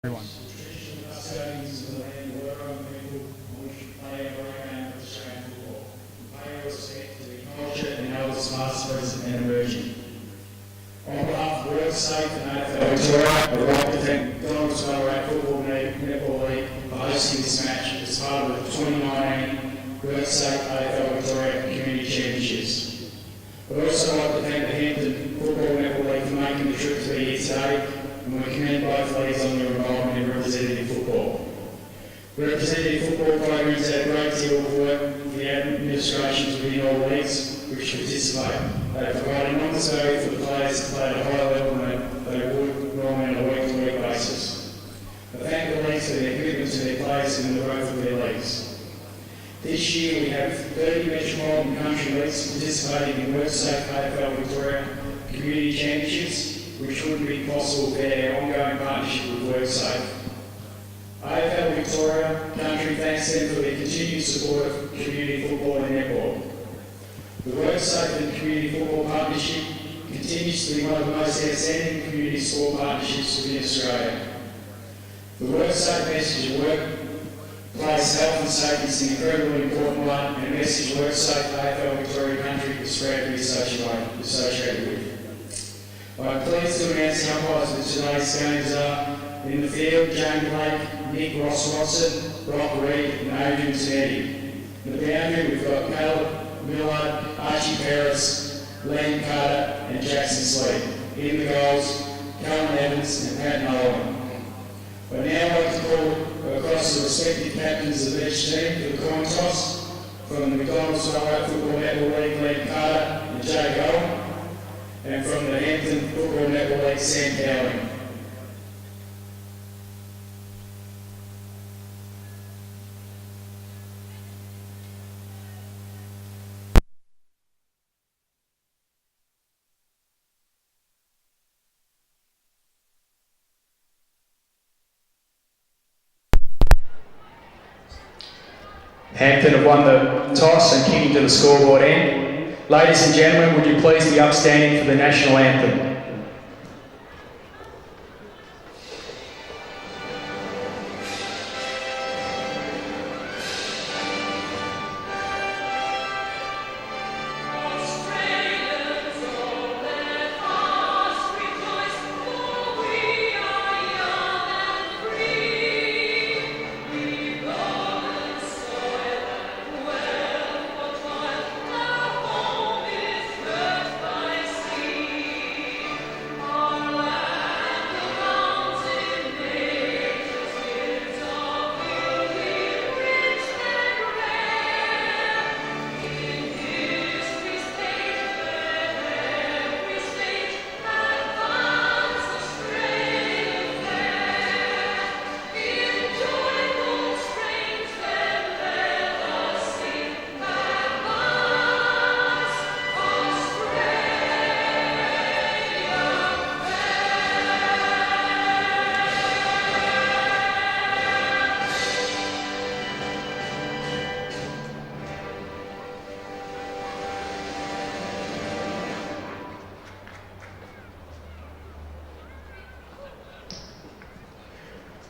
everyone. And elders, past, present and emerging. On behalf of Work Safe and AFL Victoria, I'd like to thank Donald's Ballarat Football Netball League for hosting this match as part of the 2019 Work Safe AFL Victoria Community Championships. I'd also like to thank the Hampden Football Netball League for making the trip to be here today, and we commend both leagues on their involvement in representative football. Representative football programs had a great deal of work for the administrations within all leagues which participate. They provide enormous value for the players to play at a higher level than they would normally on a week-to-week basis. I thank the leagues for their commitment to their players and the growth of their leagues. This year we have 30 metropolitan country leagues participating in WorkSafe AFL Victoria Community Championships, which wouldn't be possible without our ongoing partnership with WorkSafe. AFL Victoria Country thanks them for their continued support of community football and netball. The WorkSafe and Community Football Partnership continues to be one of the most outstanding community sport partnerships within Australia. The WorkSafe message of workplace health and safety is an incredibly important one, and a message WorkSafe AFL Victoria Country is proud to be associated with. I'm pleased to announce the umpires of today's games are in the field, Jane Blake, Nick Ross-Watson, Brock Reed and Adrian Tanetti. In the boundary we've got Caleb Millard, Archie Paris, Liam Carter and Jackson Sleep. In the goals, Callum Evans and Pat Nolan. I'd now like to call across the respective captains of each team for the coin toss. From the McDonald's Ballarat Football Netball League, Liam Carter and Jay Gold. And from the Hampden Football Netball League, Sam Cowling. Hampden have won the toss and kicking to the scoreboard end. Ladies and gentlemen, would you please be upstanding for the national anthem?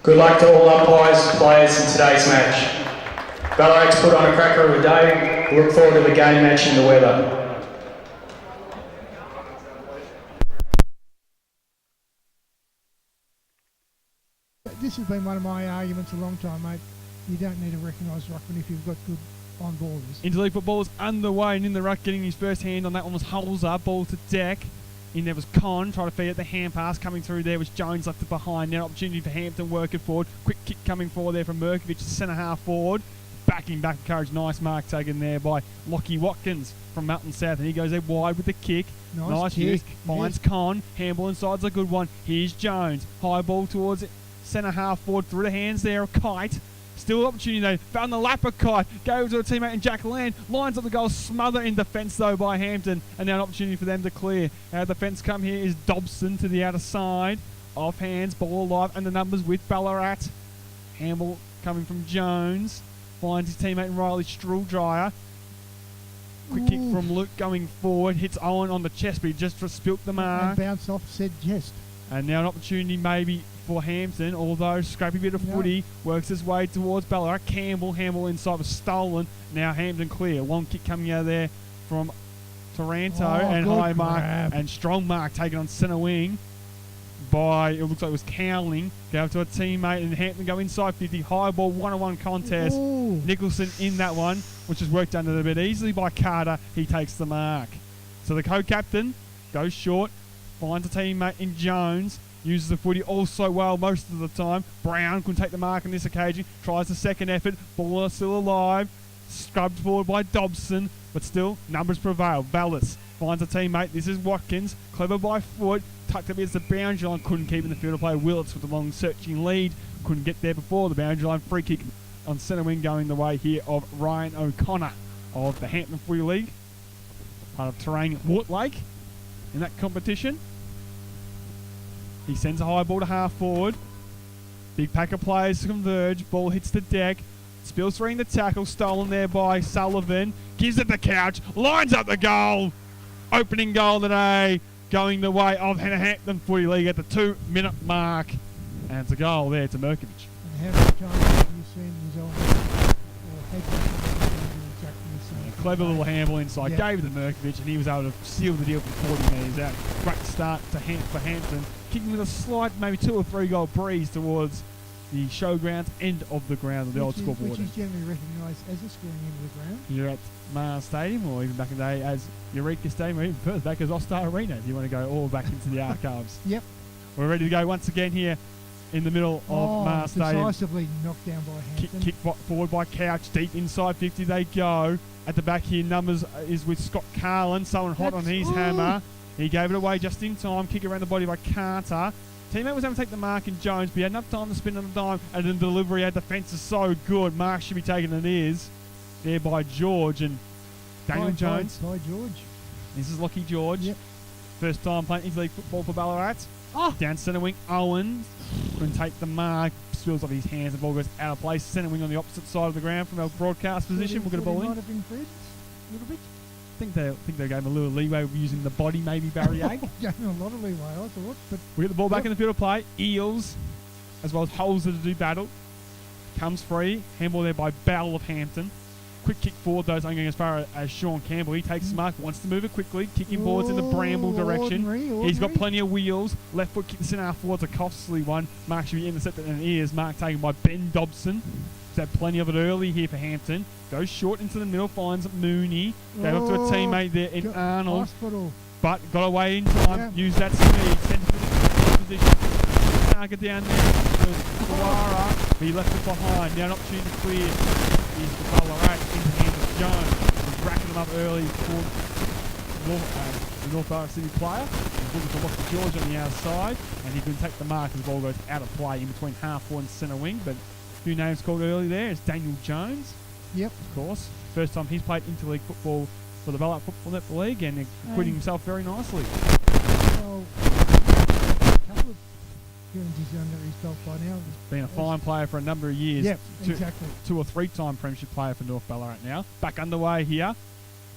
Good luck to all umpires and players in today's match. Ballarat's put on a cracker of a day. Look forward to the game match in the weather. This has been one of my arguments a long time, mate. You don't need to recognise ruckman if you've got good on-ballers. Interleague football is underway and in the ruck, getting his first hand on that one was Holzer, ball to deck. In there was Con, trying to feed it the hand pass. Coming through there was Jones, left it behind. Now opportunity for Hampton, working forward. Quick kick coming forward there from Merkovich, centre half forward. Backing back, courage. Nice mark taken there by Lockie Watkins from Mountain South. And he goes there wide with the kick. Nice kick. Finds Con. Handball inside's a good one. Here's Jones. High ball towards it. Centre half forward through the hands there of Kite. Still opportunity though. Found the lap of Kite. Goes to a teammate in Jack Land. Lines up the goal. Smother in defence though by Hampton. And now an opportunity for them to clear. The fence come here is Dobson to the outer side. Off hands. Ball alive. And the numbers with Ballarat. Handball coming from Jones. Finds his teammate in Riley Struldryer. Quick kick from Luke going forward. Hits Owen on the chest, but he just spilt the mark. And bounce off said jest. And now an opportunity maybe for Hampden, although scrappy bit of footy, works his way towards Ballarat. Handball inside was stolen. Now Hampden clear. Long kick coming out of there from Taranto, and high mark and strong mark taken on centre wing by, it looks like it was Cowling. Go up to a teammate, and Hampton go inside 50. High ball, 1-on-1 contest. Ooh. Nicholson in that one, which is worked under a bit easily by Carter. He takes the mark. So the co-captain goes short, finds a teammate in Jones, uses the footy also well most of the time. Brown couldn't take the mark on this occasion, tries the second effort, ball is still alive, scrubbed forward by Dobson, but still, numbers prevail. Vallis finds a teammate, this is Watkins, clever by foot, tucked up against the boundary line, couldn't keep in the field of play. Willits with a long searching lead, couldn't get there before the boundary line. Free kick on centre wing going the way here of Ryan O'Connor of the Hampton Footy League, part of Terang Mortlake in that competition. He sends a high ball to half forward. Big pack of players to converge. Ball hits the deck. Spills through the tackle. Stolen there by Sullivan. Gives it the couch. Lines up the goal. Opening goal today. Going the way of Hampton Footy League at the 2-minute mark. And it's a goal there to Merkovich. And how many times have you seen his own exactly the same? Clever little handball inside. Gave it to Merkovich, and he was able to seal the deal for 40 metres out. Great start to for Hampton. Kicking with a slight, maybe 2 or 3 goal breeze towards the showgrounds end of the ground of the old scoreboard. Which is generally recognised as a scoring end of the ground. You're at Mars Stadium, or even back in the day as Eureka Stadium, or even further back as Ostar Arena, if you want to go all back into the archives. Yep. We're ready to go once again here in the middle of Mars Stadium. Decisively knocked down by Hampton. Kick forward by Couch, deep inside 50 they go. At the back here, numbers is with Scott Carlin, someone hot on his hammer. He gave it away just in time. Kick around the body by Carter. Teammate was able to take the mark in Jones, but he had enough time to spin on the dime, and the delivery, our defence is so good. Mark should be taken, and it is. There by George and Daniel Jones. By George. This is Lockie George. Yep. First time playing interleague football for Ballarat. Down centre wing, Owen couldn't take the mark. Spills off his hands, the ball goes out of place. Centre wing on the opposite side of the ground from our broadcast position. We'll get a ball in. Might have been Fred, a little bit. I think they gave him a little leeway with using the body, maybe Barry Egg. Gave him a lot of leeway, I thought. But we get the ball back in the field of play. Eels, as well as Holzer to do battle. Comes free. Handball there by Bell of Hampton. Quick kick forward, those only going as far as Sean Campbell. He takes the mark, wants to move it quickly. Kicking forwards in the Bramble direction. Ordinary. He's got plenty of wheels. Left foot kick the centre half forwards, a costly one. Mark should be intercepted, and it is. Mark taken by Ben Dobson. He's had plenty of it early here for Hampton. Goes short into the middle, finds Mooney. Gave up to a teammate there in Arnold. Hospital. But got away in time. Used that speed. Sends it to the position. Target down there. Kawara. He left it behind. Now an opportunity to clear. Is the Ballarat into the hands of Jones. He's racking them up early for the North Ballarat City player. He's looking for Lockie George on the outside, and he couldn't take the mark as the ball goes out of play in between half forward and centre wing. But a few names called early there is Daniel Jones. Yep. Of course. First time he's played interleague football for the Ballarat Football Netball League, and acquitting himself very nicely. Well, a couple of he's under his belt by now. Been a fine player for a number of years. Yep, exactly. 2 or 3 time premiership player for North Ballarat now. Back underway here.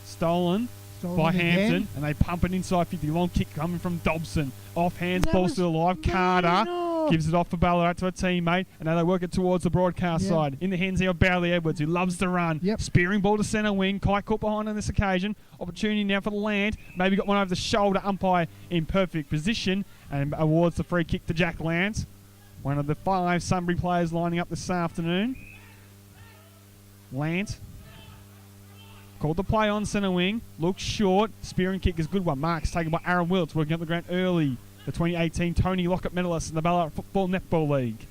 Stolen by Hampton, again. and they pump it inside 50. Long kick coming from Dobson. Off hands, ball still alive. Carter gives it off for Ballarat to a teammate, and now they work it towards the broadcast side. In the hands here of Barley Edwards, who loves to run. Spearing ball to centre wing. Kai caught behind on this occasion. Opportunity now for the Land. Maybe got one over the shoulder. Umpire in perfect position, and awards the free kick to Jack Lance, one of the 5 Sunbury players lining up this afternoon. Lance called the play on centre wing. Looks short. Spearing kick is a good one. Marks taken by Aaron Wilts, working up the ground early. The 2018 Tony Lockett medalist in the Ballarat Football Netball League.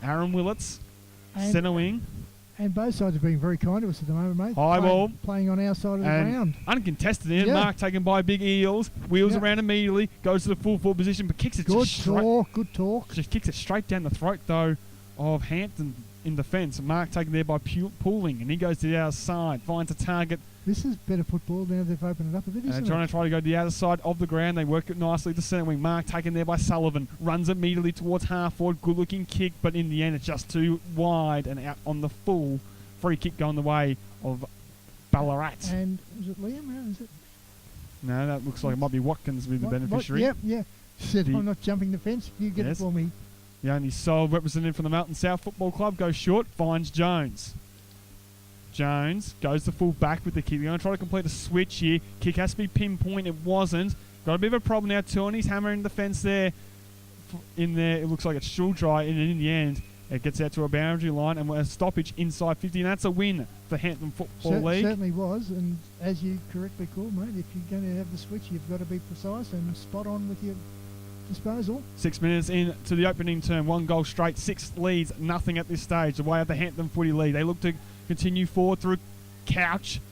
Aaron Willits, centre wing. And both sides are being very kind to us at the moment, mate. High ball. Playing on our side of the ground. Uncontested in. Mark taken by Big Eels. Wheels around immediately. Goes to the full forward position, but kicks it good talk. Just kicks it straight down the throat, though, of Hampton in defence. Mark taken there by Pooling, and he goes to the other side. Finds a target. This is better football now they've opened it up a bit, isn't it? Trying to go to the other side of the ground. They work it nicely to centre wing. Mark taken there by Sullivan. Runs immediately towards half forward. Good looking kick, but in the end it's just too wide and out on the full. Free kick going the way of Ballarat. And is it Liam? Is it? No, that looks like it might be Watkins with the beneficiary. Said I'm not jumping the fence. You get it for me. The only sole representative from the Mountain South Football Club goes short, finds Jones. Jones goes to full back with the kick. They're going to try to complete a switch here. Kick has to be pinpoint. It wasn't. Got a bit of a problem now. Tony's hammering the fence there. In there, it looks like it's still dry, and in the end, it gets out to a boundary line and a stoppage inside 50, and that's a win for Hampden Football League. Certainly was, and as you correctly called, mate, if you're going to have the switch, you've got to be precise and spot on with your disposal. 6 minutes into the opening term, 1 goal straight, 6 leads, nothing at this stage. The way of the Hampden Footy League. They look to continue forward through Couch.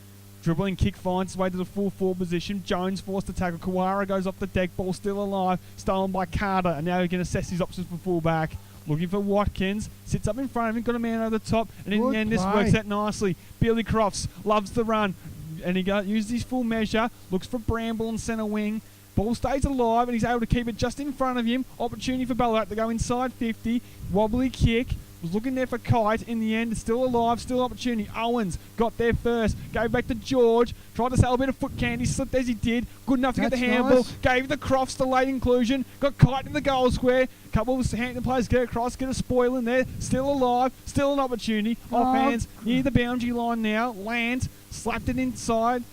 Dribbling kick finds his way to the full forward position. Jones forced to tackle. Kawara goes off the deck. Ball still alive. Stolen by Carter. And now he can assess his options for fullback. Looking for Watkins. Sits up in front of him. Got a man over the top. And in the end, this works out nicely. Billy Crofts loves the run. And he uses his full measure. Looks for Bramble on centre wing. Ball stays alive. And he's able to keep it just in front of him. Opportunity for Ballarat to go inside 50. Wobbly kick. Was looking there for Kite. In the end, still alive, still opportunity. Owens got there first. Gave back to George. Tried to sell a bit of foot candy. Slipped as he did. Good enough to get the handball. Nice. Gave the Crofts the late inclusion. Got Kite in the goal square. Couple of Hampton players get across. Get a spoil in there. Still alive. Still an opportunity. Off hands. Near the boundary line now. Land. Slapped it inside.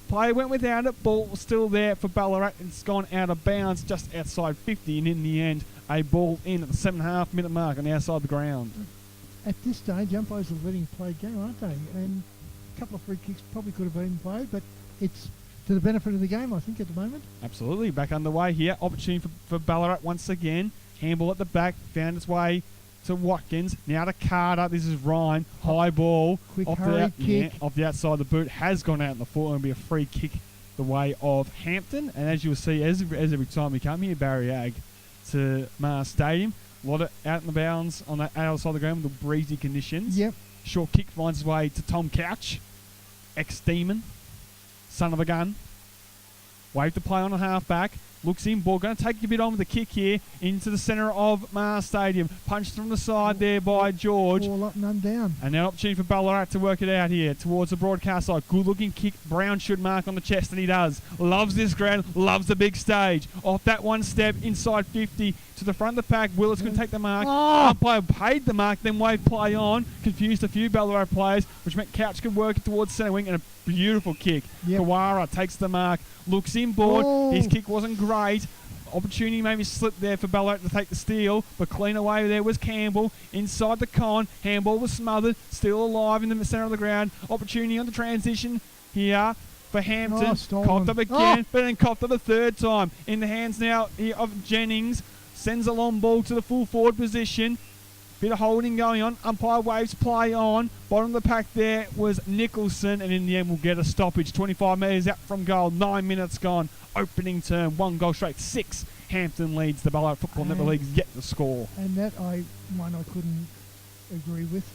Player went without it. Ball was still there for Ballarat. It's gone out of bounds just outside 50. And in the end, a ball in at the 7.5 minute mark on the outside of the ground. At this stage, umpires are letting play go, aren't they? And a couple of free kicks probably could have been played, but it's to the benefit of the game, I think, at the moment. Absolutely. Back underway here. Opportunity for Ballarat once again. Handball at the back. Found its way to Watkins. Now to Carter. This is Ryan. High ball. Quick off hurry kick. Off the outside of the boot. Has gone out in the foot. It'll be a free kick the way of Hampton. And as you will see, as every time we come here, Barry Ag to Mars Stadium, a lot of out in the bounds on the outside of the ground with the breezy conditions. Yep. Short kick finds his way to Tom Couch. Ex-Demon. Son of a gun. Wave to play on a half-back. Looks in, ball going to take a bit on with the kick here into the centre of Mars Stadium. Punched from the side there by George. All up, none down. And now opportunity for Ballarat to work it out here towards the broadcast side. Good looking kick. Brown should mark on the chest, and he does. Loves this ground, loves the big stage. Off that one step, inside 50 to the front of the pack. Willis could take the mark. Umpire paid the mark, then wave play on. Confused a few Ballarat players, which meant Couch could work it towards centre wing, and a beautiful kick. Yep. Kawara takes the mark, looks inboard. Oh. His kick wasn't great. Opportunity maybe slipped there for Ballarat to take the steal, but clean away there was Campbell. Inside the con, handball was smothered, still alive in the centre of the ground. Opportunity on the transition here for Hampton. Stolen. Copped up again, but then copped up a third time. In the hands now here of Jennings. Sends a long ball to the full forward position. Bit of holding going on. Umpire waves play on. Bottom of the pack there was Nicholson, and in the end we'll get a stoppage. 25 metres out from goal. 9 minutes gone. Opening term. 1 goal straight. 6. Hampton leads the Ballarat Football Netball League yet to score. And that I couldn't agree with.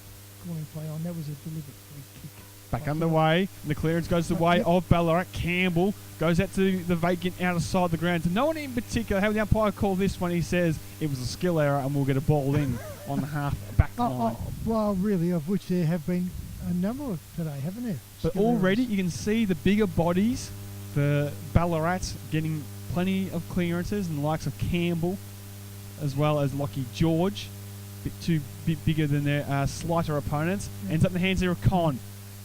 Calling play on. That was a deliberate free kick. Back underway, and the clearance goes the way of Ballarat. Campbell goes out to the vacant outside the ground. To no one in particular, how the umpire called this one, he says it was a skill error and we'll get a ball in on the half-back line. Well, really, of which there have been a number of today, haven't there? But Skill already errors. you can see the bigger bodies for Ballarat getting plenty of clearances, and the likes of Campbell as well as Lockie George. Bit bigger than their slighter opponents. Ends up in the hands there of Con.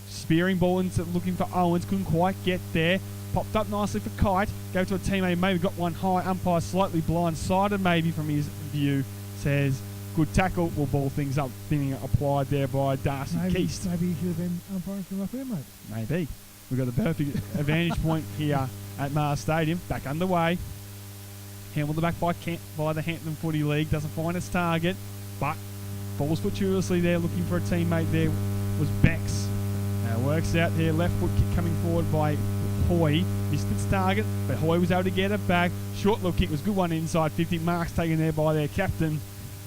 Spearing ball into looking for Owens, couldn't quite get there. Popped up nicely for Kite. Gave to a teammate, maybe got one high. Umpire slightly blindsided maybe from his view. Says, good tackle. Will ball things up. Being applied there by Darcy Keast. Maybe he should have been umpiring from up there, mate. Maybe. We've got the perfect advantage point here at Mars Stadium. Back underway. Handled the back by the Hampton Footy League. Doesn't find its target, but falls fortuitously there. Looking for a teammate there was Bex. Works out there, left foot kick coming forward by Hoy. Missed its target, but Hoy was able to get it back. Short little kick was good one inside 50. Marks taken there by their captain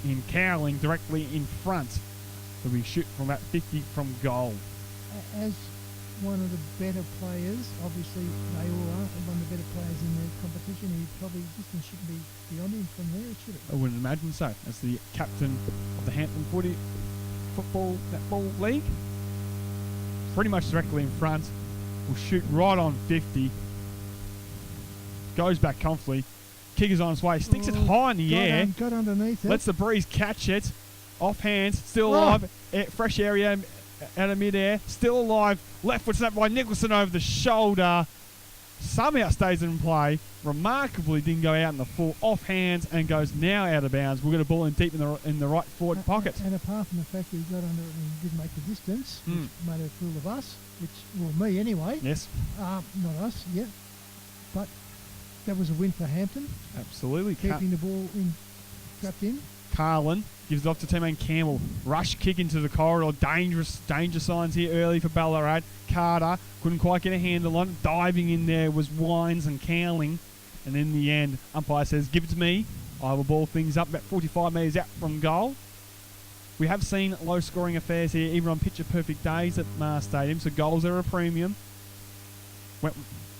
in Cowling directly in front. So we shoot from about 50 from goal. As one of the better players, obviously they all are one of the better players in the competition, he probably distance shouldn't be beyond him from there, should it? I wouldn't imagine so. As the captain of the Hampton Football Netball League. Pretty much directly in front. Will shoot right on 50. Goes back comfortably. Kick is on its way. Sticks it high in the air. Got underneath it. Lets the breeze catch it. Off hands. Still Oh. alive. Fresh area out of mid-air. Still alive. Left foot snapped by Nicholson over the shoulder. Somehow stays in play. Remarkably didn't go out in the full. Off hands and goes now out of bounds. We'll get a ball in deep in the right forward pocket. And apart from the fact that he got under it and didn't make the distance, Mm. which made a fool of us, me anyway. Yes, Not us, yeah. But that was a win for Hampton, absolutely. keeping the ball trapped in. Carlin gives it off to teammate Campbell. Rush kick into the corridor. Danger signs here early for Ballarat. Carter couldn't quite get a handle on it. Diving in there was Wines and Cowling. And in the end, umpire says, give it to me. I will ball things up about 45 metres out from goal. We have seen low-scoring affairs here, even on picture-perfect days at Mars Stadium, so goals are a premium.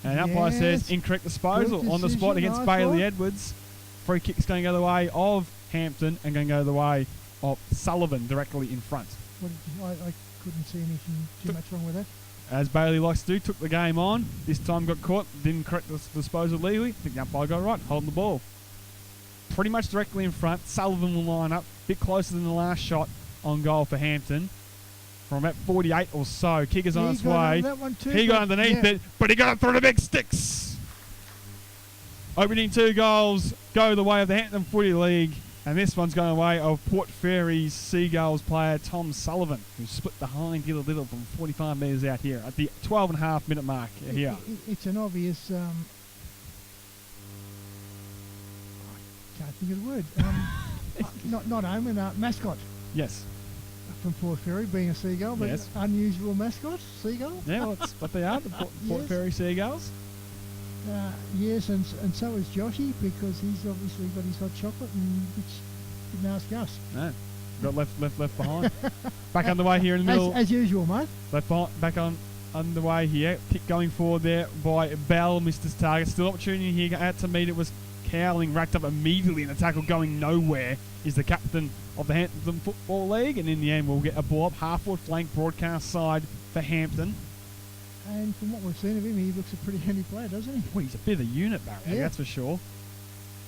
And umpire says, incorrect disposal Good on the spot decision, against nice Bailey one. Edwards. Free kick's going to go the way of Hampton and going to go the way of Sullivan directly in front. I couldn't see anything too much wrong with that. As Bailey likes to do, took the game on. This time got caught, didn't correct the disposal legally. I think the umpire got it right, holding the ball. Pretty much directly in front. Sullivan will line up, a bit closer than the last shot on goal for Hampton. From about 48 or so. Kicker's on its way. He got underneath it, but he got it through the big sticks. Opening 2 goals go the way of the Hampton Footy League. And this one's going away of Port Fairy's Seagulls player Tom Sullivan, who split the hind heel a little from 45 metres out here at the 12.5 minute mark here. It's an obvious. I can't think of the word. Not omen, mascot Yes. from Port Fairy, being a seagull, but Yes. unusual mascot, seagull. Yeah, well, that's what they are, the Port Yes. Fairy Seagulls. Yes, and so is Joshy, because he's obviously got his hot chocolate, and which didn't ask us. No. Got left behind. Back underway here in the middle. As usual, mate. Back on underway here. Kick going forward there by Bell, missed his target. Still opportunity here. Out to meet it was Cowling, racked up immediately in the tackle, going nowhere. Is the captain of the Hampton Football League, and in the end we'll get a ball up half-forward flank broadcast side for Hampton. And from what we've seen of him, he looks a pretty handy player, doesn't he? Well, he's a bit of a unit, Barry, Yeah. that's for sure.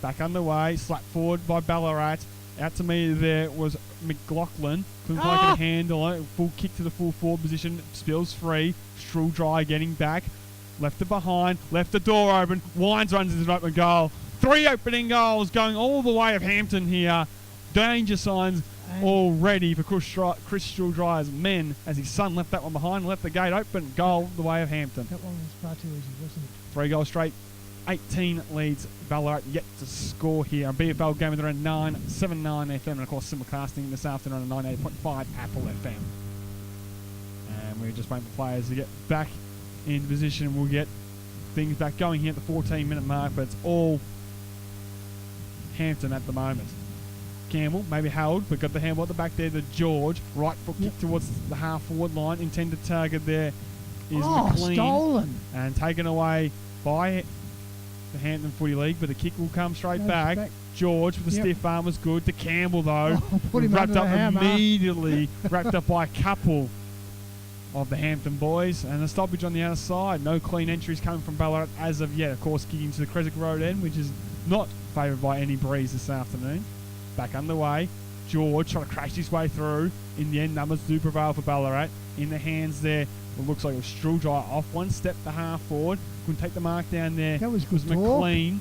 Back underway, slapped forward by Ballarat. Out to me there was McLaughlin. Couldn't quite get a handle on it. Full kick to the full forward position. Spills free. Strull dry getting back. Left it behind. Left the door open. Wines runs into an open goal. 3 opening goals going all the way of Hampton here. Danger signs already for Chris Strull-Dryer's men as his son left that one behind and left the gate open. Goal the way of Hampton. That one was far too easy, wasn't it? 3 goals straight. 18 leads Ballarat yet to score here. A BFL game with around 979 FM and of course simulcasting this afternoon on 98.5 Apple FM. And we're just waiting for players to get back into position. We'll get things back going here at the 14-minute mark, but it's all Hampton at the moment. Campbell, maybe held, but got the handball at the back there to George. Right foot kick towards the half-forward line. Intended target there is McLean. Stolen. And taken away by the Hampton Footy League, but the kick will come straight back. George with the stiff arm was good. To Campbell, though. Put him wrapped under up the hammer. immediately. Wrapped up by a couple of the Hampton boys. And a stoppage on the other side. No clean entries coming from Ballarat as of yet. Of course, kicking to the Creswick Road end, which is not favoured by any breeze this afternoon. Back underway. George trying to crash his way through. In the end, numbers do prevail for Ballarat. In the hands there, it looks like it was Strull-Dry off one step, the half forward. Couldn't take the mark down there. That was good. McLean.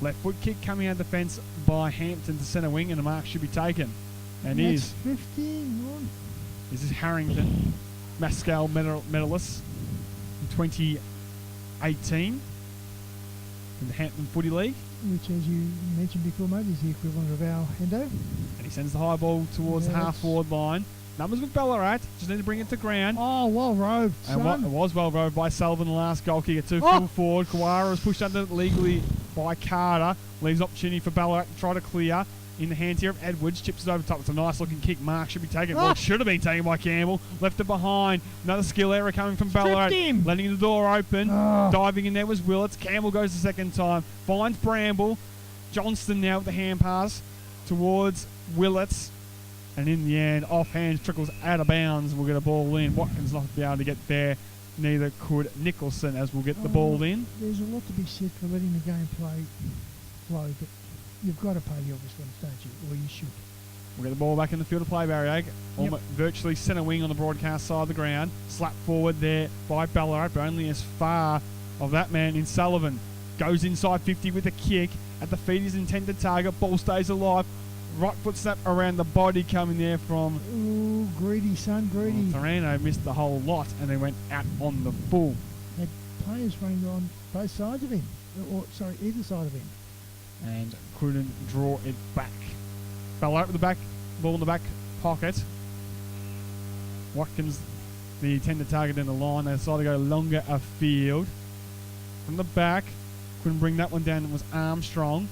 Left foot kick coming out of defence by Hampton to centre wing, and the mark should be taken. And That's is 15. this is Harrington, Mascal medalist in 2018 in the Hampton Footy League. Which, as you mentioned before, mate, is the equivalent of our Hendo. And he sends the high ball towards the half-forward line. Numbers with Ballarat. Just need to bring it to ground. Oh, well roved, And it was well roved by Sullivan, the last goal kicker. Full forward. Kawara was pushed under legally by Carter. Leaves opportunity for Ballarat to try to clear. In the hands here of Edwards. Chips it over top. It's a nice looking kick. Mark should be taken. Well, it should have been taken by Campbell. Left it behind. Another skill error coming from Ballarat. Letting the door open. Diving in there was Willits. Campbell goes the second time. Finds Bramble. Johnston now with the hand pass towards Willits. And in the end, offhand trickles out of bounds. We'll get a ball in. Watkins not be able to get there. Neither could Nicholson as we'll get the ball in. There's a lot to be said for letting the game play flow, but you've got to pay the obvious ones, don't you? Or you should. We'll get the ball back in the field of play, Barry Almost virtually centre wing on the broadcast side of the ground. Slap forward there by Ballarat, but only as far of that man in Sullivan. Goes inside 50 with a kick. At the feet his intended target. Ball stays alive. Right foot snap around the body coming there from... Ooh, greedy, son, greedy. Taranto missed the whole lot and they went out on the full. Had players running on both sides of him. Either side of him. And couldn't draw it back. Ballarat with the back, ball in the back pocket. Watkins, the intended target in the line. They decided to go longer afield. From the back, couldn't bring that one down. It was Armstrong.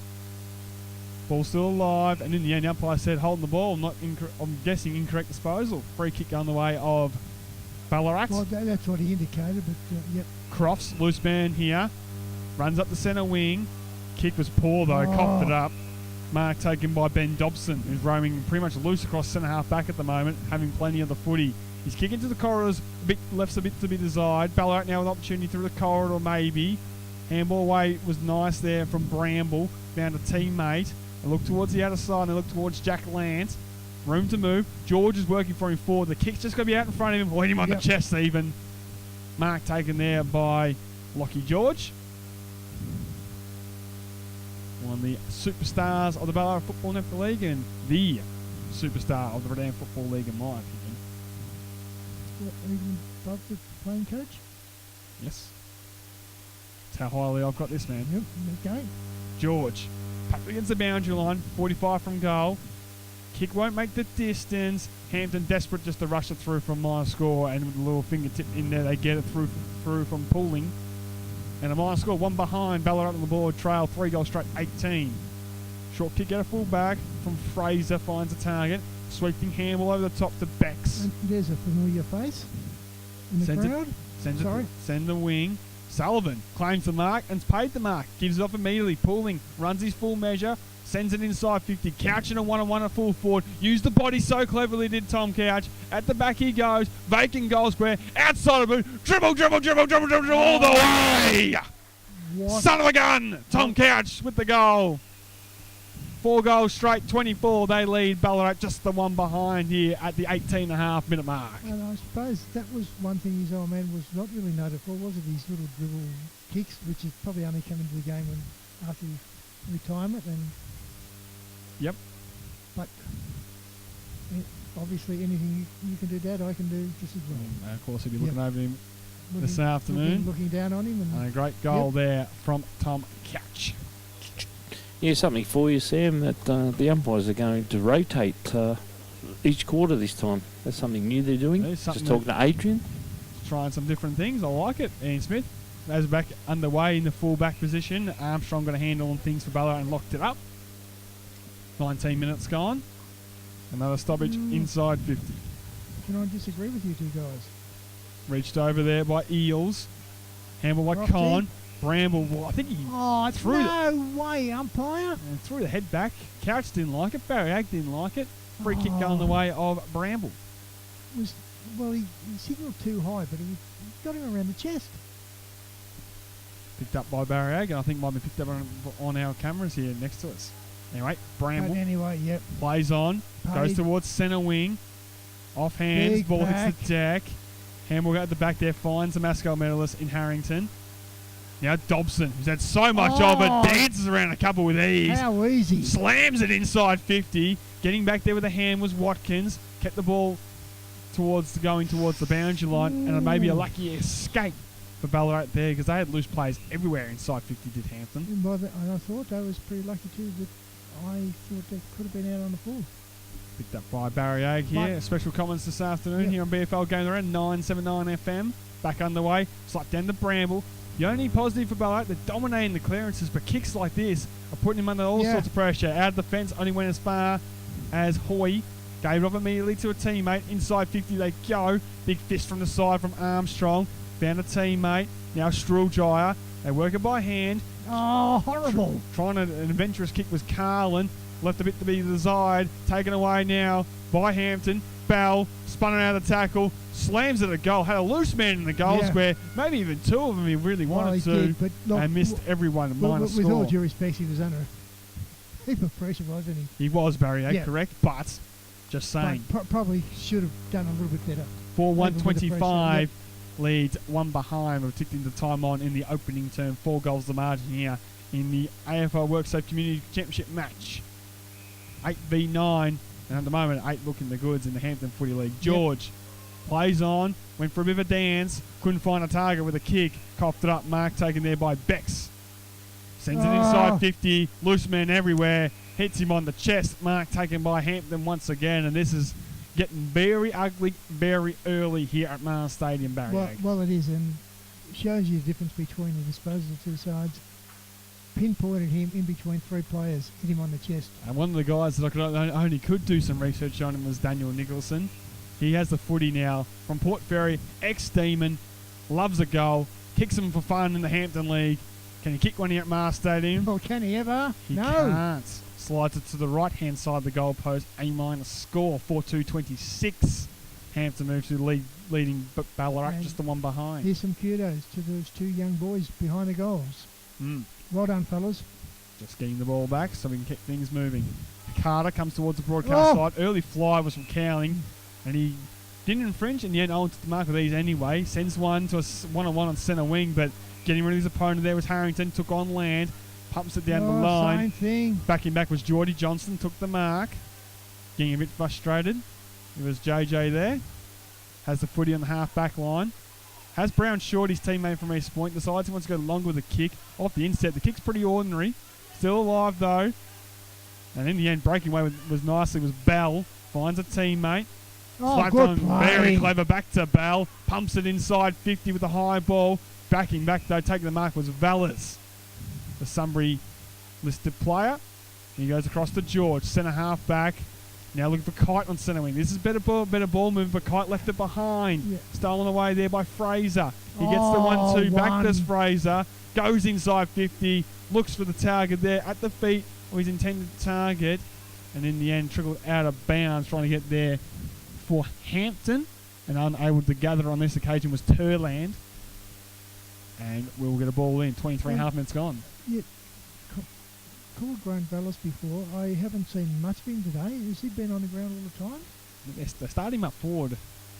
Ball still alive, and in the end, the umpire said holding the ball. I'm guessing incorrect disposal. Free kick going the way of Ballarat. Well, that's what he indicated, but yep. Crofts, loose man here. Runs up the centre wing. Kick was poor though, coughed it up. Mark taken by Ben Dobson, who's roaming pretty much loose across centre half back at the moment, having plenty of the footy. He's kicking to the corridors, left a bit to be desired. Ballarat now with an opportunity through the corridor maybe. Handball away was nice there from Bramble. Found a teammate. They look towards the outer side and they look towards Jack Lance. Room to move. George is working for him forward. The kick's just got to be out in front of him. Or hit him on the chest even. Mark taken there by Lockie George. One of the superstars of the Ballarat Football Netball League and the superstar of the Redan Football League in my opinion. Even above the playing coach? Yes. That's how highly I've got this man. Yep, okay. George. Up against the boundary line. 45 from goal. Kick won't make the distance. Hampden desperate just to rush it through from my score, and with a little fingertip in there they get it through from pulling. And a minor score, one behind. Ballarat on the board, trail 3 goals straight, 18. Short kick out of full back from Fraser, finds a target. Sweeping handball over the top to Bex. And there's a familiar face in the crowd. Send the wing. Sullivan claims the mark and's paid the mark. Gives it off immediately, pulling, runs his full measure, sends it inside 50. Couch in a one-on-one at full forward. Used the body so cleverly, did Tom Couch. At the back he goes. Vacant goal square. Outside of it. Dribble all the way. What? Son of a gun. Tom Couch with the goal. 4 goals straight, 24. They lead Ballarat just the one behind here at the 18.5 minute mark. And I suppose that was one thing his old man was not really noted for, was it? These little dribble kicks, which is probably only come into the game after retirement. And Yep. But obviously anything you can do, Dad, I can do just as well. And of course, he'll be looking over him this afternoon. Looking down on him. And a great goal there from Tom Couch. Yeah, something for you, Sam, that the umpires are going to rotate each quarter this time. That's something new they're doing. Just talking to Adrian. Trying some different things. I like it. Ian Smith, as back underway in the full back position. Armstrong got a handle on things for Ballarat and locked it up. 19 minutes gone. Another stoppage inside 50. Can I disagree with you two guys? Reached over there by Eels. Handle by Rocky. Con. Bramble, well, I think he threw no way, umpire. and threw the head back. Couch didn't like it. Barry Ag didn't like it. Free kick going the way of Bramble. He signalled too high, but he got him around the chest. Picked up by Barry Ag, and I think might be picked up on our cameras here next to us. Anyway, Bramble But anyway, yep. plays on, goes towards centre wing. Off hands, Big ball back. hits the deck. Handball at the back there, finds the Mascot medalist in Harrington. Now Dobson, who's had so much of it, dances around a couple with ease. How easy. Slams it inside 50. Getting back there with a hand was Watkins. Kept the ball going towards the boundary line, and maybe a lucky escape for Ballarat there because they had loose players everywhere inside 50. Did Hampton? And I thought that was pretty lucky too. That I thought they could have been out on the full. Picked up by Barry Ag here. Special comments this afternoon here on BFL Game Around 979 FM. Back underway. Slap down to Bramble. The only positive for Ballarat, they're dominating the clearances, but kicks like this are putting him under all sorts of pressure. Out of the fence, only went as far as Hoy. Gave it off immediately to a teammate. Inside 50 they go. Big fist from the side from Armstrong. Found a teammate. Now Struljaya. They work it by hand. Oh, horrible. Trying an adventurous kick was Carlin. Left a bit to be desired. Taken away now by Hampton. Bell spun it out of the tackle. Slams it at a goal. Had a loose man in the goal square. Maybe even two of them he really wanted to. Did, but look, and missed everyone. Minus with score. all due respect, he was under heap of pressure, wasn't he? He was, Barry, Yeah. correct, but just saying. But probably should have done a little bit better. 4-1-25 leads one behind. We've ticked into time on in the opening term. 4 goals the margin here in the AFL WorkSafe Community Championship match. 8v9, and at the moment 8 looking the goods in the Hampden Footy League. George plays on, went for a bit of a dance, couldn't find a target with a kick, coughed it up, mark taken there by Bex. Sends it inside 50, loose man everywhere, hits him on the chest, mark taken by Hampden once again, and this is getting very ugly very early here at Mars Stadium, Barry. Well, it is, and shows you the difference between the disposals of two sides. Pinpointed him in between 3 players, hit him on the chest. And one of the guys that I could do some research on him was Daniel Nicholson. He has the footy now from Port Fairy, ex-Demon, loves a goal, kicks him for fun in the Hampton League. Can he kick one here at Mars Stadium? Oh, can he ever? He No. can't. Slides it to the right-hand side of the goalpost. A- score, 4-2-26. Hampton moves to leading Ballarat, And just the one behind. Here's some kudos to those 2 young boys behind the goals. Well done, fellas. Just getting the ball back so we can keep things moving. Carter comes towards the broadcast side. Early fly was from Cowling, and he didn't infringe. In the end, Owen took the mark with these anyway. Sends one to a one-on-one on centre wing, but getting rid of his opponent there was Harrington. Took on land, pumps it down the line. Same thing. Backing back was Geordie Johnson. Took the mark. Getting a bit frustrated. It was JJ there. Has the footy on the half-back line. Has Brown Short, his teammate from East Point, decides he wants to go longer with the kick. Off the inset, the kick's pretty ordinary. Still alive though. And in the end, breaking away was nicely was Bell. Finds a teammate. Slapped Good on, play. very clever, back to Bell. Pumps it inside 50 with a high ball. Backing back though, taking the mark was Vallis, the Sunbury listed player. And he goes across to George, centre half back. Now looking for Kite on centre wing. This is better ball movement, but Kite left it behind. Yeah. Stolen away there by Fraser. He gets the 1-2. Back to Fraser. Goes inside 50. Looks for the target there at the feet of his intended target. And in the end, trickled out of bounds trying to get there for Hampton. And unable to gather on this occasion was Turland. And we'll get a ball in. 23 and a half minutes gone. Yeah. Called Grant Vallis before. I haven't seen much of him today. Has he been on the ground all the time? They start him up forward.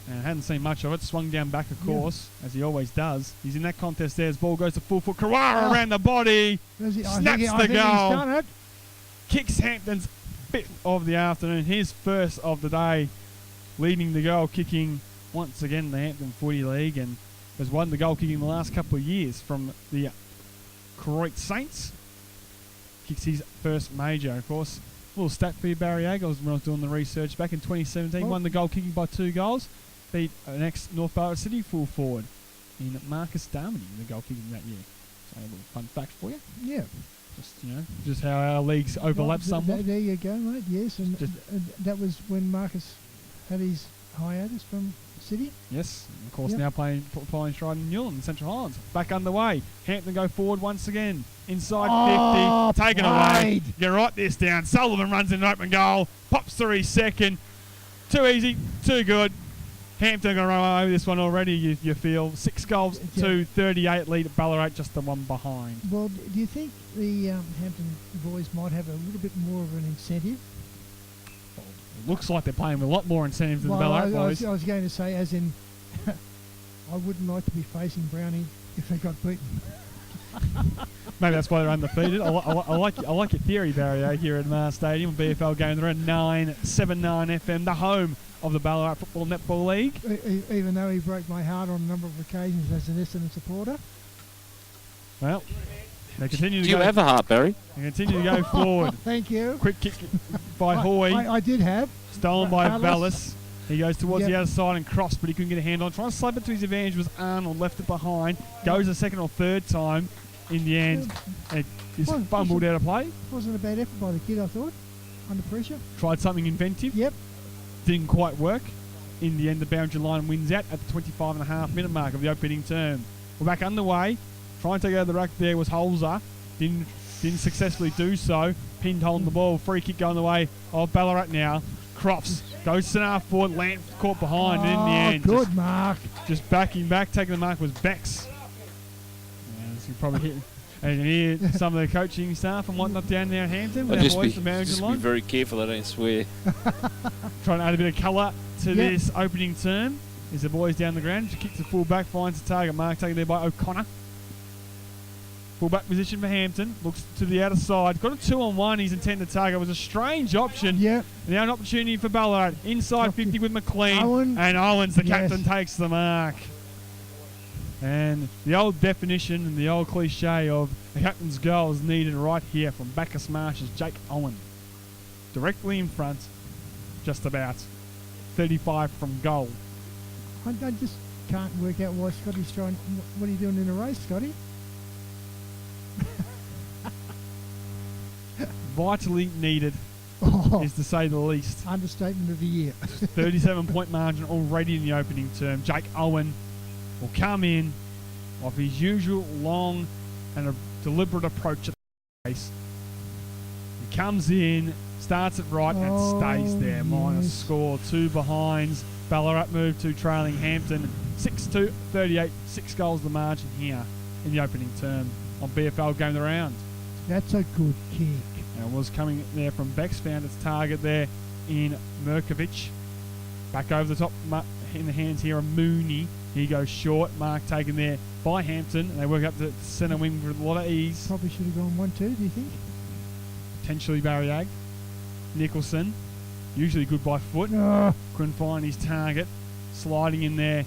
And hadn't seen much of it. Swung down back, of course, as he always does. He's in that contest there. His ball goes to full foot. Carrara around the body. Snaps the goal. He's done it. Kicks Hampton's 5th of the afternoon. His first of the day. Leading the goal kicking once again in the Hampton Footy League. And has won the goal kicking the last couple of years from the Croydon Saints. Kicks his first major, of course. A little stat for you, Barry Agles, when I was doing the research. Back in 2017, won the goal kicking by 2 goals. Beat an ex-North Ballarat City full forward in Marcus Darmody in the goal kicking that year. So a little fun fact for you. Yeah. Just how our leagues overlap somewhat. There you go, mate. Yes, and that was when Marcus had his hiatus from City. Yes, and of course now playing stride in Newland in Central Highlands. Back underway. Hampton go forward once again. Inside 50, taken away. You write this down. Sullivan runs in an open goal, pops through his second. Too easy, too good. Hampton going to run over this one already, you feel. 6 goals to 38 lead at Ballarat, just the one behind. Well, do you think the Hampton boys might have a little bit more of an incentive? It looks like they're playing with a lot more incentive than the Ballarat boys. I was going to say, as in, I wouldn't like to be facing Brownie if they got beaten. Maybe that's why they're undefeated. I like your theory, Barry, here at Mars Stadium. BFL game. They're at 979 FM, the home of the Ballarat Football Netball League. Even though he broke my heart on a number of occasions as an Essendon supporter. Well, they continue to Do you have a heart, Barry? They continue to go forward. Thank you. Quick kick by Hoy. I did have. Stolen by Vallis. He goes towards the outer side and cross, but he couldn't get a hand on. Trying to slap it to his advantage was Arnold, left it behind. Goes a second or third time. In the end, he's fumbled out of play. Wasn't a bad effort by the kid, I thought. Under pressure. Tried something inventive. Yep. Didn't quite work. In the end, the boundary line wins out at the 25.5 minute mark of the opening term. We're back underway. Trying to take out the ruck there was Holzer. Didn't successfully do so. Pinned holding the ball. Free kick going the way of Ballarat now. Crofts goes centre half forward. Lant caught behind. And in the end, good mark. Just backing back. Taking the mark was Bex. You probably hit. And you can hear some of the coaching staff and whatnot down there at Hampton with I'll our boys, the manager just be line. very careful I don't swear. Trying to add a bit of colour to Yep. this opening term. Is the boys down the ground. She kicks the full back, finds the target mark, taken there by O'Connor. Full back position for Hampton. Looks to the outer side. Got a 2-on-1. He's intended to target. It was a strange option. Yep. Now an opportunity for Ballarat. Inside 50 with McLean. Owen. And Owens, the Yes. captain, takes the mark. And the old definition and the old cliche of the captain's goal is needed right here from Bacchus Marsh's Jake Owen. Directly in front. Just about 35 from goal. I just can't work out why Scotty's trying. What are you doing in a race, Scotty? Vitally needed, Oh, is to say the least. understatement of the year. 37-point margin already in the opening term. Jake Owen will come in off his usual long and a deliberate approach at the race. He comes in, starts it right, and stays there. Minus yes. score, 2 behinds. Ballarat move to trailing Hampton 6-2, 38, 6 goals the margin here in the opening term on BFL Game of the Round. That's a good kick. And it was coming there from Bex, found its target there in Merkovic. Back over the top in the hands here of Mooney. He goes short. Mark taken there by Hampton. And they work up to centre wing with a lot of ease. Probably should have gone 1-2, do you think? Potentially Barriag. Nicholson, usually good by foot. Oh, Couldn't find his target. Sliding in there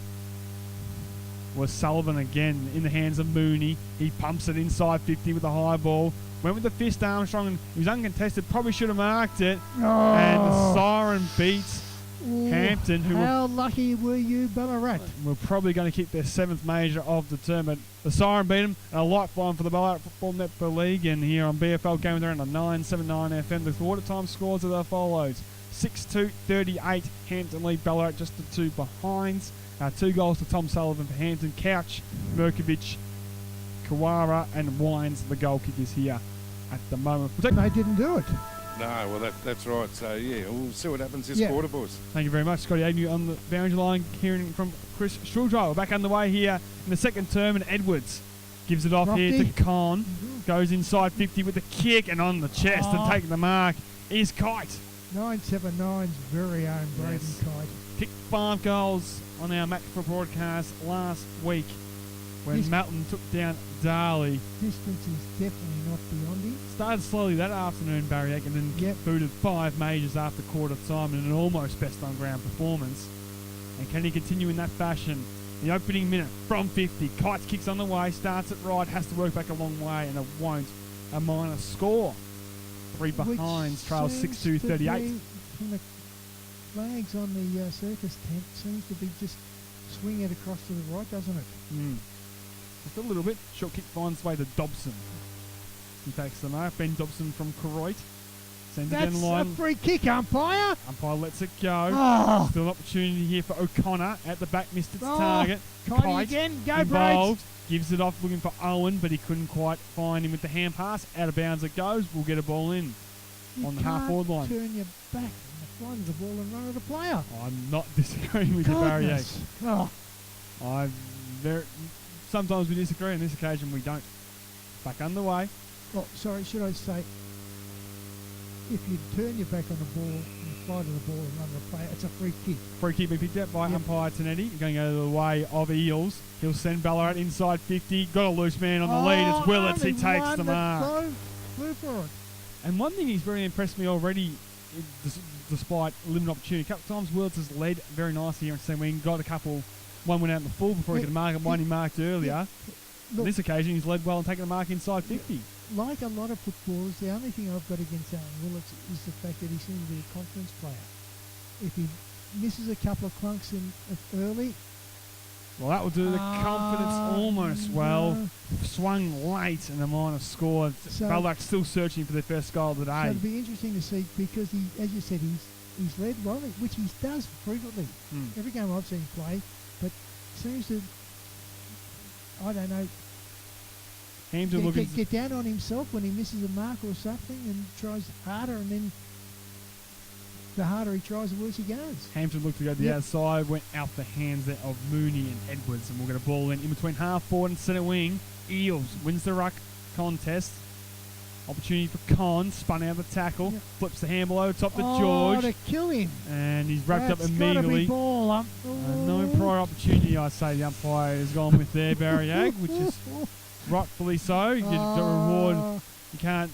was Sullivan again in the hands of Mooney. He pumps it inside 50 with a high ball. Went with the fist Armstrong and he was uncontested. Probably should have marked it. And the siren beats Hampton, who how lucky were you, Ballarat? were probably going to kick their 7th major of the term. But the siren beat them. And a light fine for the Ballarat Football Netball League. And here on BFL Game of the Round on 979 FM, the quarter time scores are as follows. 6-2, 38. Hampton lead Ballarat just the 2 behinds. 2 goals to Tom Sullivan for Hampton. Couch, Merkovic, Kawara, and Wines, the goal kickers here at the moment. We'll They didn't do it. No, well, that's right. So, yeah, we'll see what happens this Yeah. quarter, boys. Thank you very much, Scotty Agnew on the boundary line. Hearing from Chris Strudriver. Back underway here in the second term, and Edwards gives it off here to Rocky. Con. Goes inside 50 with the kick and on the chest and taking the mark is Kite. 979's very own Braden Yes. Kite. Kicked 5 goals on our match for broadcast last week when Yes. Melton took down Darley. Distance is definitely not beyond him. Started slowly that afternoon, Barriak, and then Yep. booted 5 majors after quarter time in an almost best on ground performance. And can he continue in that fashion? The opening minute from 50. Kites kicks on the way, starts it right, has to work back a long way, and it won't. A minus score. 3 behinds, trails 6-2, 38. From the flags on the circus tent, seems to be just swinging it across to the right, doesn't it? Just a little bit. Short kick finds its way to Dobson. He takes the mark. Ben Dobson from Koroit. Sends it down That's the a line. free kick, umpire. Umpire lets it go. Oh, Still an opportunity here for O'Connor at the back, missed its Oh, target. Kitey Kite again. Go, involved, Braids. gives it off looking for Owen, but he couldn't quite find him with the hand pass. Out of bounds it goes. We'll get a ball in You on the half-forward line. turn your back on the flight of the ball and run at a player. I'm not disagreeing with you, Barry Yates. Goodness. Oh, Sometimes we disagree, on this occasion we don't. Back underway. oh, sorry, should I say, if you turn your back on the ball and fly to the ball and run at a player, it's a free kick. Free kick being picked up by Yep. umpire Tonetti. Going to go the way of Eels. He'll send Ballarat inside 50. Got a loose man on the lead. It's Willits. He only takes one the that mark. flew for it. And one thing he's very impressed me already, despite limited opportunity. A couple of times Willits has led very nicely here in centre wing. Got a couple. One went out in the full before he Yeah, could mark it. One he marked earlier. On Look, this occasion, he's led well and taken a mark inside 50. like a lot of footballers, the only thing I've got against Alan Willits is the fact that he seems to be a confidence player. If he misses a couple of clunks in early, Well, that will do the confidence almost well. no. Swung late and a minus score. So- Ballarat still searching for their first goal of the So day. it'll be interesting to see because he, as you said, he's led well, which he does frequently. Hmm. Every game I've seen him play, but seems to, I don't know, Hampton looking. get down on himself when he misses a mark or something and tries harder, and then the harder he tries, the worse he goes. Hampton looked to go to the Yep. outside, went out the hands there of Mooney and Edwards, and we'll get a ball in between half forward and centre wing. Eels wins the ruck contest. Opportunity for Con, spun out the tackle, Yep. flips the handball over top to Oh, George, to kill him. and he's wrapped up That's gotta immediately. be ball up. No prior opportunity, I say, the umpire has gone with there, Barry Ag, which is rightfully so. You get the reward. You can't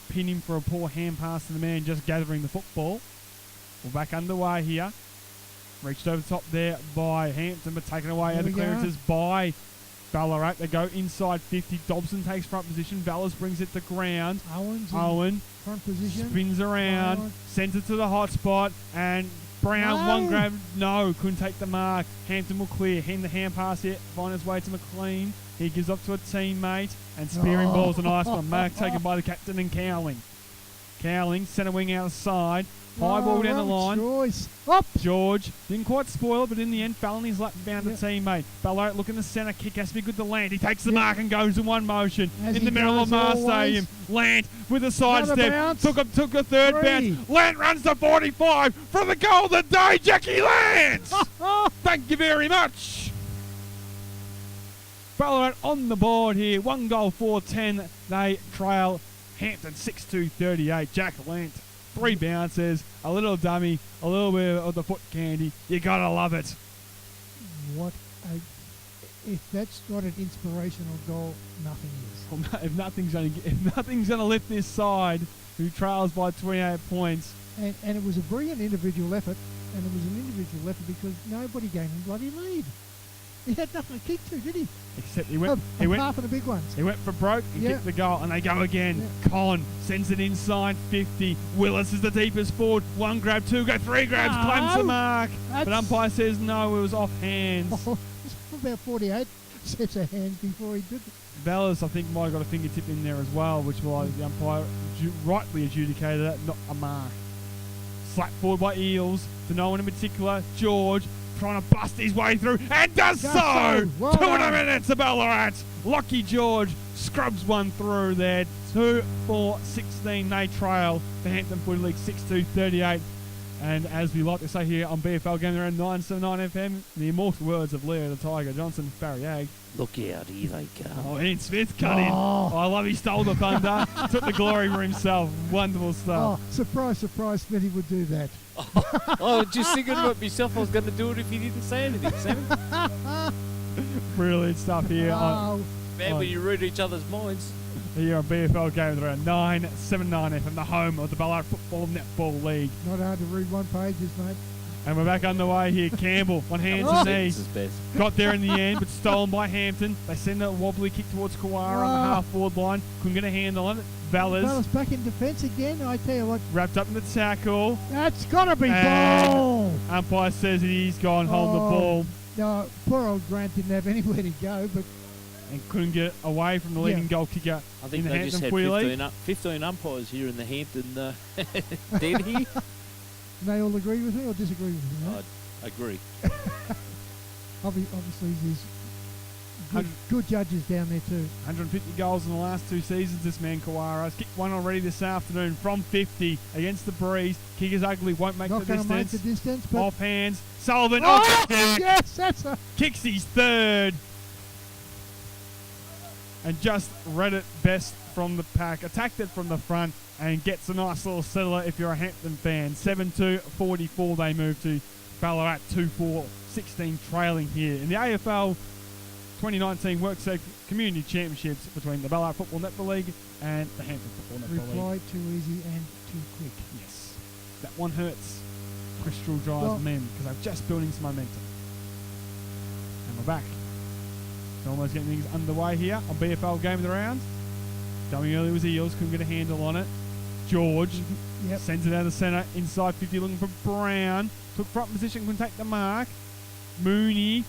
pin him for a poor hand pass to the man just gathering the football. We're back underway here. Reached over the top there by Hampton, but taken away There out the we go. clearances by Ballarat. They go inside 50. Dobson takes front position. Vallis brings it to ground. Owens in Owen front position. spins around, Forward. sends it to the hot spot, and Brown, No. one grab, no, couldn't take the mark. Hampton will clear, hand the hand pass it, find his way to McLean. He gives up to a teammate, and spearing ball's a nice one. Mark taken by the captain and Cowling. Cowling, centre wing outside, high ball down the line. Choice. Up. George didn't quite spoil it, but in the end, fell on his lap and found Yep. a teammate. Ballarat looking the centre, kick has to be good to Land. He takes the Yep. mark and goes in one motion As in he the middle of does Mars always. Stadium. Land with a Another sidestep, bounce. took a third Three. bounce. Land runs to 45 for the goal of the day, Jackie Lance. Thank you very much. Ballarat on the board here, 1 goal 4-10. They trail Hampton 6-2-38. Jack Lant, 3 bounces, a little dummy, a little bit of the foot candy. You gotta love it. What a... If that's not an inspirational goal, nothing is. Well, if nothing's gonna lift this side, who trails by 28 points. And it was a brilliant individual effort, and it was an individual effort because nobody gave him bloody lead. He had nothing to kick to, did he? Except he went Half of the big ones. He went for broke and Yeah. kicked the goal, and they go again. Yeah. Con sends it inside 50. Willis is the deepest forward. 1 grab, 2 go, 3 grabs, No. claims the mark. But That's- umpire says no, it was off hands. About 48 sets of hands before he did it. Bellas, I think, might have got a fingertip in there as well, which was the umpire rightly adjudicated that, not a mark. Slap forward by Eels, to no one in particular. George trying to bust his way through, and does Does so! so. Well 2 done. minutes to Ballarat. Lucky George scrubs one through there. 2-4-16, they trail the Hampton Footy League 6-2-38. And as we like to say here on BFL Game Around 979 FM, the immortal words of Leo the Tiger Johnson, Barry Ag. Look out, here they come. Oh, Ian Smith cut in. Oh. I love he stole the thunder, took the glory for himself. Wonderful stuff. Oh, surprise, surprise, Smithy would do that. I was just thinking about myself. I was going to do it if he didn't say anything, Sammy. Brilliant stuff here on, Oh, Man, when you read each other's minds. here on BFL Game Around 979 FM, the home of the Ballarat Football Netball League. not hard to read one pages, mate. And we're back underway here. Campbell on hands Oh. and Sentence knees. is best. Got there in the end, but stolen by Hampton. They send a wobbly kick towards Kawara on the Oh. half-forward line. Couldn't get a handle on it. Vallis Fellas back in defence again. I tell you what, wrapped up in the tackle. that's got to be And ball. Umpire says he's gone, hold the Oh. ball. No, poor old Grant didn't have anywhere to go, but And couldn't get away from the leading Yeah. goal kicker I think in the they just Hampton had Footy League. 15 umpires here in the Hampton. Did he? they all agree with me or disagree with me. Right? I agree. Obviously, there's Hun- good judges down there too. 150 goals in the last 2 seasons, this man Kawara's kicked one already this afternoon from 50 against the breeze. Kick is ugly, won't make Not the going to make distance. the distance, but Off hands, Sullivan oh, off the kick, yes, that's a kicks his third. And just read it best from the pack, attacked it from the front, and gets a nice little settler if you're a Hampton fan. 7-2-44 they move to Ballarat 2-4-16 trailing here. In the AFL 2019 Worksafe Community Championships between the Ballarat Football Netball League and the Hampton Football Netball League. reply too easy and too quick. Yes, that one hurts Crystal Drive's Well- men because they're just building some momentum. And we're back. We're almost getting things underway here on BFL Game of the Round. Dummy early was Eels, couldn't get a handle on it. George Yep. sends it out of the centre, inside 50 looking for Brown. Took front position, couldn't take the mark. Mooney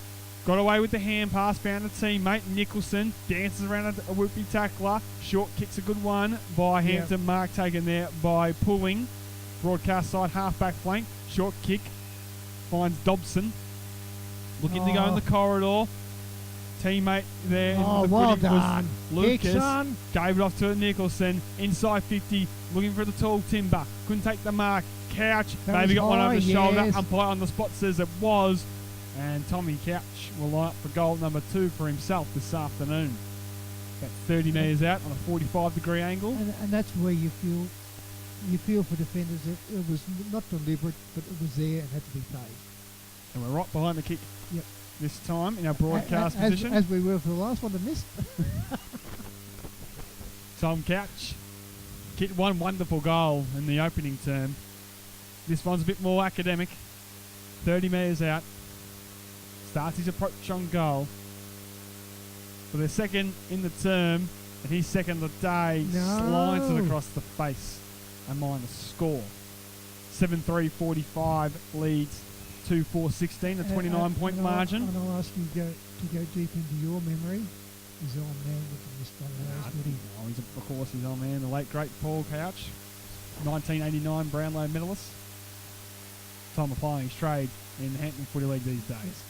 got away with the hand pass, found a teammate. Nicholson dances around a whoopie tackler. Short kicks a good one by Yep. Hampton. Mark taken there by Pulling. Broadcast side half-back flank. Short kick finds Dobson. Looking to go in the corridor. Teammate there. in Oh, the well footy was done. Lucas. Hickson. Gave it off to Nicholson. Inside 50. Looking for the tall timber. Couldn't take the mark. Couch. That Maybe was got one over the high, shoulder. yes. Umpire on the spot says it was. And Tommy Couch will line up for goal number 2 for himself this afternoon. About 30 metres out on a 45-degree angle. And that's where you feel for defenders that it was not deliberate, but it was there and had to be paid. And we're right behind the kick this time in our broadcast as, position. As we were for the last one that missed. Tom Couch kicked one wonderful goal in the opening term. This one's a bit more academic. 30 metres out. Starts his approach on goal. For the second in the term, and his second of the day, slides it across the face. A minus score. 7-3-45 leads 2-4-16, a 29-point margin. And I'll ask you to go deep into your memory. He's on man with this one. Of course, he's on man. The late, great Paul Couch, 1989 Brownlow medalist. Time applying his trade in the Hampden Footy League these days.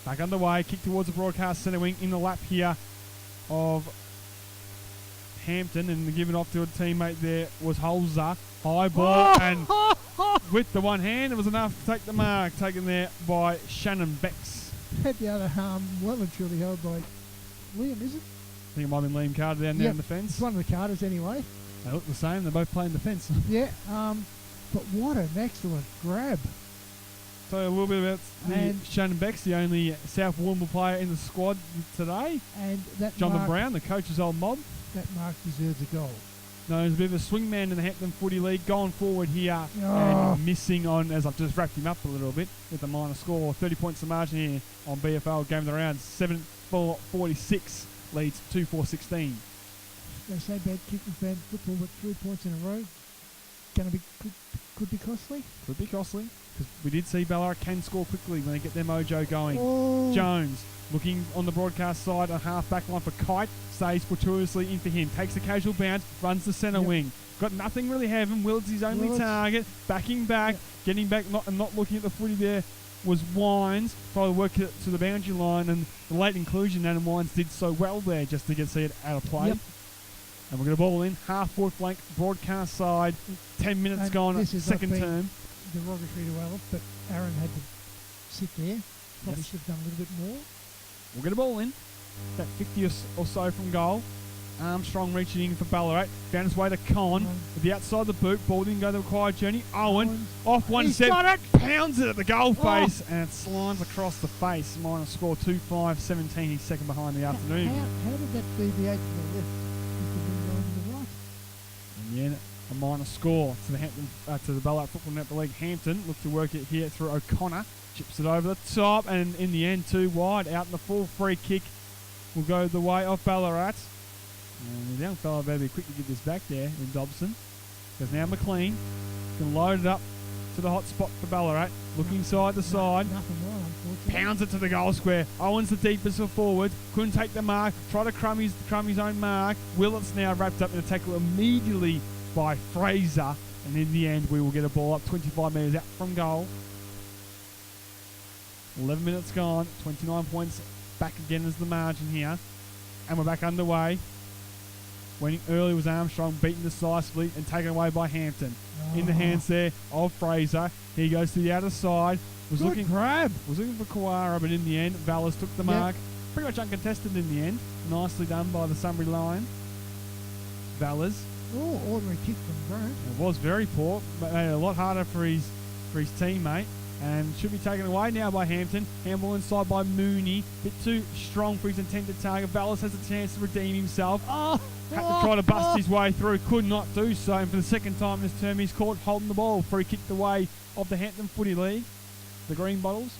Back underway, kick towards the broadcast centre wing in the lap here of Hampden, and giving off to a teammate there was Holzer. High ball, and with the one hand, it was enough to take the mark, taken there by Shannon Becks. Had the other arm well and truly held by Liam, is it? I think it might have been Liam Carter down there in the fence. It's one of the Carters anyway. They look the same, they're both playing defence. Yeah, but what an excellent grab. So a little bit about Shannon Becks, the only South Warrnambool player in the squad today. And that Jonathan Brown, the coach's old mob. That mark deserves a goal. No, he's a bit of a swingman in the Hampden Footy League, going forward here and missing on, as I've just wrapped him up a little bit, with a minor score. 30 points the margin here on BFL Game of the Round. 7-4-46 leads 2-4-16. They say bad kicking fan football, but 3 points in a row. Going to be could be costly. Could be costly, because we did see Ballarat can score quickly when they get their mojo going. Oh. Jones looking on the broadcast side, a half back line for Kite, stays fortuitously in for him, takes a casual bounce, runs the centre wing. Got nothing really having. Willard's his only target, backing back, getting back, not looking at the footy there was Wines, trying to work it to the boundary line, and the late inclusion, Adam Wines did so well there just to see it out of play. Yep. And we're going to ball in, half-forward flank, broadcast side, 10 minutes and gone, second term. Derogatory to Alice, but Aaron had to sit there. Probably should have done a little bit more. We'll get a ball in, about 50 or so from goal. Armstrong reaching in for Ballarat, found his way to Con, at the outside of the boot, ball didn't go the required journey. Owen, off one step, pounds it at the goal face, and it slides across the face. Minor score 2-5-17, he's second behind the afternoon. How did that deviate to the left? To the right? And yeah, a minor score to the to the Ballarat Football Netball League. Hampden look to work it here through O'Connor, chips it over the top, and in the end, too wide. Out in the full free kick will go the way of Ballarat. And the young fellow better be quick to get this back there in Dobson, because now McLean can load it up to the hot spot for Ballarat, looking side to side. Nothing wrong, unfortunately. Pounds it to the goal square. Owen's the deepest for forward. Couldn't take the mark. Try to crumb his own mark. Willard's now wrapped up in a tackle immediately by Fraser. And in the end, we will get a ball up 25 metres out from goal. 11 minutes gone. 29 points back again as the margin here. And we're back underway. Winning early was Armstrong, beaten decisively and taken away by Hampden. In the hands there of Fraser. He goes to the outer side. Was looking for Kawara, but in the end, Vallis took the mark. Pretty much uncontested in the end. Nicely done by the Sunbury Lion. Vallis. Oh, ordinary kick from Grant. It was very poor, but made it a lot harder for his teammate. And should be taken away now by Hampden. Handball inside by Mooney. Bit too strong for his intended target. Vallis has a chance to redeem himself. Had to try to bust his way through. Could not do so. And for the second time this term, he's caught holding the ball. Free kicked away of the Hampden Footy League. The Green Bottles.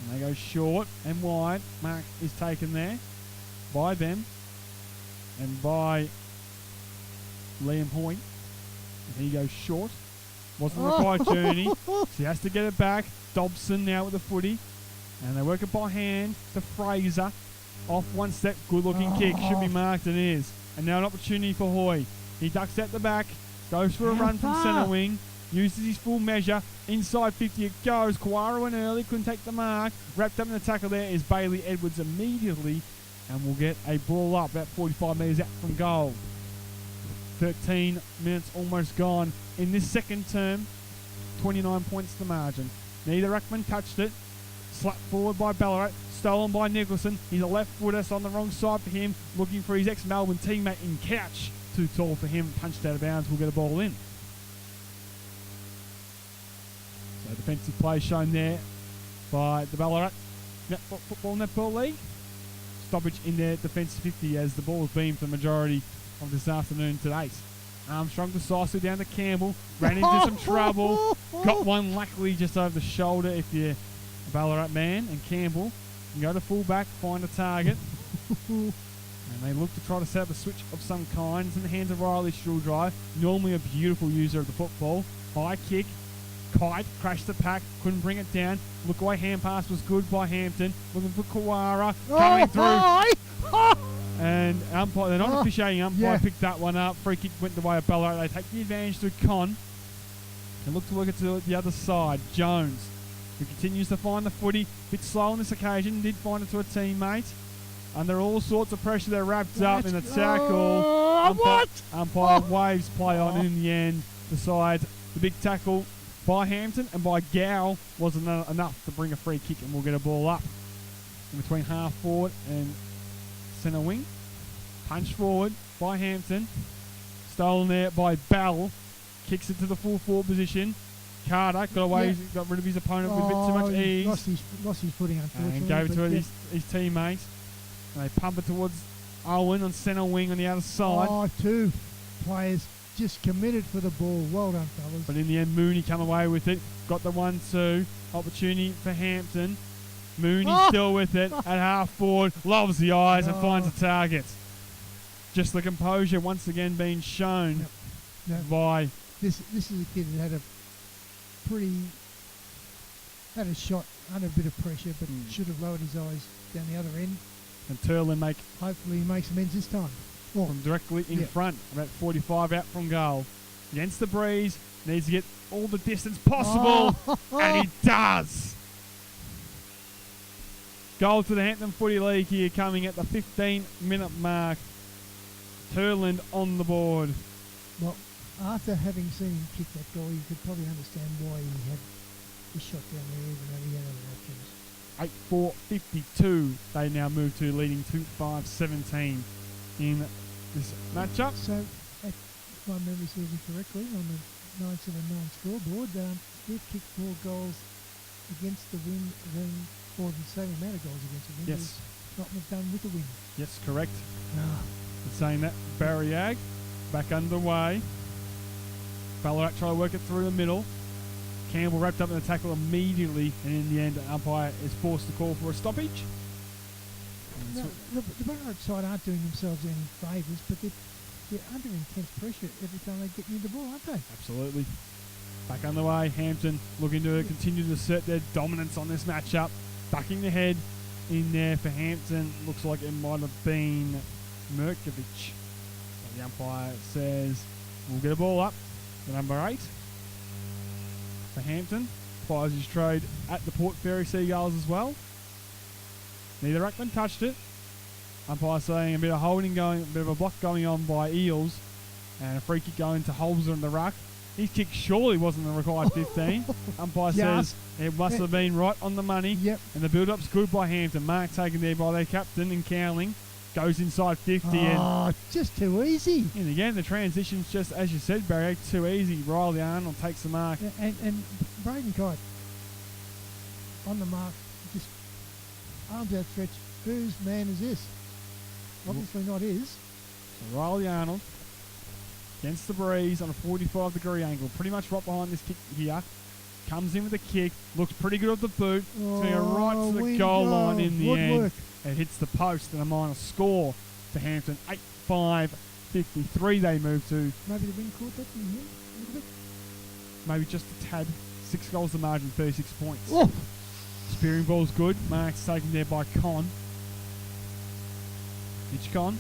And they go short and wide. Mark is taken there by them and by Liam Hoyt. And he goes short. Wasn't the required journey. So he has to get it back. Dobson now with the footy. And they work it by hand to Fraser. Off one step. Good looking kick. Should be marked and is. And now an opportunity for Hoy. He ducks out the back. Goes for a run from centre wing. Uses his full measure. Inside 50 it goes. Kawara went early. Couldn't take the mark. Wrapped up in the tackle there is Bailey Edwards immediately. And we'll get a ball up about 45 metres out from goal. 13 minutes almost gone in this second term. 29 points the margin. Neither ruckman touched it. Slapped forward by Ballarat. stolen by Nicholson. He's a left footer, so on the wrong side for him, looking for his ex-Melbourne teammate in Couch. Too tall for him, punched out of bounds, will get a ball in. So defensive play shown there by the Ballarat Football Netball League. Stoppage in their defence 50 as the ball has been for the majority of this afternoon to date. Armstrong decisive down to Campbell, ran into some trouble, got one luckily just over the shoulder if you're a Ballarat man, and Campbell can go to full back, find a target, and they look to try to set up a switch of some kind. It's in the hands of Riley Strudry, normally a beautiful user of the football. High kick, Kite crashed the pack, couldn't bring it down. Look away, hand pass was good by Hampton. Looking for Kawara, coming through. And umpire, they're not officiating umpire, picked that one up. Free kick went the way of Ballarat. They take the advantage to Con. And look to work it to the other side. Jones, who continues to find the footy. Bit slow on this occasion, did find it to a teammate. Under all sorts of pressure, they're wrapped up in the tackle. Umpire waves play on, and in the end decides the big tackle by Hampton and by Gow wasn't enough to bring a free kick, and we'll get a ball up in between half forward and centre wing. Punch forward by Hampton. Stolen there by Bell. Kicks it to the full forward position. Carter got away, got rid of his opponent with a bit too much ease. Lost his footing, unfortunately. And gave it to his teammate. And they pump it towards Owen on centre wing on the other side. Two players just committed for the ball. Well done, fellas. But in the end, Mooney come away with it. Got the 1-2. Opportunity for Hampton. Mooney still with it at half forward. Loves the eyes and finds a target. Just the composure once again being shown by... This is a kid that had a shot under a bit of pressure, but should have lowered his eyes down the other end. And Turlin hopefully he makes amends this time. From directly in front, about 45 out from goal. Against the breeze, needs to get all the distance possible, and he does. Goal to the Hampton Footy League here, coming at the 15-minute mark. Turland on the board. Well, after having seen him kick that goal, you could probably understand why he had the shot down there, even though he had other options. 8-4-52, they now move to, leading 2-5-17 in this matchup. So, if my memory serves me correctly, on the 9-7-9 scoreboard, they've kicked 4 goals against the wind, then or the same amount of goals against the wind. Yes. Not done with the wind. Yes, correct. In saying that, Barriag back underway. Ballarat try to work it through the middle. Campbell wrapped up in the tackle immediately, and in the end, the umpire is forced to call for a stoppage. No, the Ballarat side aren't doing themselves any favours, but they're under intense pressure every time they get near the ball, aren't they? Absolutely. Back underway, Hampton looking to continue to assert their dominance on this matchup. Ducking the head in there for Hampton. Looks like it might have been Merkovich. So the umpire says we'll get a ball up to number 8 for Hampton. Plies his trade at the Port Fairy Seagulls as well. Neither ruckman touched it. Umpire saying a bit of holding going, a bit of a block going on by Eels, and a free kick going to Holzer in the ruck. His kick surely wasn't the required 15. Umpire says it must have been right on the money. Yep. And the build-up's good by Hampton. Mark taken there by their captain in Cowling. Goes inside 50. Just too easy. And again, the transition's just, as you said, Barry, too easy. Riley Arnold takes the mark. And Braden Kite on the mark, just arms outstretched. Whose man is this? Obviously not his. So Riley Arnold against the breeze on a 45-degree angle. Pretty much right behind this kick here. Comes in with a kick. Looks pretty good off the boot. So right to the goal line in the end. It hits the post and a minor score to Hampton. 8-5-53 they move to. Maybe the wind caught that from here a little bit? Maybe just a tad. 6 goals the margin, 36 points. Oh. Spearing ball's good. Mark's taken there by Con. Hitchcon.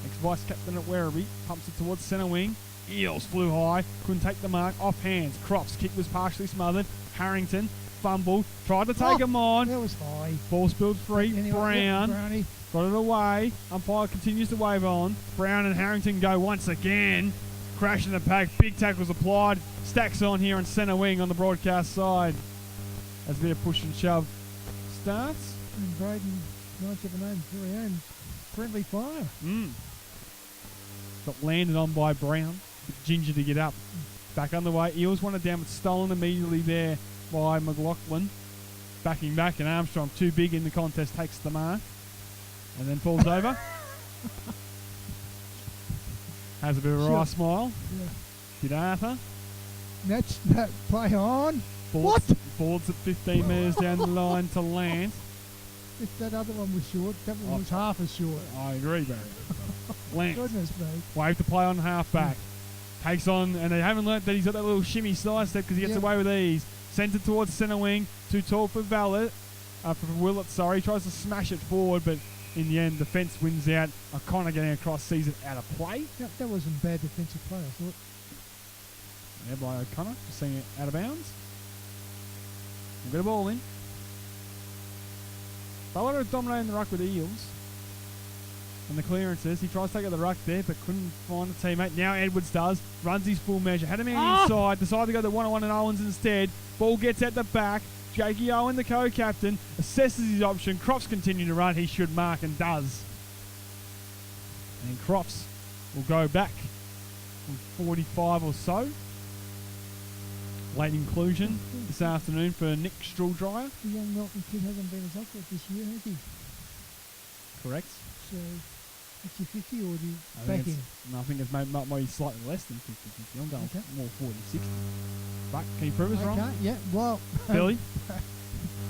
Ex-vice captain at Werribee. Pumps it towards centre wing. Eels flew high. Couldn't take the mark. Off hands. Crofts' kick was partially smothered. Harrington fumbled. Tried to take him on. That was high. Ball spilled free. Anyway, Brown. Brownie. Got it away. Umpire continues to wave on. Brown and Harrington go once again. Crash in the pack. Big tackles applied. Stacks on here on centre wing on the broadcast side. As a bit of push and shove starts. And Braden, 979, very own friendly fire. Got landed on by Brown. Ginger to get up. Back underway. Eels wanted down, but stolen immediately there by McLaughlin. Backing back, and Armstrong, too big in the contest, takes the mark. And then falls over. Has a bit of a wry smile. Yeah. Did Arthur. That's that play on. Forwards at 15 metres down the line to land. If that other one was short, that one was half as short. I agree, Barry. Lance. Goodness me. Wave to play on half back. Takes on, and they haven't learnt that he's got that little shimmy side step because he gets away with ease. Sends it towards centre wing. Too tall for for Willett, sorry. Tries to smash it forward, but in the end, defence wins out. O'Connor getting across sees it out of play. That wasn't bad defensive play, I thought. Yeah, by O'Connor. Just seeing it out of bounds. We'll get a ball in. Ballard are dominating the ruck with Eels. And the clearances. He tries to take out the ruck there, but couldn't find a teammate. Now Edwards does. Runs his full measure. Had a man inside. Decided to go the one-on-one and Owens instead. Ball gets at the back. Jakey Owen, the co-captain, assesses his option. Crofts continue to run. He should mark and does. And Crofts will go back from 45 or so. Late inclusion this afternoon for Nick Struldryer. The young Melton kid hasn't been as accurate this year, has he? Correct. So, that's your 50 or do you I back think in? it's- No, I think it's maybe slightly less than 50-50. I'm going more 40-60. But can you prove us wrong? Yeah, well. Billy?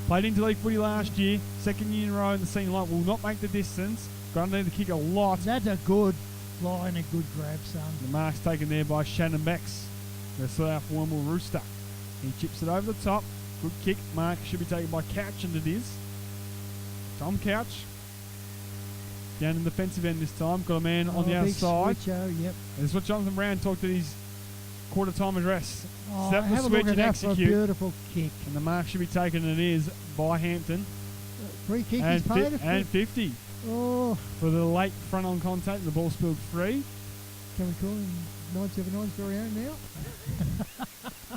Played into league footy last year. Second year in a row in the senior line. Will not make the distance. Got to need to kick a lot. That's a good line, a good grab, son. The mark's taken there by Shannon Becks, the South Warrnambool Rooster. He chips it over the top. Good kick. Mark should be taken by Couch, and it is. Tom Couch. Down in the defensive end this time. Got a man on the outside. Yep. This is what Jonathan Brown talked at his quarter-time address. Set the have a switch look at and that for a execute. beautiful kick. And the mark should be taken, and it is by Hampton. Free kick And, is paid. and 50 Oh, for the late front-on contact. And the ball spilled free. can we call him 979's very own now?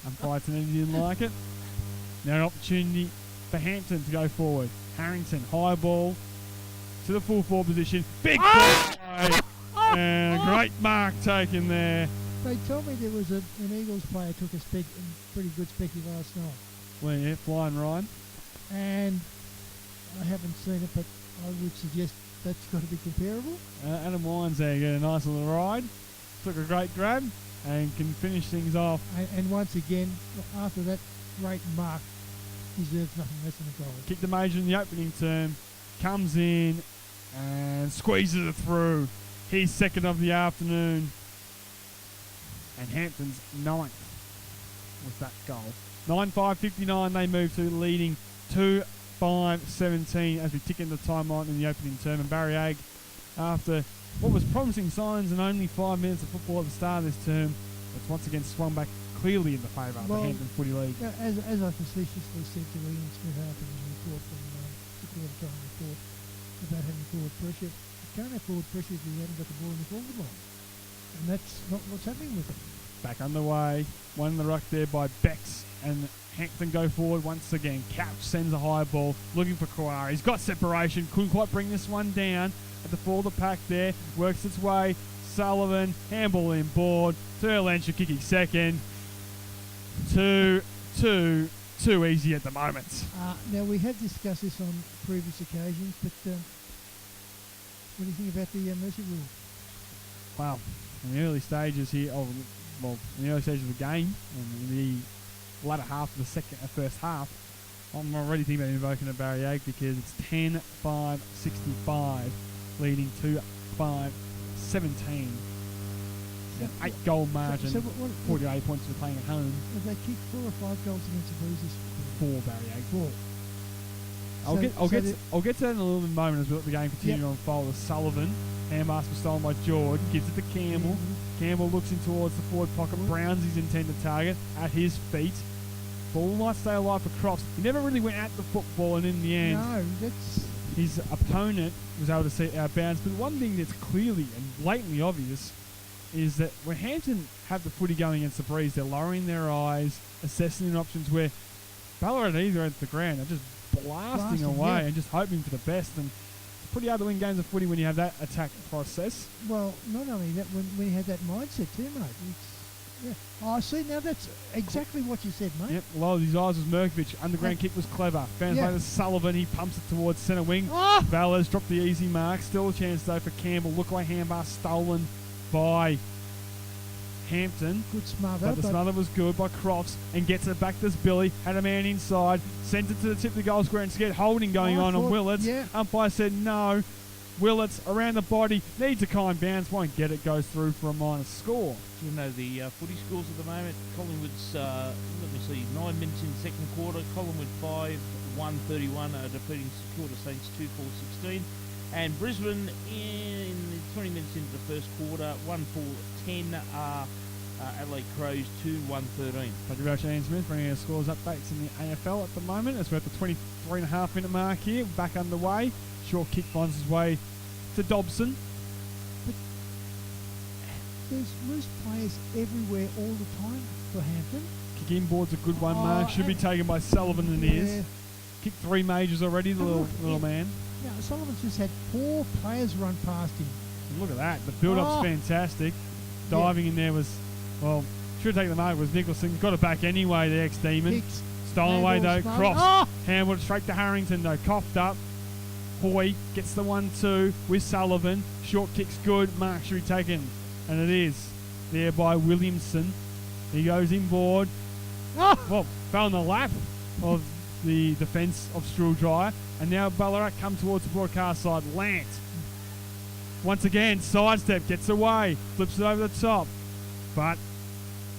Umpire Tanini didn't like it. Now an opportunity for Hampton to go forward. Harrington, high ball to the full forward position. Big ball! And a great mark taken there. They told me there was an Eagles player took a pretty good specky last night. Well, yeah, flying Ryan. And I haven't seen it, but I would suggest that's got to be comparable. Adam Lyons there get a nice little ride. Took a great grab and can finish things off. And once again, after that great mark, deserves nothing less than a goal. Kicked the major in the opening term. Comes in and squeezes it through. He's second of the afternoon. And Hampton's ninth with that goal. 9-5-59 they move to, leading 2-5-17 as we tick in the timeline in the opening term. And Barry Ag, after what was promising signs and only 5 minutes of football at the start of this term, it's once again swung back clearly in the favour of the Hampton Footy League. As I facetiously said to Ian Smith after his report from the quarter-time report about having forward pressure, you can't have forward pressure if you haven't got the ball in the forward line. And that's not what's happening with them. Back underway, one in the ruck there by Becks, and Hampton go forward once again. Couch sends a high ball, looking for Kawara. He's got separation, couldn't quite bring this one down at the fall of the pack there. Works its way, Sullivan, handball in board, Turlencher kicking second. 2-2, too easy at the moment. Now, we have discussed this on previous occasions, but what do you think about the mercy rule? Wow, in the early stages here, in the early stages of the game, and in the latter half of the first half, I'm already thinking about invoking a Barry Ag because it's 10-5-65, leading 2-5-17. An 8-goal margin, So what, 48 points for playing at home. have they kicked 4 or 5 goals against the Breezes? 4 Barry Ag. 4. I'll get to that in a little bit moment as we let the game continue to unfold. As Sullivan, handbasket stolen by George, gives it to Campbell. Campbell looks in towards the forward pocket. Brown's his intended target at his feet. Ball might stay alive for Crofts. He never really went at the football, and in the end, No, that's... his opponent was able to see it out of bounds. But one thing that's clearly and blatantly obvious is that when Hampton have the footy going against the Breeze, they're lowering their eyes, assessing options where Ballarat at either end of the ground are just blasting away and just hoping for the best. And it's pretty hard to win games of footy when you have that attack process. Well, not only that, when you have that mindset too, mate. Yeah. Oh, see, now that's exactly what you said, mate. Yep, low his eyes was Merkovich. Underground kick was clever. Fans later Sullivan, he pumps it towards centre wing. Oh! Valles dropped the easy mark. Still a chance though for Campbell. Look away handbar stolen by Hampton. Good smother. But the smother was good by Crofts and gets it back to Billy. Had a man inside. Sent it to the tip of the goal square and to get holding going on Willets. Yeah. Umpire said no. Willets around the body. Needs a kind bounce. Won't get it. Goes through for a minus score. You know the footy scores at the moment. Collingwood's, let me see, 9 minutes in the second quarter. Collingwood 5, 131 defeating Security Saints 2-4-16. And Brisbane in 20 minutes into the first quarter, 1-4-10. Adelaide Crows 2-1-13. Thank you very much, Ian Smith, bringing our scores updates in the AFL at the moment as we're at the 23.5 minute mark here. Back underway. Short kick finds his way to Dobson. There's loose players everywhere all the time for Hampton. Kick inboard's a good one, Mark. Should be taken by Sullivan and is. Kicked 3 majors already, the little man. Yeah, Sullivan's just had 4 players run past him. And look at that. The build-up's fantastic. Diving in there was, well, should have taken the mark was Nicholson. Got it back anyway, the ex-demon. Stolen away though. Cross. Handball straight to Harrington though. Coughed up. Hoy gets the 1-2 with Sullivan. Short kick's good. Mark should be taken. And it is there by Williamson. He goes inboard. Well, fell in the lap of the defence of Strudryer. And now Ballarat come towards the broadcast side. Lant. Once again, sidestep, gets away. Flips it over the top. But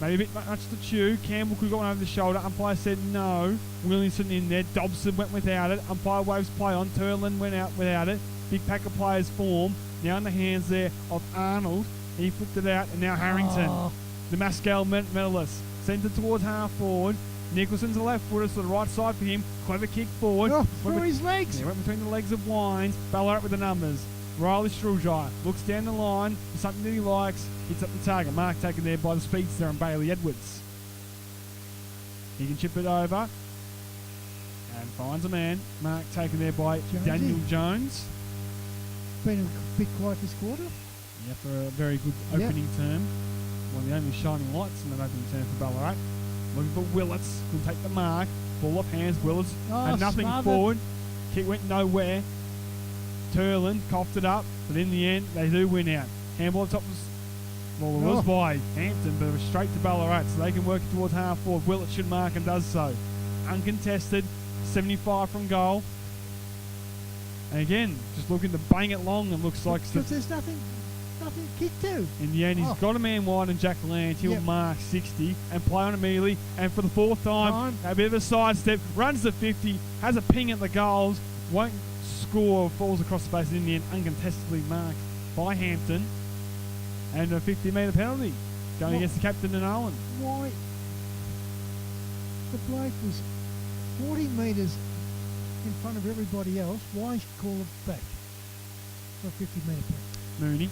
maybe a bit much to chew. Campbell could have got one over the shoulder. Umpire said no. Williamson in there. Dobson went without it. Umpire waves play on. Turlin went out without it. Big pack of players form. Now in the hands there of Arnold. He flipped it out, and now Harrington, the Mascal medalist, sends it towards half forward. Nicholson's the left footer, so the right side for him. Clever kick forward. Through his legs. Yeah, went between the legs of Wines. Ballarat with the numbers. Riley Strudryer looks down the line for something that he likes. Hits up the target. Mark taken there by the speedster and Bailey Edwards. He can chip it over and finds a man. Mark taken there by Daniel Jones. Been a bit quiet this quarter. Yeah, for a very good opening term. One of the only shining lights in that opening term for Ballarat. Looking for Willets. Can take the mark. Ball off hands. Willets had nothing forward. Kick went nowhere. Turlin coughed it up, but in the end, they do win out. Handball on top was by Hampton, but it was straight to Ballarat, so they can work it towards half forward. Willets should mark and does so. Uncontested, 75 from goal. And again, just looking to bang it long and looks like... Because there's nothing to kick to. In the end, he's got a man wide and Jack Land. He'll mark 60 and play on immediately. And for the 4th time, a bit of a sidestep, runs the 50, has a ping at the goals, won't score, falls across the base in the end, uncontestedly marked by Hampton. And a 50-metre penalty going against the captain and Owen. Why? The bloke was 40 metres in front of everybody else. Why call it back for a 50-metre penalty? Mooney.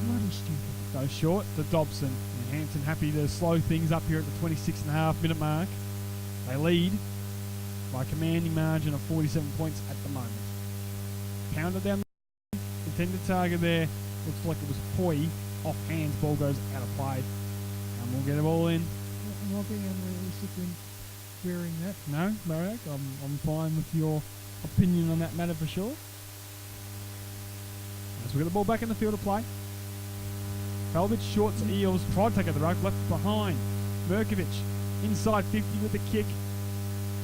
Bloody stupid. Goes short to Dobson. And Hampton happy to slow things up here at the 26.5 minute mark. They lead by a commanding margin of 47 points at the moment. Pounded down the intended target there. Looks like it was Hoy. Off hands, ball goes out of play. And we'll get it all in. Am I being unrealistic in querying that? No, Barak, I'm fine with your opinion on that matter for sure. As we get the ball back in the field of play. Fell a bit short to Eels. Tried to take out the ruck, left behind. Merkovich inside 50 with the kick.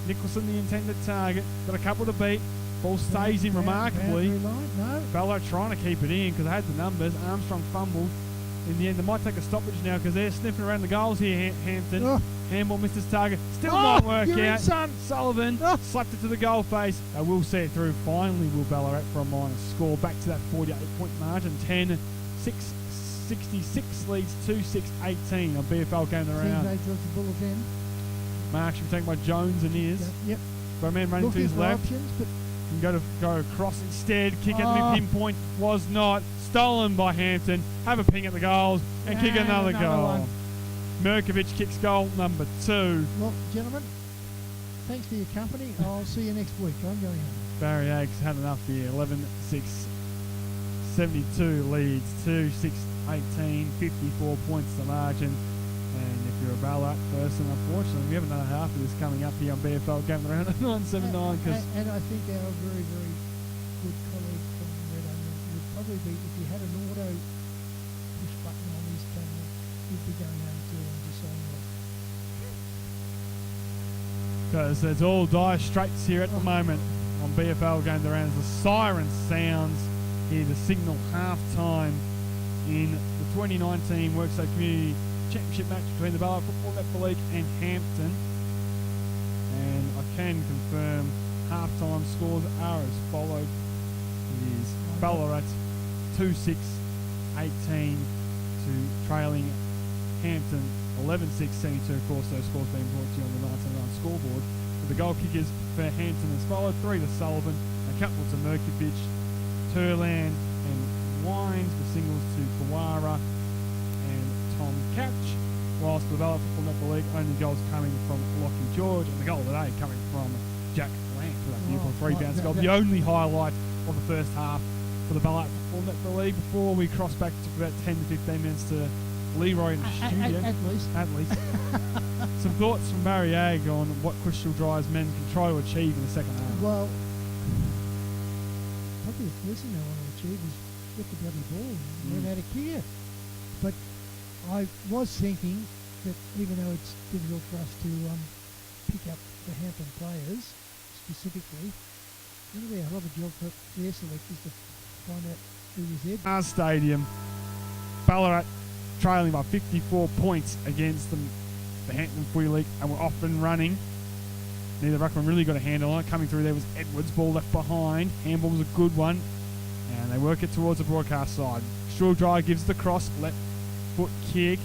Nicholson the intended target. Got a couple to beat. Ball stays in remarkably. Ballarat trying to keep it in because they had the numbers. Armstrong fumbled. In the end, they might take a stoppage now because they're sniffing around the goals here, Hampton. Handball missed his target. Still might work out. Sullivan slapped it to the goal face. They will see it through. Finally, will Ballarat for a minus score. Back to that 48-point margin. 10-6, 66 leads 2-6-18 on BFL game around. Mark should be taken by Jones and Ears. Yep. Got a man running to his left. Options, but can go across instead. Kick at the pinpoint was not. Stolen by Hampton. Have a ping at the goals and kick another goal. Merkovich kicks goal number 2. Well, gentlemen, thanks for your company. I'll see you next week. I'm going home. Barry Ag's had enough here. 11-6, 72 leads. 2-6, 18, 54 points to margin. And if you're a Ballarat person, unfortunately, we haven't done a half of this coming up here on BFL Game Around at 979. And I think our very, very good colleague from Red Onion would probably be, if he had an auto push button on his camera, he'd be going home too and just saying, well, Because it's all dire straits here at the moment on BFL Game Around. The siren sounds here to signal half-time in the 2019 Worksite Community Championship match between the Ballarat Football Netball League and Hampton. And I can confirm half-time scores are as followed. It is Ballarat 2-6, 18 to trailing Hampton 11-6, 72. Of course, those scores being brought to you on the 19-9 scoreboard. But the goal kickers for Hampton as followed: 3 to Sullivan, a couple to Merkovich, Turland and Wines, with singles to Kawara and Tom Couch. Whilst the Ballarat Football Netball League, only goals coming from Lockie George, and the goal today coming from Jack Lamp for that beautiful three-bounce goal. The only highlight of the first half for the Ballarat Football Netball League, before we cross back to about 10 to 15 minutes to Leroy in the studio. at least. Some thoughts from Barry Ag on what Crystal Drive's men can try to achieve in the second half. Well, probably the first thing they want to achieve is get the bloody ball and learn how to kick it. But I was thinking that even though it's difficult for us to pick up the Hampton players specifically, it's going to be a hell of a job for their selectors to find out who was there. Our stadium, Ballarat trailing by 54 points against the Hampton Footy League, and we're off and running. Neither ruckman really got a handle on it. Coming through there was Edwards, ball left behind. Handball was a good one, and they work it towards the broadcast side. Strudry gives the cross, left foot kick.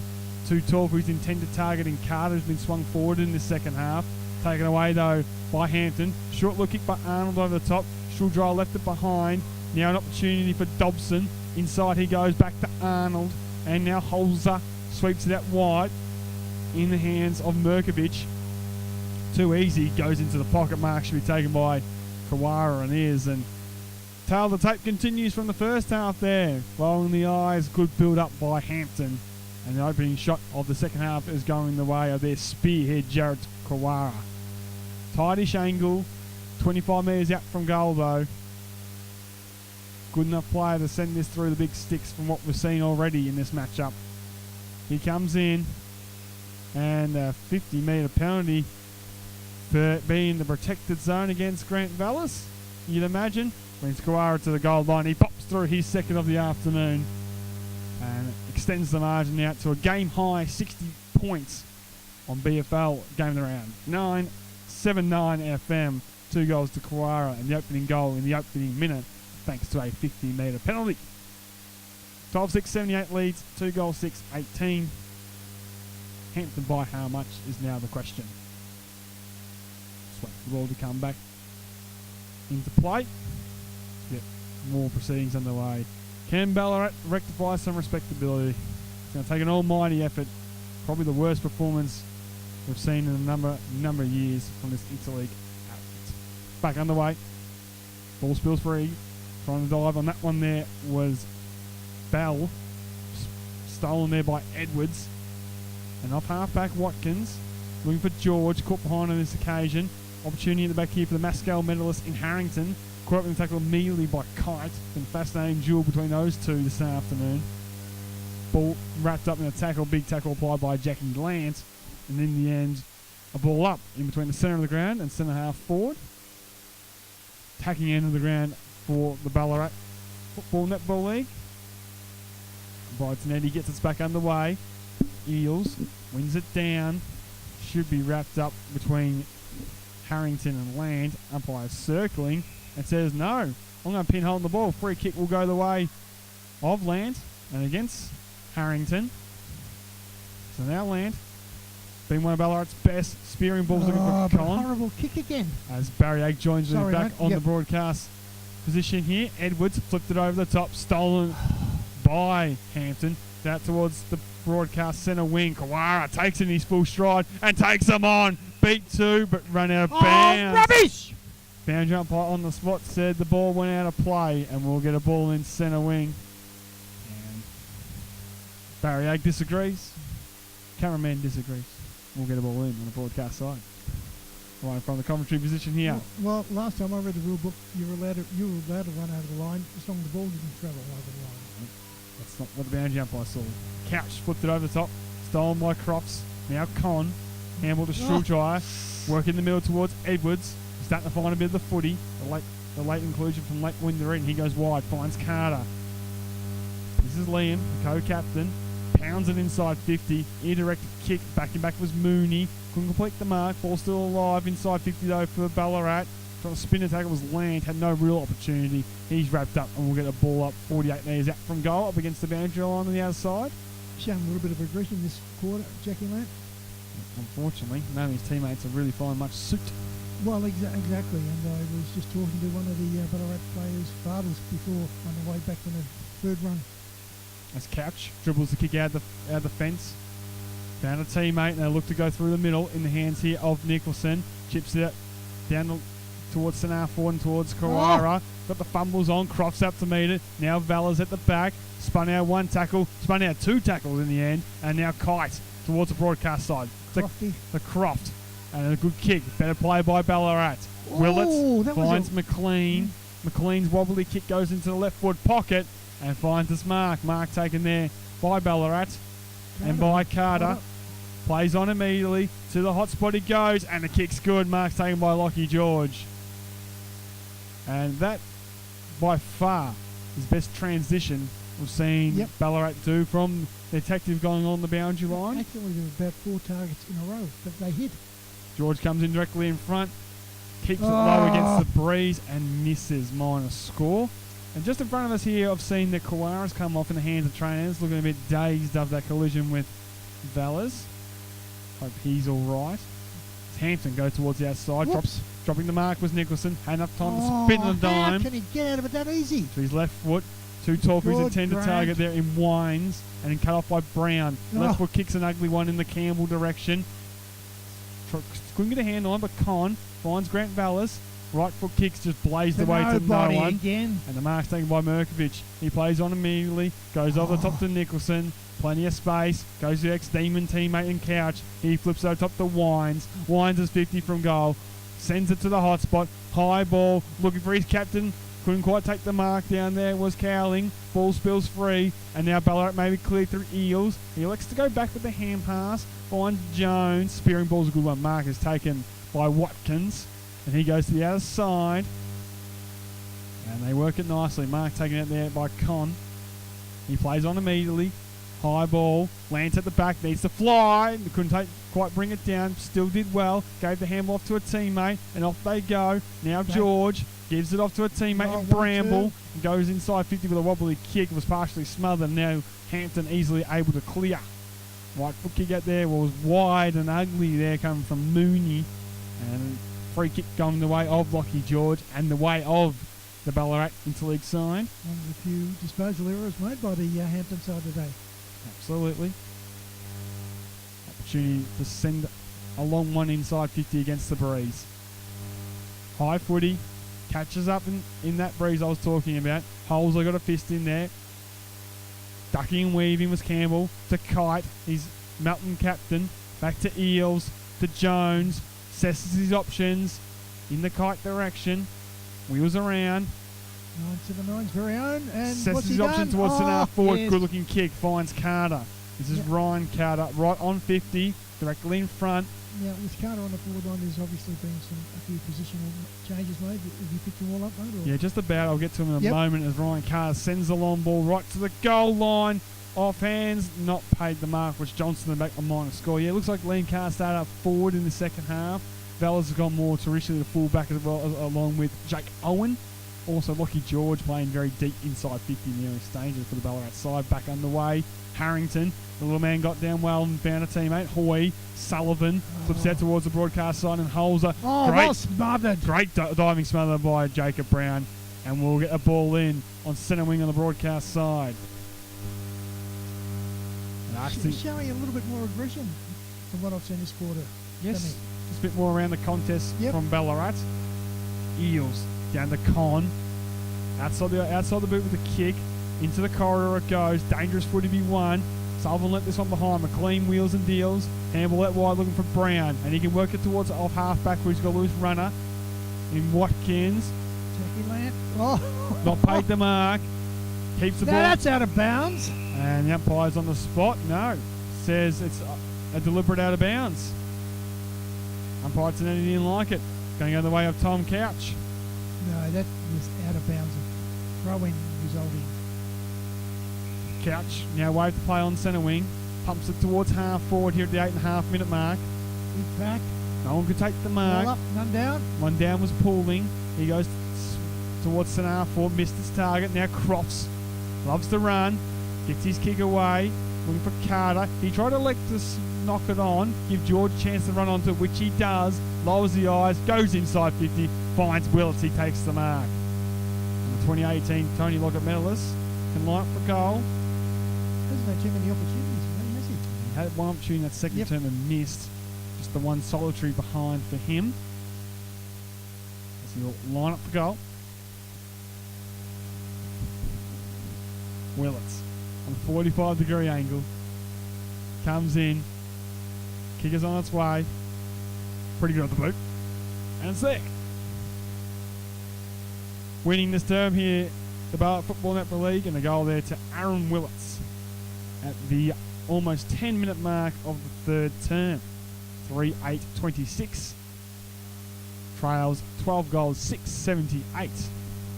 Too tall for his intended target in Carter, has been swung forward in the second half. Taken away though by Hampton. Short look kick by Arnold over the top. Strudry left it behind. Now an opportunity for Dobson. Inside he goes, back to Arnold. And now Holzer sweeps it out wide in the hands of Merkovich. Too easy, goes into the pocket. Mark should be taken by Kawara and is. And tail the tape continues from the first half there. Following the eyes, good build up by Hampton. And the opening shot of the second half is going the way of their spearhead, Jarrett Kawara. Tidy angle, 25 metres out from goal though. Good enough player to send this through the big sticks from what we've seen already in this matchup. He comes in, and a 50-metre penalty for being in the protected zone against Grant Vallis, you'd imagine. Brings Kawara to the goal line. He pops through his second of the afternoon and extends the margin out to a game-high 60 points on BFL Game Around. 9-7-9 FM. 2 goals to Kawara and the opening goal in the opening minute, thanks to a 50-metre penalty. 12-6, 78 leads, 2 goals, 6, 18. Hampton by how much is now the question. Just wait for the ball to come back into play. Get more proceedings underway. Can Ballarat rectify some respectability? It's going to take an almighty effort. Probably the worst performance we've seen in a number of years from this interleague outfit. Back underway. Ball spills free. Trying to dive on that one there was Bell. Stolen there by Edwards. And off half-back Watkins. Looking for George. Caught behind on this occasion. Opportunity in the back here for the Mascal medalist in Harrington. Caught up in the tackle immediately by Kite. Been a fascinating duel between those two this afternoon. Ball wrapped up in a tackle. Big tackle applied by Jackie Lance. And in the end, a ball up in between the centre of the ground and centre half forward. Tacking end of the ground for the Ballarat Football Netball League. Brighton Eddie gets us back underway. Eels wins it down. Should be wrapped up between Harrington and Land. Umpire circling and says no. I'm going to pinhole the ball. Free kick will go the way of Land and against Harrington. So now Land, being one of Ballarat's best spearing balls, looking for Colin. Horrible kick again. As Barry Ag joins me back mate. on the broadcast position here. Edwards flipped it over the top, stolen by Hampton. Out towards the broadcast centre wing. Kawara takes it in his full stride and takes them on. beat two, but run out of Oh, bounds. rubbish! Boundary umpire on the spot said the ball went out of play, and we'll get a ball in centre wing. And Barry Egg disagrees. Cameraman disagrees. We'll get a ball in on the broadcast side. Right from the commentary position here. Well, last time I read the rule book, you were allowed to run over the line as long as the ball didn't travel over the line. That's not what the boundary umpire saw. Couch flipped it over the top. Stolen by Crofts. Now Con. Handball to Strudgeyer. Work in the middle towards Edwards. He's starting to find a bit of the footy. The late inclusion from Lake Winderin. He goes wide. Finds Carter. This is Liam, the co-captain. Pounds it inside 50. Ear-directed kick. Backing back was Mooney. Couldn't complete the mark. Ball still alive inside 50 though for Ballarat. Trying to spin attack. It was Land. Had no real opportunity. He's wrapped up and we'll get a ball up 48 metres out from goal. Up against the boundary line on the other side. Showing a little bit of aggression this quarter, Jackie Lamb. Unfortunately, none of his teammates are really finding much suit. Well, exactly. And I was just talking to one of the Ballarat players' fathers before on the way back from the third run. As Couch dribbles the kick out the fence. Found a teammate and they look to go through the middle in the hands here of Nicholson. Chips it down towards St Alford and towards Carrara. Got the fumbles on. Crofts up to meet it. Now Vallas at the back. Spun out one tackle. Spun out two tackles in the end. And now Kite towards the broadcast side. The Croft. And a good kick. Better play by Ballarat. Willets finds McLean. McLean's wobbly kick goes into the left foot pocket and finds this mark. Mark taken there by Ballarat and by Carter. Plays on immediately. To the hot spot he goes. And the kick's good. Mark's taken by Lockie George. And that, by far, is the best transition we've seen Ballarat do from the detective going on the boundary line. Actually, there were about 4 targets in a row that they hit. George comes in directly in front. Keeps it low against the breeze and misses. Minus score. And just in front of us here, I've seen that Kawara's come off in the hands of trainers, looking a bit dazed after that collision with Vallas. Hope he's all right. Hampton goes towards the outside, dropping the mark was Nicholson. Had enough time to spin on the dime. How can he get out of it that easy? To his left foot. Too tall for his intended target there in Wines, and then cut off by Brown. Left foot kicks an ugly one in the Campbell direction. Couldn't get a hand on, but Con finds Grant Vallas. Right foot kicks just blazed away to no one. Again. And the mark's taken by Merkovich. He plays on immediately, goes over the top to Nicholson. Plenty of space. Goes to the ex-Demon teammate in Couch. He flips over top to Wines. Wines is 50 from goal. Sends it to the hot spot. High ball. Looking for his captain. Couldn't quite take the mark down there. Was Cowling. Ball spills free. And now Ballarat maybe cleared through Eels. He elects to go back with the hand pass. Finds Jones. Spearing ball's a good one. Mark is taken by Watkins. And he goes to the other side. And they work it nicely. Mark taken out there by Con. He plays on immediately. High ball. Lance at the back. Needs to fly. Couldn't quite bring it down. Still did well. Gave the handball off to a teammate. And off they go. Now George gives it off to a teammate in Bramble. And goes inside 50 with a wobbly kick. It was partially smothered. Now Hampton easily able to clear. Right foot kick out there was wide and ugly there coming from Mooney. And free kick going the way of Lockie George and the way of the Ballarat interleague side. One of the few disposal errors made by the Hampton side today. Absolutely. Opportunity to send a long one inside 50 against the breeze. High footy. Catches up in that breeze I was talking about. Holzer got a fist in there. Ducking and weaving was Campbell. To Kite. He's Melton captain. Back to Eels. To Jones. Assesses his options. In the Kite direction. Wheels around. 979's very own. And Assesses what's he his done? option towards St Forward. Yes. Good looking kick. Finds Carter. This is Ryan Carter. Right on 50. Directly in front. Now, with Carter on the forward line, there's obviously been a few positional changes made. Have you picked them all up, mate? Yeah, just about. I'll get to him in a moment as Ryan Carter sends the long ball right to the goal line. Off hands, not paid the mark, which Johnson in the back of minus score. Yeah, it looks like Liam Carr started up forward in the second half. Vallas has gone more traditionally to full back as well, along with Jake Owen. Also, Lockie George playing very deep inside 50 in the early stages for the Ballarat side. Back underway. Harrington, the little man got down well and found a teammate. Hoy, Sullivan, flips out towards the broadcast side and Holzer. Well smothered. Great diving smother by Jacob Brown. And we'll get a ball in on centre wing on the broadcast side. He's showing a little bit more aggression from what I've seen this quarter. Yes. Just a bit more around the contest Yep. from Ballarat. Eels down to Con. Outside the boot with a kick. Into the corridor it goes. Dangerous footy to be won. Sullivan let this one behind. McLean wheels and deals. Handball that wide looking for Brown. And he can work it towards off half back where he's got a loose runner. In Watkins. Jackie Lant. Oh. Not paid the mark. Keeps the Now ball. that's out of bounds. And the umpire's on the spot. No. Says it's a deliberate out of bounds. Umpire Tenetti didn't like it. Going the way of Tom Couch. No, that was out of bounds. Throw-in resulting. Couch now waved the play on centre wing. Pumps it towards half forward here at the 8.5 minute mark. Big back. No one could take the mark. Ball up, none down. One down was pulling. He goes towards centre half forward. Missed his target. Now Crofts loves to run. Gets his kick away. Looking for Carter. He tried to let this knock it on. Give George a chance to run onto it, which he does. Lowers the eyes. Goes inside 50. Finds Willits. He takes the mark. And the 2018 Tony Lockett medalist can line up for goal. Hasn't had too many opportunities, has he? He had one opportunity in that second Yep. term and missed. Just the one solitary behind for him. As he'll line up for goal. Willits on a 45-degree angle. Comes in. Kick is on its way. Pretty good at the boot. And it's there. Winning this term here, the Ballarat Football Netball League, and a goal there to Aaron Willits at the almost 10-minute mark of the third term. 3-8-26. Trails 12 goals, 678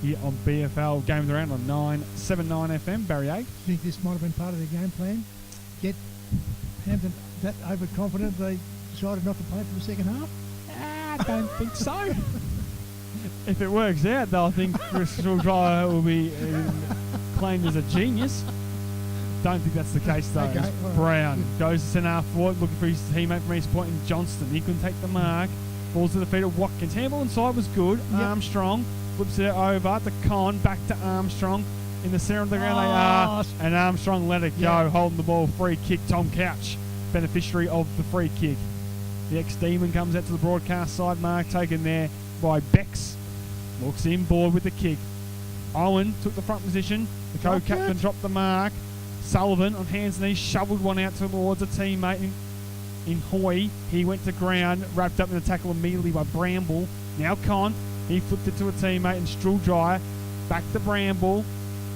here on BFL Games Around on 979 FM. Barry Egg. I think this might have been part of their game plan. Get Hampton that overconfident they decided not to play for the second half. I don't think so. If it works out, though, I think Chris Dryer will be claimed as a genius. Don't think that's the case, though. Okay, As all right. Brown goes to centre half forward, looking for his teammate from East Point in Johnston. He couldn't take the mark. Falls to the feet of Watkins. Handball inside was good. Yep. Armstrong flips it over to Con, back to Armstrong. In the centre of the ground they Oh, are. And Armstrong let it go, Yeah. holding the ball. Free kick. Tom Couch, beneficiary of the free kick. The ex-Demon comes out to the broadcast side. Mark taken there by Bex. Looks inboard with the kick. Owen took the front position. The Dropped co-captain it. dropped the mark. Sullivan on hands and knees shoveled one out towards a teammate in Hoy. He went to ground, wrapped up in the tackle immediately by Bramble. Now Con. He flipped it to a teammate and Strudryer. Back to Bramble.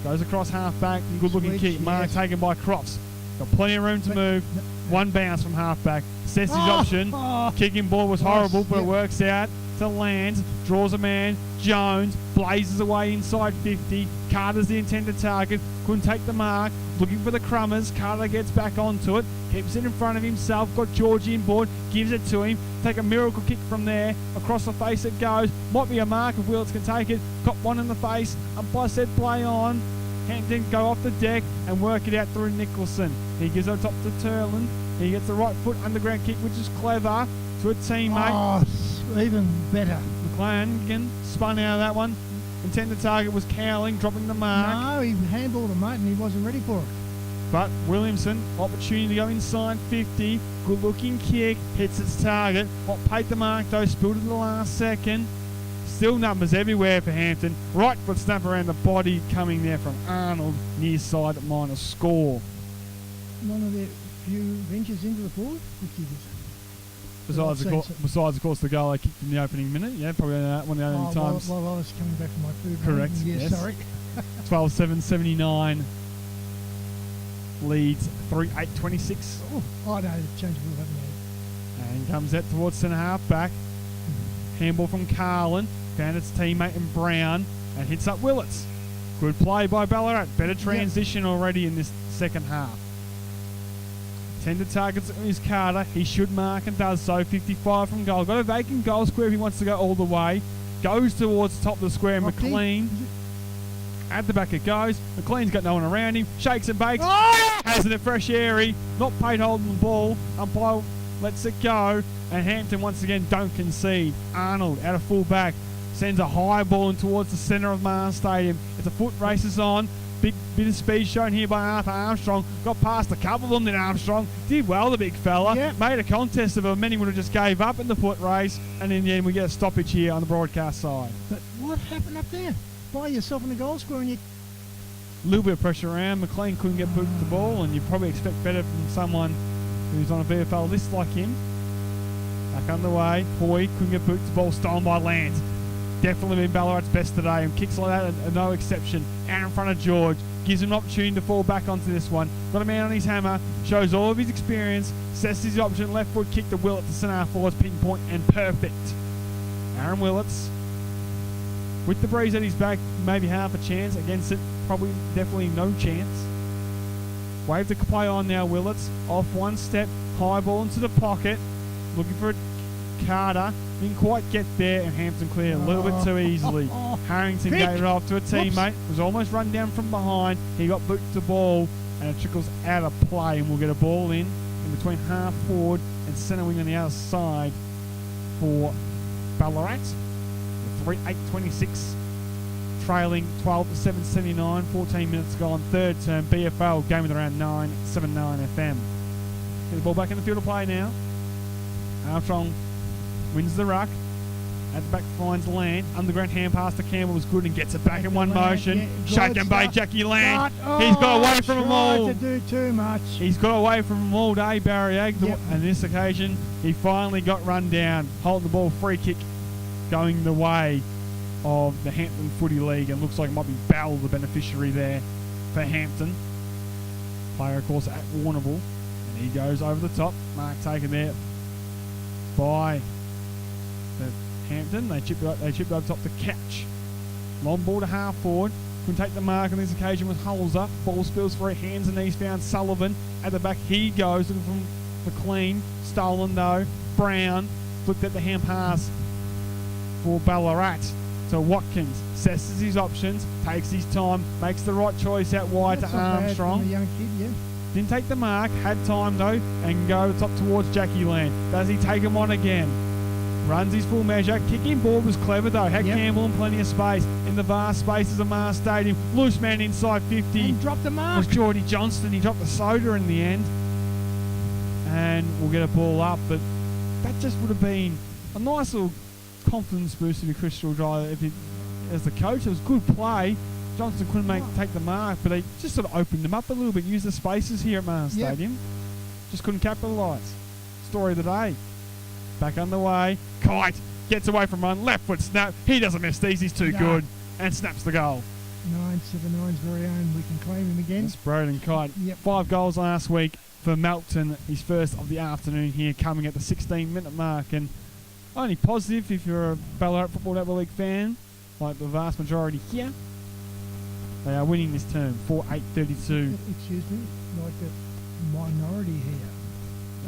Goes across half back. Good looking Switch, kick. Mark yes. taken by Crofts. Got plenty of room to But- move. One bounce from half back. Sets his option. Oh. Kicking ball was Nice, horrible, but it yep. works out to land. Draws a man. Jones blazes away inside 50. Carter's the intended target. Couldn't take the mark. Looking for the crummers. Carter gets back onto it. Keeps it in front of himself. Got Georgie inboard. Gives it to him. Take a miracle kick from there. Across the face it goes. Might be a mark if Willits can take it. Got one in the face. Umpire said play on. Hampton go off the deck and work it out through Nicholson. He gives it top to Turland. He gets the right foot underground kick, which is clever, to a teammate. Oh, even better. McLean again spun out of that one. Intended target was Cowling, dropping the mark. No, he handballed him, mate, and he wasn't ready for it. But Williamson, opportunity to go inside 50. Good looking kick, hits its target. What paid the mark though, spilled in the last second. Still numbers everywhere for Hampton. Right foot snap around the body coming there from Arnold. Near side minus score. One of the few ventures into the forward, which he did. Besides, of course, the goal they kicked in the opening minute. Yeah, probably one of the only times. While I was coming back from my food. Correct, Yeah, yes. sorry. 12-7-79 leads 3-8-26. Oh, no, the change will happen there. And comes out towards centre half back. Handball from Carlin. Found its teammate in Brown and hits up Willits. Good play by Ballarat. Better transition already in this second half. Tended targets is Carter. He should mark and does so. 55 from goal. Got a vacant goal square if he wants to go all the way. Goes towards the top of the square. Rocky. McLean. At the back it goes. McLean's got no one around him. Shakes and bakes. Oh! Has it a fresh airy. Not paid holding the ball. Umpire lets it go. And Hampton once again don't concede. Arnold out of full back. Sends a high ball in towards the centre of Mars Stadium. It's a foot races on. Big bit of speed shown here by Arthur Armstrong. Got past a couple of them, then Armstrong did well, the big fella. Yep. Made a contest of them. Many would have just gave up in the foot race. And in the end, we get a stoppage here on the broadcast side. But what happened up there? By yourself in the goal square and you... A little bit of pressure around. McLean couldn't get boot to the ball, and you probably expect better from someone who's on a VFL list like him. Back underway. Hoy couldn't get boot to the ball. Stolen by Lance. Definitely been Ballarat's best today, and kicks like that are no exception. Out in front of George. Gives him an opportunity to fall back onto this one. Got a man on his hammer. Shows all of his experience. Sets his option. Left foot kick to Willett to centre forwards. Pinpoint and perfect. Aaron Willets. With the breeze at his back, maybe half a chance. Against it, probably definitely no chance. Wave to play on now, Willets. Off one step. High ball into the pocket. Looking for Carter. Didn't quite get there, and Hampton cleared a little bit too easily. Harrington Pick. gave it off to a teammate. Whoops. Was almost run down from behind. He got boot to the ball, and it trickles out of play, and we'll get a ball in between half forward and centre wing on the other side for Ballarat. 3-8-26, trailing 12-7-79. 14 minutes to go on third term. BFL game with around 9-7-9 FM. Get the ball back in the field of play now. Armstrong wins the ruck. At the back finds Land. Underground hand pass to Campbell was good and gets it back in one motion. Shake and bait, Jackie Land. He's got away from them all. To do too much. He's got away from them all day, Barry Egg. Yep. And this occasion, he finally got run down. Holding the ball, free kick going the way of the Hampton Footy League. And looks like it might be Bell, the beneficiary there for Hampton. Player, of course, at Warrnambool. And he goes over the top. Mark taken there by the Hampton. They chipped it up top to catch. Long ball to half forward. Couldn't take the mark on this occasion with Hulser. Ball spills for hands and knees. Found Sullivan. At the back he goes. Looking from McLean. Stolen though. Brown. Flipped at the hand pass for Ballarat. So Watkins assesses his options. Takes his time. Makes the right choice out wide That's to not bad Armstrong. from a young kid, yeah. Didn't take the mark, had time though, and go top towards Jackie Land. Does he take him on again? Runs his full measure. Kicking ball was clever though. Had Campbell in plenty of space in the vast spaces of Mars Stadium. Loose man inside 50. And dropped the mark. Was Geordie Johnston. He dropped the soda in the end. And we'll get a ball up, but that just would have been a nice little confidence boost if Chris Driver, as the coach. It was good play. Johnston couldn't take the mark, but they just sort of opened them up a little bit, used the spaces here at Mars Stadium. Just couldn't capitalise. Story of the day. Back underway. Kite gets away from one. Left foot snap. He doesn't miss these. He's too good. And snaps the goal. 979's very own. We can claim him again. That's Broden Kite. Yep. 5 goals last week for Melton. His first of the afternoon here, coming at the 16-minute mark. And only positive if you're a Ballarat Football Netball League fan, like the vast majority here. They are winning this term, 4-8-32. Excuse me, like a minority here.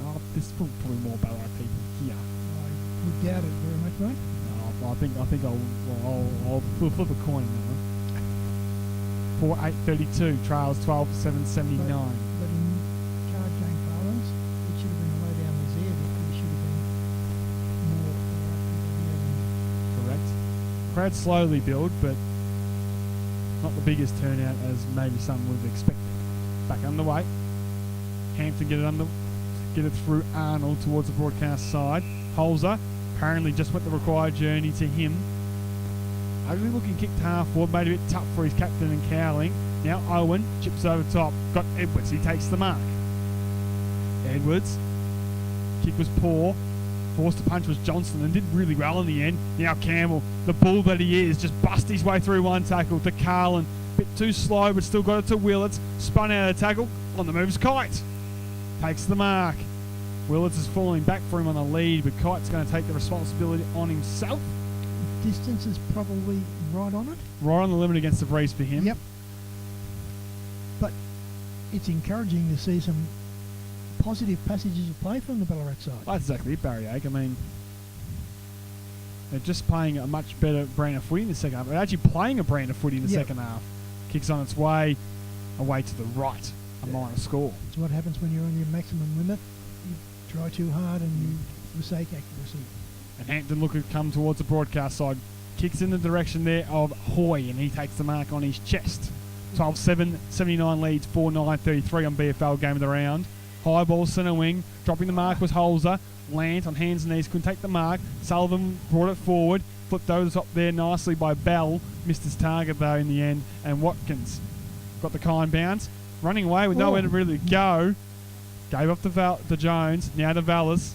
Oh, there's probably more Ballarat people here. I would doubt it very much, mate. No, I think I'll we'll flip a coin now. 4-8-32, trails 12-7-79. But in card game parlance, it should have been a low down was there. There should have been more Ballarat people here. Correct. Crowd slowly build, but not the biggest turnout as maybe some would have expected. Back underway. Hampton get it through Arnold towards the broadcast side. Holzer apparently just went the required journey to him. Ugly looking kick to half forward, made a bit tough for his captain and Cowling. Now Owen chips over top. Got Edwards, he takes the mark. Edwards. Kick was poor. Forced to punch was Johnston and did really well in the end. Now Campbell, the bull that he is, just bust his way through one tackle to Carlin. Bit too slow, but still got it to Willets. Spun out of the tackle. On the move's Kite. Takes the mark. Willets is falling back for him on the lead, but Kite's going to take the responsibility on himself. Distance is probably right on it. Right on the limit against the breeze for him. Yep. But it's encouraging to see some positive passages of play from the Ballarat side. That's exactly it, Barry Ake. I mean, they're just playing a much better brand of footy in the second half. They're actually playing a brand of footy in the second half. Kicks on its way, away to the right, a minor score. It's what happens when you're on your maximum limit. You try too hard and you forsake accuracy. And Hampton look to come towards the broadcast side. Kicks in the direction there of Hoy, and he takes the mark on his chest. 12-7, 79 leads, 4-9-33 on BFL game of the round. High ball centre wing, dropping the mark was Holzer. Lant on hands and knees, couldn't take the mark. Sullivan brought it forward, flipped those up there nicely by Bell. Missed his target though in the end, and Watkins got the kind bounce. Running away with nowhere to really go. Gave off to Jones, now to Vallis.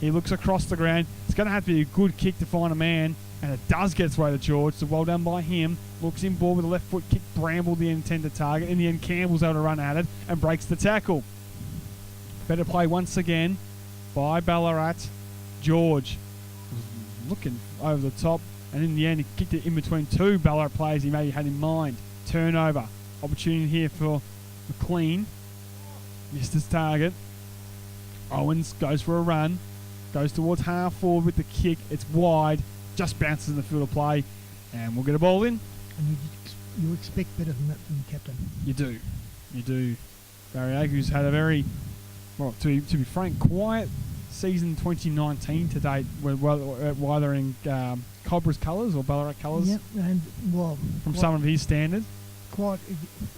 He looks across the ground. It's going to have to be a good kick to find a man, and it does get its way to George, so well done by him. Looks in ball with a left foot kick, Bramble the intended target. In the end, Campbell's able to run at it and breaks the tackle. Better play once again by Ballarat. George was looking over the top, and in the end, he kicked it in between two Ballarat players he maybe had in mind. Turnover. Opportunity here for McLean. Missed his target. Owens goes for a run. Goes towards half forward with the kick. It's wide. Just bounces in the field of play. And we'll get a ball in. And you expect better than that from the captain. You do. You do. Barry Ag, who's had a very, well, to be frank, quiet season 2019 to date, whether in Cobra's colours or Ballarat colours. Yep, and well, from some of his standard. Quite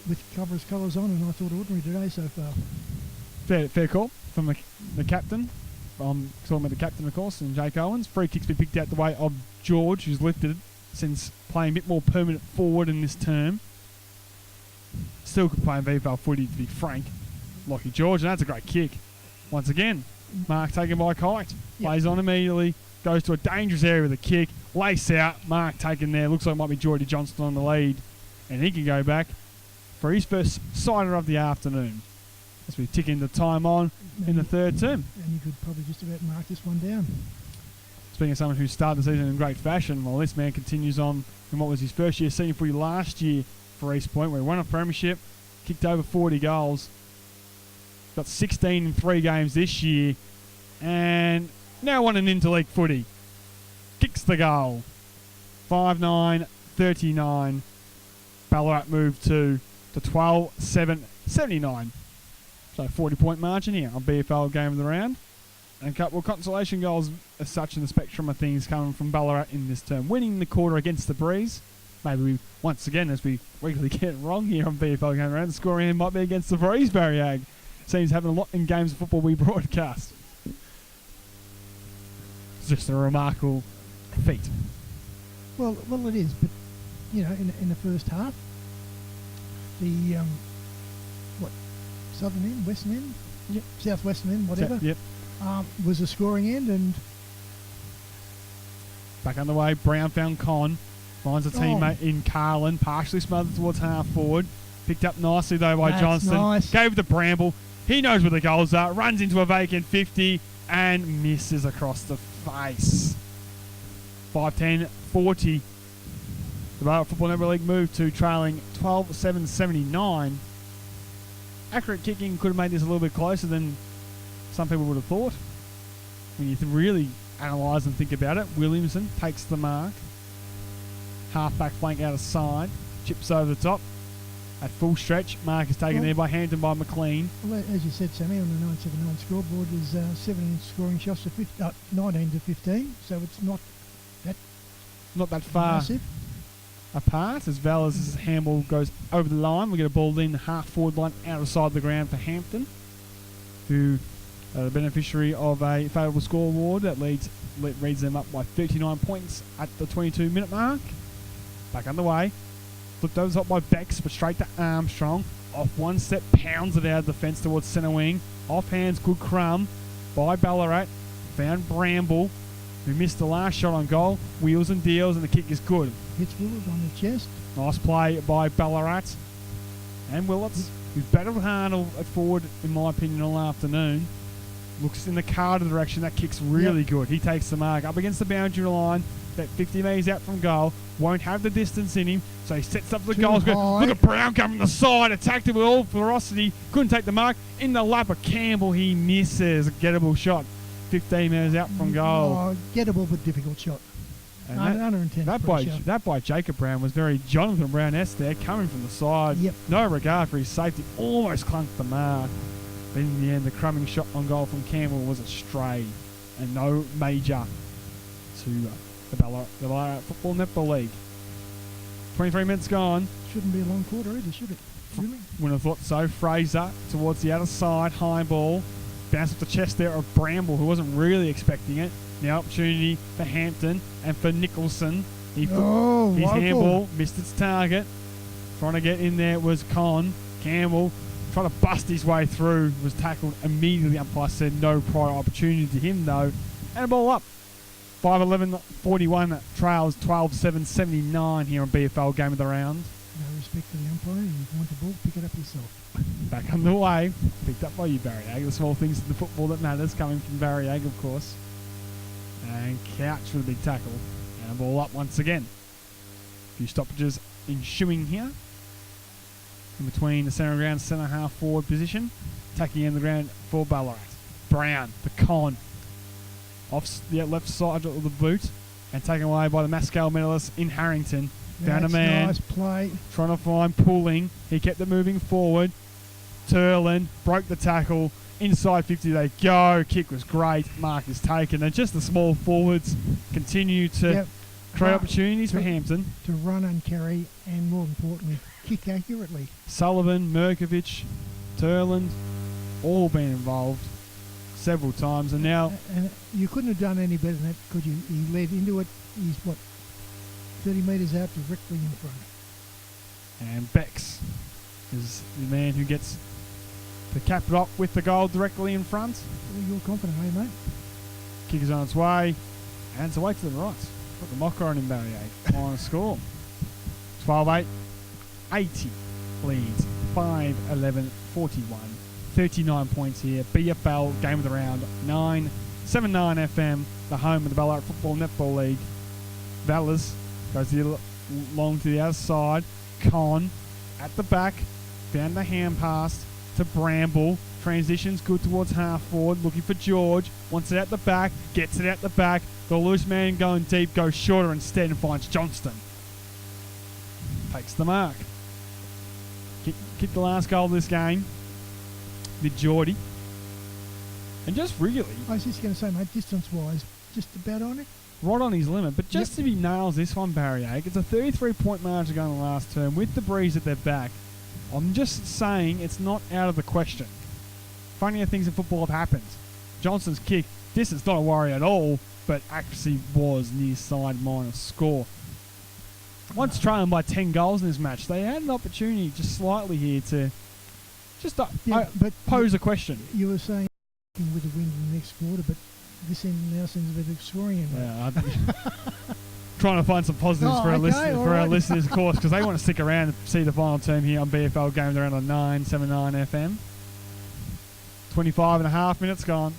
with Cobra's colours on, and I thought ordinary today so far. Fair call from the captain. I'm talking about the captain, of course, and Jake Owens. Free kicks been picked out the way of George, who's lifted since playing a bit more permanent forward in this term. Still could play in VFL footy, to be frank. Lockie George, and that's a great kick. Once again, mark taken by Kite. Yep. Plays on immediately, goes to a dangerous area with a kick. Lace out, mark taken there. Looks like it might be Geordie Johnston on the lead. And he can go back for his first sider of the afternoon. As we tick into time on in the third term. And you could probably just about mark this one down. Speaking of someone who started the season in great fashion, well, this man continues on in what was his first year senior footy last year for East Point, where he won a premiership, kicked over 40 goals, got 16 in 3 games this year, and now won an interleague footy. Kicks the goal. 5-9-39. Ballarat moved to 12-7-79. So 40-point margin here on BFL game of the round. And a couple of consolation goals as such in the spectrum of things coming from Ballarat in this term. Winning the quarter against the Breeze. Maybe we, once again, as we regularly get it wrong here on BFL game around, the scoring end might be against the Breeze, Barry Ag. Seems having a lot in games of football we broadcast. It's just a remarkable feat. Well, it is, but you know, in the first half, the southern end, western end, yep, southwestern end, whatever, yep, was a scoring end, and back on the way. Brown found Con, finds a teammate in Carlin, partially smothered towards half forward, picked up nicely though by That's Johnston. nice. Gave the Bramble. He knows where the goals are. Runs into a vacant 50 and misses across the face. 5-10-40. The Ballarat Football Netball League moved to trailing 12-7-79. Accurate kicking could have made this a little bit closer than some people would have thought. When you really analyse and think about it, Williamson takes the mark. Half-back flank out of side. Chips over the top. At full stretch, mark is taken there by Hampden by McLean. Well, as you said, Sammy, on the 979 scoreboard is 17 scoring shots to 19 to 15, so it's not that far massive apart. As well as his handball goes over the line, we get a ball in the half-forward line out of side of the ground for Hampden, who are the beneficiary of a favourable score award that reads them up by 39 points at the 22-minute mark. Back underway. Flipped over the top by Bex, but straight to Armstrong. Off one step, pounds it out of the fence towards centre wing. Off hands, good crumb by Ballarat. Found Bramble, who missed the last shot on goal. Wheels and deals, and the kick is good. hits Willard on the chest. Nice play by Ballarat. And Willits, who's battled hard at forward, in my opinion, all afternoon. Looks in the Carter direction. That kick's really good. He takes the mark up against the boundary line. That 50 metres out from goal. Won't have the distance in him. So he sets up the goal. Look at Brown coming from the side. Attacked it with all ferocity. Couldn't take the mark. In the lap of Campbell, he misses. A gettable shot. 15 metres out from goal. Oh, gettable but difficult shot. And Under intent. that by Jacob Brown was very Jonathan Brown-esque there, coming from the side. Yep. No regard for his safety. Almost clunked the mark. But in the end, the crumbing shot on goal from Campbell was a stray. And no major to the Ballarat Football Netball League. 23 minutes gone. shouldn't be a long quarter either, should it? Really? Wouldn't have thought so. Fraser towards the other side, high ball. Bounced off the chest there of Bramble, who wasn't really expecting it. Now opportunity for Hampton and for Nicholson. His Woeful. handball missed its target. Trying to get in there was Campbell. Trying to bust his way through. Was tackled immediately. Umpire said no prior opportunity to him though. And a ball up. 5-11-41 trails 12-7-79 here on BFL Game of the Round. No respect for the umpire. You want the ball, pick it up yourself. Back underway. Picked up by you, Barry Ag. The small things in the football that matters, coming from Barry Ag, of course. And Couch with a big tackle. And a ball up once again. A few stoppages ensuing here. In between the centre ground, centre half forward position. Attacking in the ground for Ballarat. Brown, the con. Off the left side of the boot. And taken away by the Mascal medalist in Harrington. Found a man. Nice play. Trying to find pulling. He kept it moving forward. Turlin broke the tackle. Inside 50 they go. Kick was great. Mark is taken. And just the small forwards continue to create opportunities for Hampton. To run and carry and, more importantly, kick accurately. Sullivan, Merkovich, Turland, all been involved several times. And now... And you couldn't have done any better than that, could you? He led into it. He's, 30 metres out directly in front. And Bex is the man who gets to cap it up with the goal directly in front. Well, you're confident, eh, mate? Kick is on its way. And it's away to the right. Got the mocker on him, Barry 8. Final score. 12-8. 80 leads. 5-11-41. 39 points here. BFL Game of the Round. 9-7-9 FM. The home of the Ballarat Football Netball League. Valles goes along to the other side. Con at the back. Found the hand pass to Bramble. Transitions good towards half forward. Looking for George. Wants it out the back. Gets it out the back. The loose man going deep goes shorter instead and finds Johnston. Takes the mark. Kicked the last goal of this game. With Geordie. And just really... I was just going to say, mate, distance-wise, just about on it. Right on his limit. But just if he nails this one, Barry Ag, it's a 33-point margin going the last term with the breeze at their back. I'm just saying it's not out of the question. Funnier things in football have happened. Johnson's kick, distance not a worry at all, but accuracy was near side minus score. Once trailing by 10 goals in this match, they had an opportunity just slightly here to just pose a question. You were saying with the wind in the next quarter, but this now seems a bit Victorian. Yeah, trying to find some positives for our listeners, of course, because they want to stick around and see the final term here on BFL Game of the Round on 9-7-9 FM. 25 and a half minutes gone.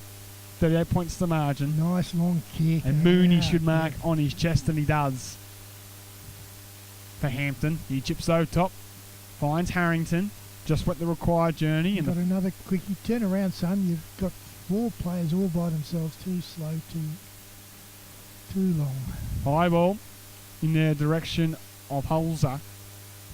38 points to the margin. Nice long kick. And Mooney should mark on his chest, and he does. For Hampton, he chips over top, finds Harrington, just went the required journey. You've got another quick turn around, son. You've got 4 players all by themselves, too slow, too long. High ball in the direction of Holzer.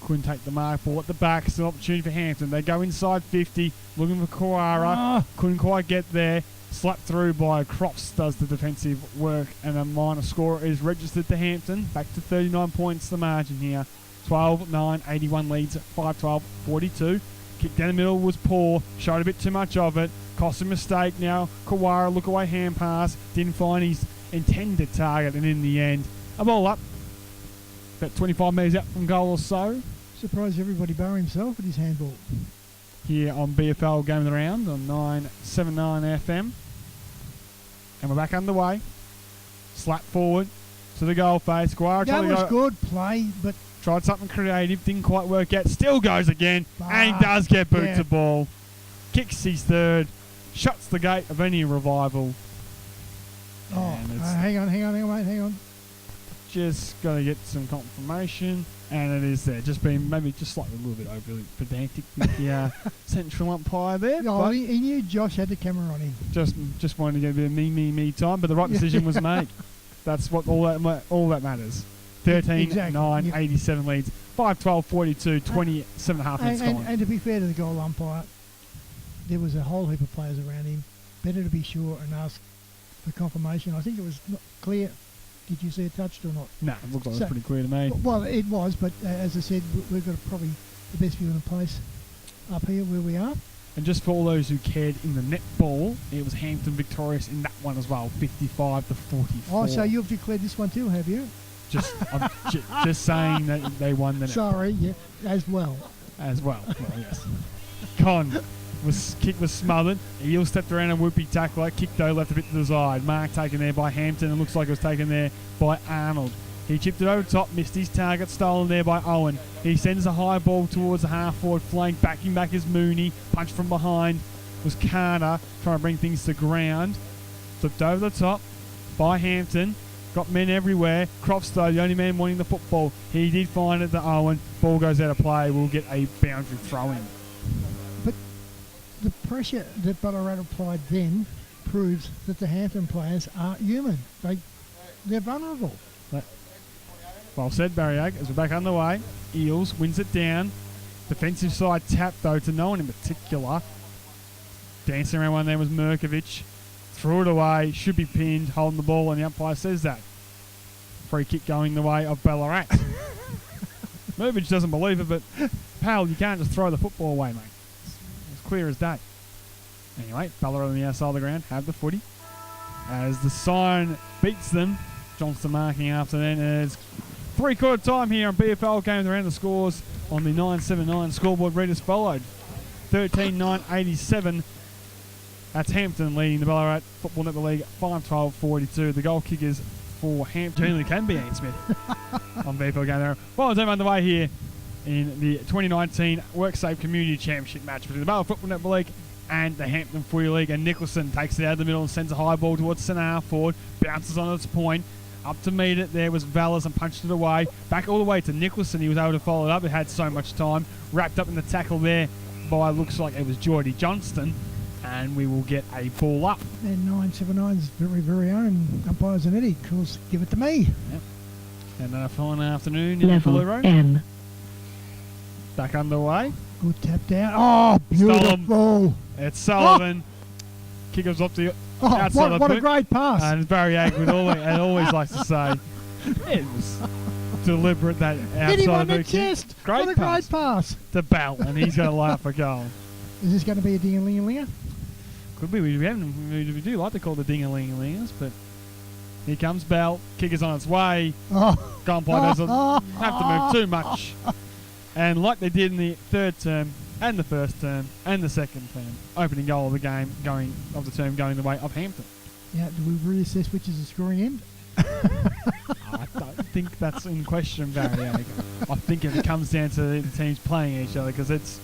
Couldn't take the mark. Ball at the back. Still opportunity for Hampton. They go inside 50, looking for Kawara. Couldn't quite get there. Slapped through by Crofts, does the defensive work, and a minor score is registered to Hampton. Back to 39 points the margin here. 12-9, 81 leads, 5-12-42. Kick down the middle was poor. Showed a bit too much of it. Cost a mistake now. Kawara, look away hand pass. Didn't find his intended target, and in the end, a ball up. About 25 metres out from goal or so. Surprised everybody bar himself at his handball. Here on BFL Game of the Round on 9-7-9 FM. And we're back underway. Slap forward to the goal face. Guara that was good play, but... Tried something creative, didn't quite work out. Still goes again, and he does get boot to ball. Kicks his third. Shuts the gate of any revival. Hang on, mate, hang on. Just got to get some confirmation, and it is there. Just been maybe just slightly a little bit overly pedantic with the central umpire there. Oh, he knew Josh had the camera on him. Just wanted to get a bit of me time, but the right decision was made. That's what all that matters. 13-9, 87 leads, 5-12-42, 27 and a half minutes gone. And to be fair to the goal umpire, there was a whole heap of players around him. Better to be sure and ask for confirmation. I think it was not clear Did you see it touched or not? No, it looks like So- it's pretty clear to me. Well, it was, but as I said, we've got probably the best view in the place up here where we are. And just for all those who cared in the netball, it was Hampton victorious in that one as well, 55 to 44. Oh, so you've declared this one too, have you? I'm just saying that they won the net Sorry, yeah, as well. as well. Well, yes. Kick was smothered. Eel stepped around a whoopee tackler. Kick though left a bit to the side. Mark taken there by Hampton. It looks like it was taken there by Arnold. He chipped it over top, missed his target, stolen there by Owen. He sends a high ball towards the half-forward flank. Backing back is Mooney. Punch from behind was Carter, trying to bring things to ground. Flipped over the top by Hampton. Got men everywhere. Crofts, though, the only man wanting the football. He did find it to Owen. Ball goes out of play. We'll get a boundary throw-in. But the pressure that Ballarat applied then proves that the Hampton players are human. They're vulnerable. Well said, Barry Ag, as we're back underway. Eels wins it down. Defensive side tap, though, to no one in particular. Dancing around one there was Merkovich. Threw it away, should be pinned, holding the ball, and the umpire says that. Free kick going the way of Ballarat. Merkovich doesn't believe it, but, pal, you can't just throw the football away, mate. It's clear as day. Anyway, Ballarat on the outside of the ground have the footy. As the siren beats them, Johnston marking after then as three-quarter time here on BFL Games Around the Scores on the 979 scoreboard. Readers followed 13-9-87. That's Hampton leading the Ballarat Football Netball League 5-12-42. The goal kickers for Hampton generally can be Ian Smith on BFL Games Around. Well, it's underway here in the 2019 WorkSafe Community Championship match between the Ballarat Football Netball League and the Hampton Footy League. And Nicholson takes it out of the middle and sends a high ball towards centre half forward. Bounces on its point. Up to meet it, there was Vallis and punched it away. Back all the way to Nicholson. He was able to follow it up. It had so much time. Wrapped up in the tackle there by, looks like it was Geordie Johnston. And we will get a ball up. And 979's very, very own umpires and Eddie, of course, give it to me. Yep. And a fine afternoon in Level Blue Road. M. Back underway. Good tap down. Oh, beautiful. It's Sullivan. Kick us up to Oh, outside the what a boot. great pass. And Barry Ag would always likes to say it was deliberate, that Hit him outside on the the boot kick. chest. Great What a pass great pass. to Bell, and he's going to lay up for goal. Is this going to be a ding-a-ling-a-linger? Could be. We do like to call the ding-a-ling-a-lingers, but here comes Bell. Kick is on its way. Oh. Gunplay doesn't have to move too much. And like they did in the third term, and the first term, and the second term, opening goal of the game going the way of Hampton. Yeah, do we reassess which is the scoring end? I don't think that's in question, Barry. I think if it comes down to the teams playing each other, because it's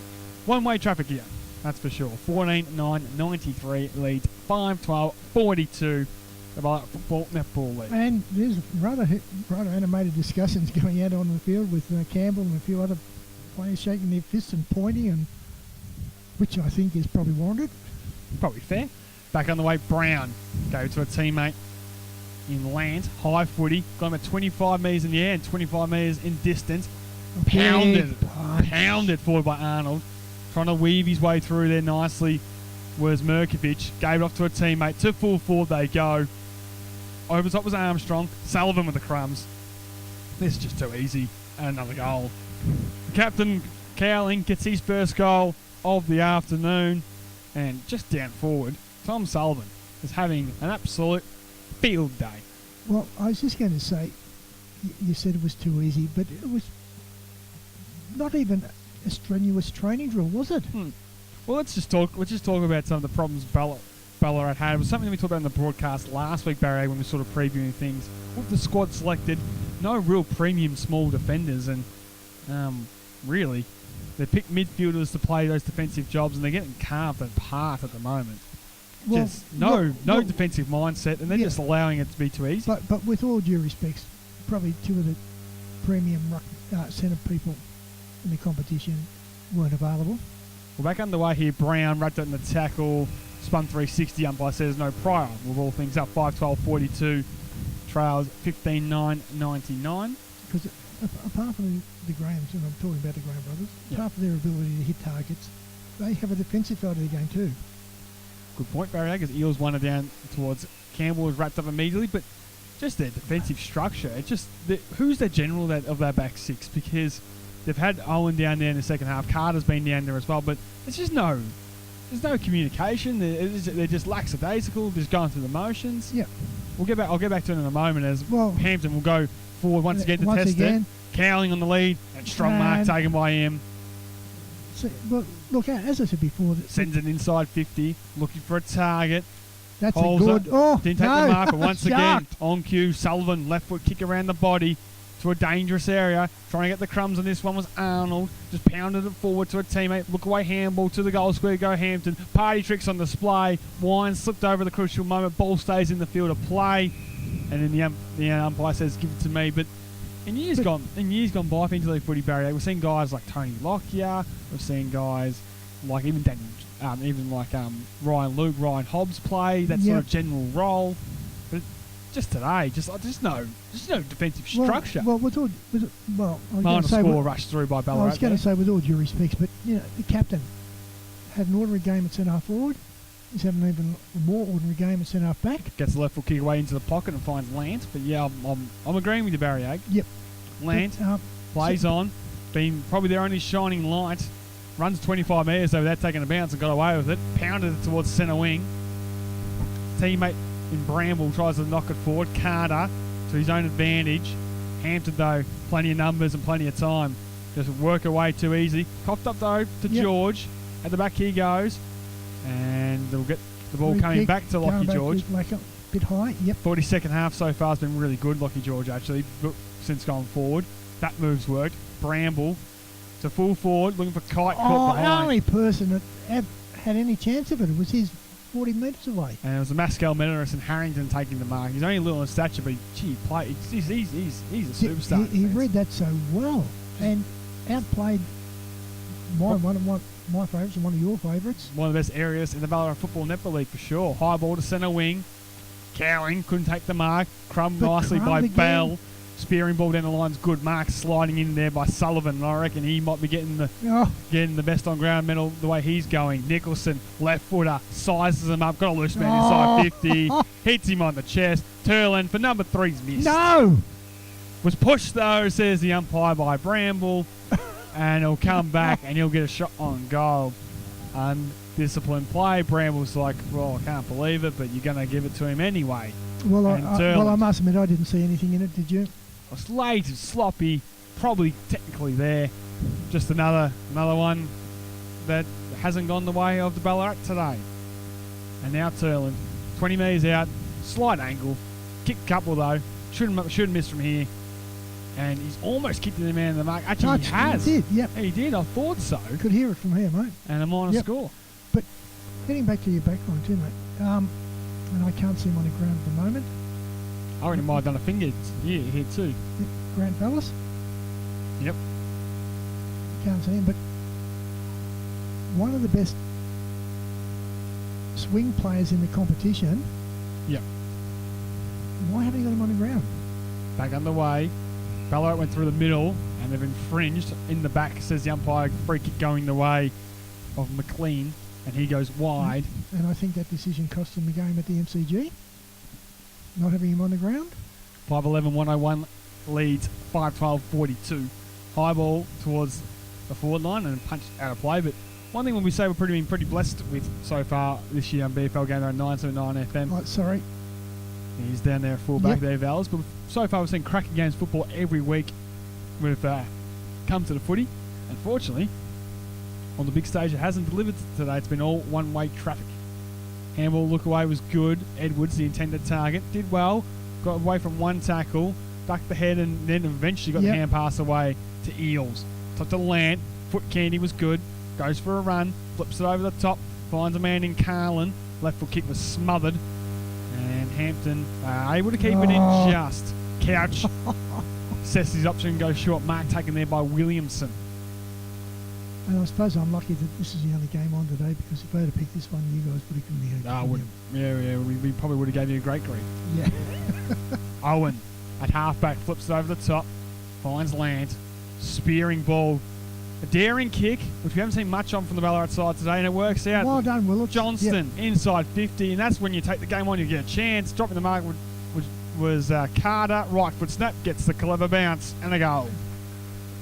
one-way traffic here, that's for sure. 14-9-93 leads 5-12-42. The Ballarat Football Netball League. And there's rather animated discussions going out on the field with Campbell and a few other players shaking their fists and pointing, and which I think is probably warranted. Probably fair. Back on the way, Brown go to a teammate in land, high footy, got him at 25 metres in the air and 25 metres in distance. Pounded forward by Arnold. Trying to weave his way through there nicely was Merkovich. Gave it off to a teammate. To full forward they go. Over the top was Armstrong. Sullivan with the crumbs. This is just too easy. And another goal. Captain Cowling gets his first goal of the afternoon. And just down forward, Tom Sullivan is having an absolute field day. Well, I was just going to say, you said it was too easy, but it was not even a strenuous training drill, was it? Well, let's just talk about some of the problems Ballarat had. It was something that we talked about in the broadcast last week, Barry, when we were sort of previewing things. With the squad selected, no real premium small defenders, and really, they picked midfielders to play those defensive jobs, and they're getting carved apart at the moment. Well, Just no defensive mindset, and they're just allowing it to be too easy. But with all due respect, probably two of the premium centre people in the competition weren't available. We're back underway here. Brown wrapped up in the tackle, spun 360. Umpire says no prior. We'll roll things up. 5-12-42. Trails 15-9-99. Because apart from the Grahams, and I'm talking about the Graham brothers, apart from their ability to hit targets, they have a defensive side of the game too. Good point, Barry, because Eels won it down towards Campbell, was wrapped up immediately, but just their defensive structure. It's just who's their general of that back six, because they've had Owen down there in the second half. Carter's been down there as well, but it's just there's no communication. They're just lackadaisical, just going through the motions. Yeah. I'll get back to it in a moment as Well, Hampton will go forward once again to test it. Cowling on the lead, and strong mark taken by him. So, look, as I said before, Sends it inside 50, looking for a target. that's a Holds good. it. Oh, Didn't take no. the mark, but once again, Sharp. on cue, Sullivan, left foot kick around the body to a dangerous area. Trying to get the crumbs on this one was Arnold. Just pounded it forward to a teammate. Look away handball to the goal square. Go Hampton. Party tricks on display. Wine slipped over the crucial moment. Ball stays in the field of play. And then the umpire says, give it to me. But in years gone by for interleague footy barrier, we've seen guys like Tony Lockyer. We've seen guys like even Ryan Luke, Ryan Hobbs play that sort of general role. But just today, just no defensive structure. Well, I was going Minor to say, score rushed through by Ballarat. I was going to say, with all due respect, but the captain had an ordinary game at centre half forward. He's had an even more ordinary game at centre half back. Gets the left foot kick away into the pocket and finds Lant. But yeah, I'm agreeing with you, Barry Ag. Yep. Lant plays on, been probably their only shining light. Runs 25 metres over that, taking a bounce and got away with it. Pounded it towards centre wing. Teammate in Bramble tries to knock it forward. Carter to his own advantage. Hampton, though, plenty of numbers and plenty of time. Just work away too easy. Coughed up, though, to George. At the back he goes. And they'll get the ball Free coming kick, back to Lockie George. Like a bit high, yep. 42nd half so far has been really good, Lockie George, actually, since going forward. That move's worked. Bramble to full forward, looking for Kite caught The behind. only person that had any chance of it was his 40 metres away. And it was the Mascal Meteorist and Harrington taking the mark. He's only little in stature, but he's a superstar. He read that so well and outplayed one of my favourites and one of your favourites. One of the best areas in the Ballarat Football Netball League for sure. High ball to centre wing. Cowling couldn't take the mark. Crumb nicely by again. Bell. Spearing ball down the line's good. Mark sliding in there by Sullivan. And I reckon he might be getting the best on ground medal the way he's going. Nicholson, left footer, sizes him up. Got a loose man inside 50. Hits him on the chest. Turlin for number 3's missed. No! Was pushed though, says the umpire, by Bramble. And he'll come back and he'll get a shot on goal. Undisciplined play. Bramble's like, well, I can't believe it, but you're going to give it to him anyway. Well, I must admit, I didn't see anything in it, did you? It was late, sloppy, probably technically there. Just another one that hasn't gone the way of the Ballarat today. And now Turlin, 20 metres out, slight angle, kick couple though, shouldn't miss from here. And he's almost kicked the man in the mark. Actually, he has. He did, yep. He did, I thought so. Could hear it from here, mate. And a minor score. But getting back to your backline too, mate, and I can't see him on the ground at the moment. I reckon he might have done a finger here too. Yep. Grant Palace? Yep. Can't see him, but one of the best swing players in the competition. Yep. Why haven't you got him on the ground? Back underway. Ballarat went through the middle and they've infringed. In the back, says the umpire, free kick going the way of McLean, and he goes wide. And I think that decision cost him the game at the MCG. Not having him on the ground. 5-11-101 leads 5-12-42. High ball towards the forward line and punched out of play. But one thing when we say we've been pretty blessed with so far this year on BFL game on 979 FM. Oh, sorry. He's down there at full-back there, Vals. But so far we've seen cracking games football every week. We've come to the footy. Unfortunately, on the big stage, it hasn't delivered today. It's been all one-way traffic. Handball look away was good. Edwards, the intended target, did well. Got away from one tackle, ducked the head, and then eventually got the hand pass away to Eels. Top to Lant. Foot candy was good. Goes for a run. Flips it over the top. Finds a man in Carlin. Left foot kick was smothered. And Hampton able to keep it in just. Couch. Sets his option and goes short. Mark taken there by Williamson. And I suppose I'm lucky that this is the only game on today, because if I had picked this one, you guys would have given me We probably would have gave you a great grief. Yeah. Owen at halfback flips it over the top. Finds Land. Spearing ball. A daring kick, which we haven't seen much on from the Ballarat side today, and it works out. Well done, Willett. Johnston inside 50, and that's when you take the game on, you get a chance. Dropping the mark was Carter. Right foot snap, gets the clever bounce and a goal.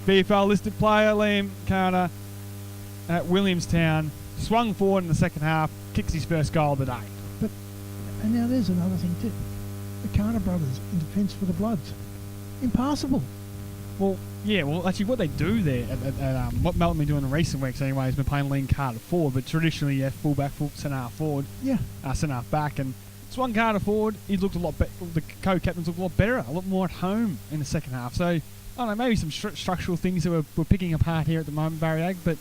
VFL listed player Liam Carter at Williamstown swung forward in the second half, kicks his first goal of the day. And now there's another thing too. The Carter brothers in defence for the Bloods. Impossible. Well, yeah, actually what they do there, what Melton been doing in recent weeks anyway, has been playing Liam Carter forward, but traditionally, yeah, fullback, centre half forward, Yeah. centre half back, and swung Carter forward. He looked a lot better. The co-captains looked a lot better, a lot more at home in the second half. So, I don't know, maybe some structural things that we're picking apart here at the moment, Barry Ag, but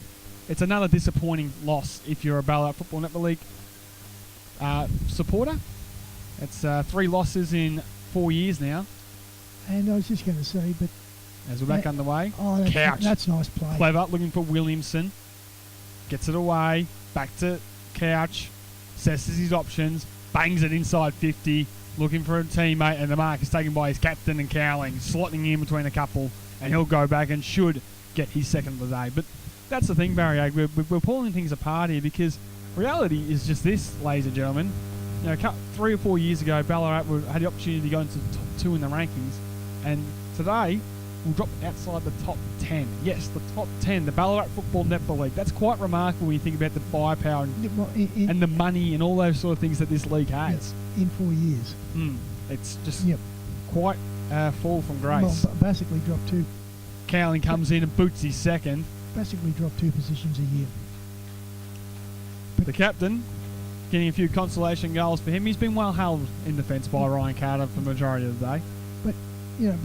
it's another disappointing loss if you're a Ballarat Football Netball League supporter. It's 3 losses in 4 years now. And I was just going to say, but As we're back underway. oh, Couch. that's nice play. Clever, looking for Williamson. Gets it away. Back to Couch. Assesses his options. Bangs it inside 50. Looking for a teammate. And the mark is taken by his captain and Cowling. Slotting in between a couple. And he'll go back and should get his second of the day. But that's the thing, Barry Ag. We're pulling things apart here because reality is just this, ladies and gentlemen. You know, 3 or 4 years ago, Ballarat had the opportunity to go into the top 2 in the rankings. And today, we'll drop outside the top 10. Yes, the top 10, the Ballarat Football Netball League. That's quite remarkable when you think about the firepower and the money and all those sort of things that this league has. In 4 years. It's just quite a fall from grace. Well, basically dropped 2. Cowling comes in and boots his second. Basically dropped 2 positions a year. The captain, getting a few consolation goals for him. He's been well held in defence by Ryan Carter for the majority of the day. But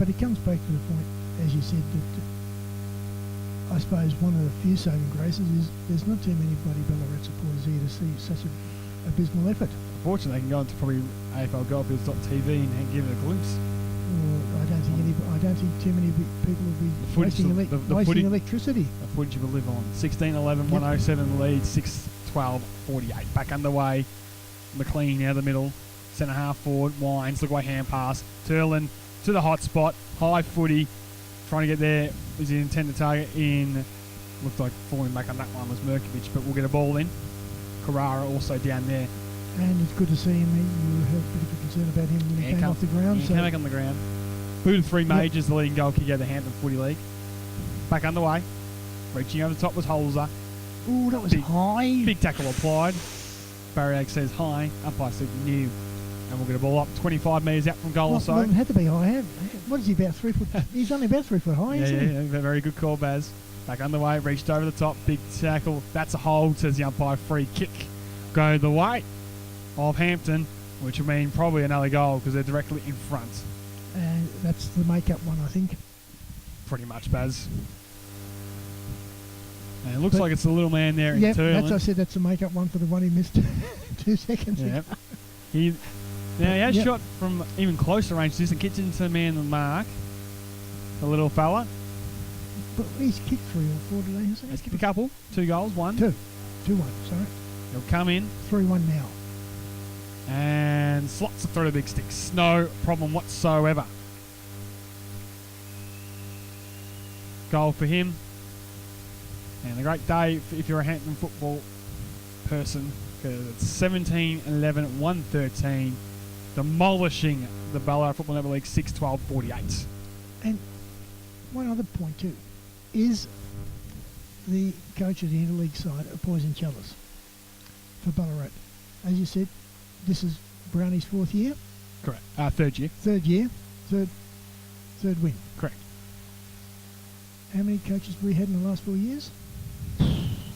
it comes back to the point, as you said, that I suppose one of the few saving graces is there's not too many bloody Ballarat supporters here to see such an abysmal effort. Unfortunately, they can go into probably AFL Goldfields.tv and give it a glimpse. I don't think too many people will be wasting electricity. The footage will live on. 16-11, 107 lead, 6-12, 48. Back underway. McLean now the middle. Centre half forward. Wines, look away hand pass. Turlin to the hot spot. High footy. Trying to get there. Is the intended target in. Looked like falling back on that one was Merkovich, but we'll get a ball in. Carrara also down there. And it's good to see him. You have a bit of a concern about him when he came off the ground. He came back on the ground. Booted 3 majors, the leading goal kicker of the Hampden Footy League. Back underway. Reaching over the top was Holzer. Ooh, that was high. Big tackle applied. Barry Ag says high. Umpire said new. And we'll get a ball up 25 metres out from goal or so. Well, it had to be high. What is he, about 3 foot? He's only about 3 foot high, isn't he? Yeah, very good call, Baz. Back underway, reached over the top. Big tackle. That's a hold, says the umpire. Free kick. Go the way of Hampton, which will mean probably another goal because they're directly in front. And that's the make-up one, I think. Pretty much, Baz. And it looks like it's the little man there in Turlin. I said that's the make-up one for the one he missed 2 seconds ago. He has shot from even closer range and gets into the man the mark. The little fella. But he's kicked 3 or 4 today, hasn't he? He's kicked a couple. 2 goals, 1. 2-1, sorry. He'll come in. 3-1 now. And slots it through the big sticks. No problem whatsoever. Goal for him. And a great day if you're a Hampton football person, because it's 17-11, 113, demolishing the Ballarat Football Netball League 6-12, 48. And one other point too, is the coach of the interleague side of Poison Chalice for Ballarat. As you said, this is Brownie's 4th year? Correct. 3rd year. 3rd year. Third win. Correct. How many coaches have we had in the last 4 years?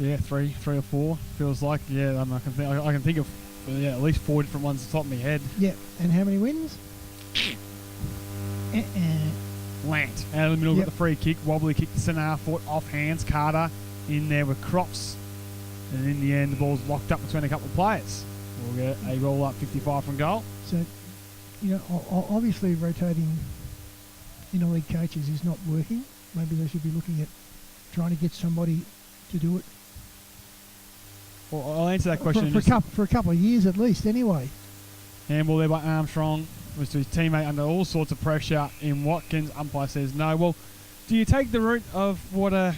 Yeah, three or 4 feels like. Yeah, I can think of at least 4 different ones off the top of my head. Yeah, and how many wins? Lant out of the middle, got the free kick, wobbly kick to centre half foot, off hands. Carter in there with Crops, and in the end the ball's locked up between a couple of players. We'll get a roll up 55 from goal. So, obviously rotating interleague coaches is not working. Maybe they should be looking at trying to get somebody to do it. Well, I'll answer that question for a couple of years at least, anyway. Handball there by Armstrong. Was to his teammate under all sorts of pressure in Watkins. Umpire says no. Well, do you take the route of what a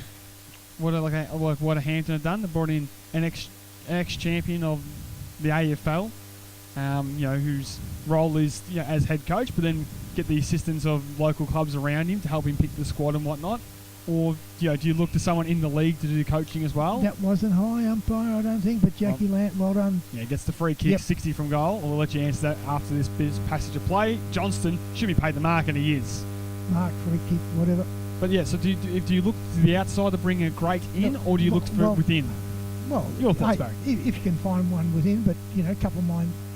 Hampton have done? They brought in an ex-champion of the AFL, whose role is as head coach, but then get the assistance of local clubs around him to help him pick the squad and whatnot? Or do you look to someone in the league to do coaching as well? That wasn't high umpire, I don't think, but Jackie Lant, well done. Yeah, gets the free kick, 60 from goal. We'll let you answer that after this passage of play. Johnston should be paid the mark, and he is. Mark, free kick, whatever. But yeah, so do you look to the outside to bring a great in, or do you look for within? Well, your thoughts, Barry? If you can find one within, but a couple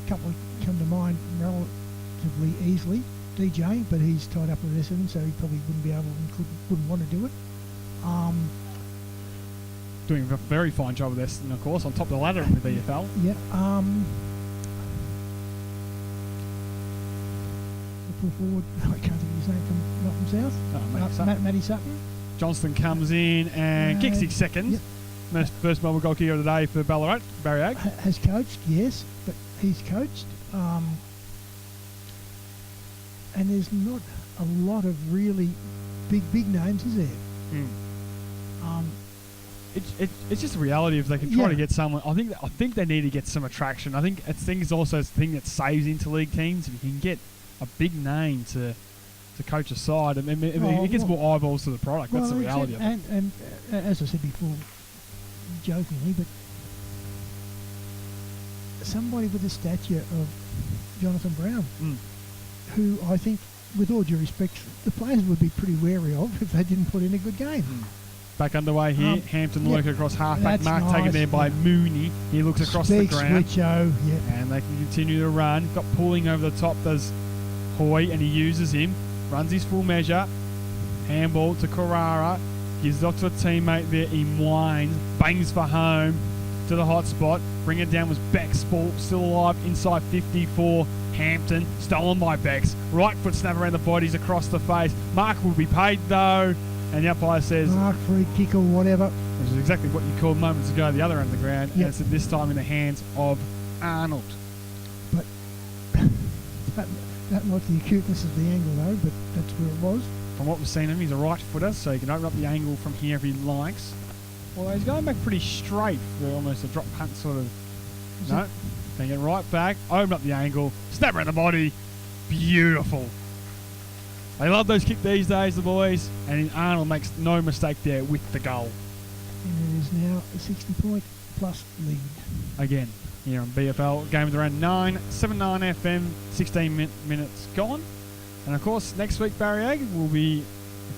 come to mind relatively easily. DJ, but he's tied up with Essendon, so he probably wouldn't be able and wouldn't want to do it. Doing a very fine job with Essendon, of course, on top of the ladder in the VFL. Yeah. Full forward, I can't think of his name from Melbourne South. Matty Sutton. Johnston comes in and kicks his second. Yep. First Melbourne goal kicker of the day for Ballarat, Barry Ag. Has coached, yes, but he's coached. And there's not a lot of really big names, is there? It's just a reality if they can try to get someone. I think they need to get some attraction. I think it's also a thing that saves interleague teams. If you can get a big name to coach a side, it gets more eyeballs to the product. That's the reality of it. And as I said before, jokingly, but somebody with the stature of Jonathan Brown, who I think, with all due respect, the players would be pretty wary of if they didn't put in a good game. Back underway here. Hampton work across half-back mark, nice, taken there by Mooney. He looks across the ground. Switcho, and they can continue to run. Got pulling over the top, does Hoy, and he uses him. Runs his full measure. Handball to Carrara. Gives it off to a teammate there. He winds. Bangs for home. To the hot spot. Bring it down was Beck's ball. Still alive. Inside 54. Hampton. Stolen by Becks. Right foot snap around the bodies across the face. Mark will be paid though. And the umpire says... Mark, free kick or whatever. Which is exactly what you called moments ago, the other end of the ground. Yep. And it's at this time in the hands of Arnold. But that was the acuteness of the angle though, but that's where it was. From what we've seen him, he's a right footer, so he can open up the angle from here if he likes. Although he's going back pretty straight for almost a drop punt sort of... No. Then get right back, open up the angle, snap around the body. Beautiful. They love those kicks these days, the boys, and Arnold makes no mistake there with the goal. And it is now a 60-point plus lead. Again, here on BFL, game of the round 9, 7-9 FM, 16 minutes gone. And of course, next week, Barry Ag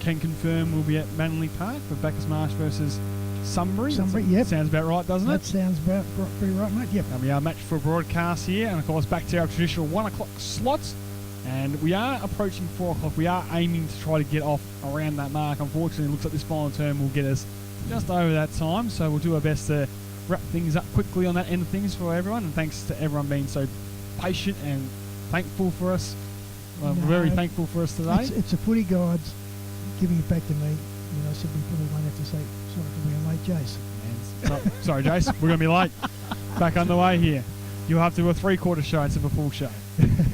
can confirm we'll be at Manly Park for Bacchus Marsh versus Sunbury. Yep. Sounds about right, doesn't it? That sounds about pretty right, mate. Yep. And we are matched for broadcast here, and of course, back to our traditional 1 o'clock slots. And we are approaching 4 o'clock. We are aiming to try to get off around that mark. Unfortunately, it looks like this final term will get us just over that time. So we'll do our best to wrap things up quickly on that end of things for everyone. And thanks to everyone being so patient and thankful for us. Very thankful for us today. It's the footy gods giving it back to me. I said we probably won't have to say sorry for being late, Jace. Sorry, Jace. We're going to be late. Back underway here. You'll have to do a 3/4 show instead of a full show.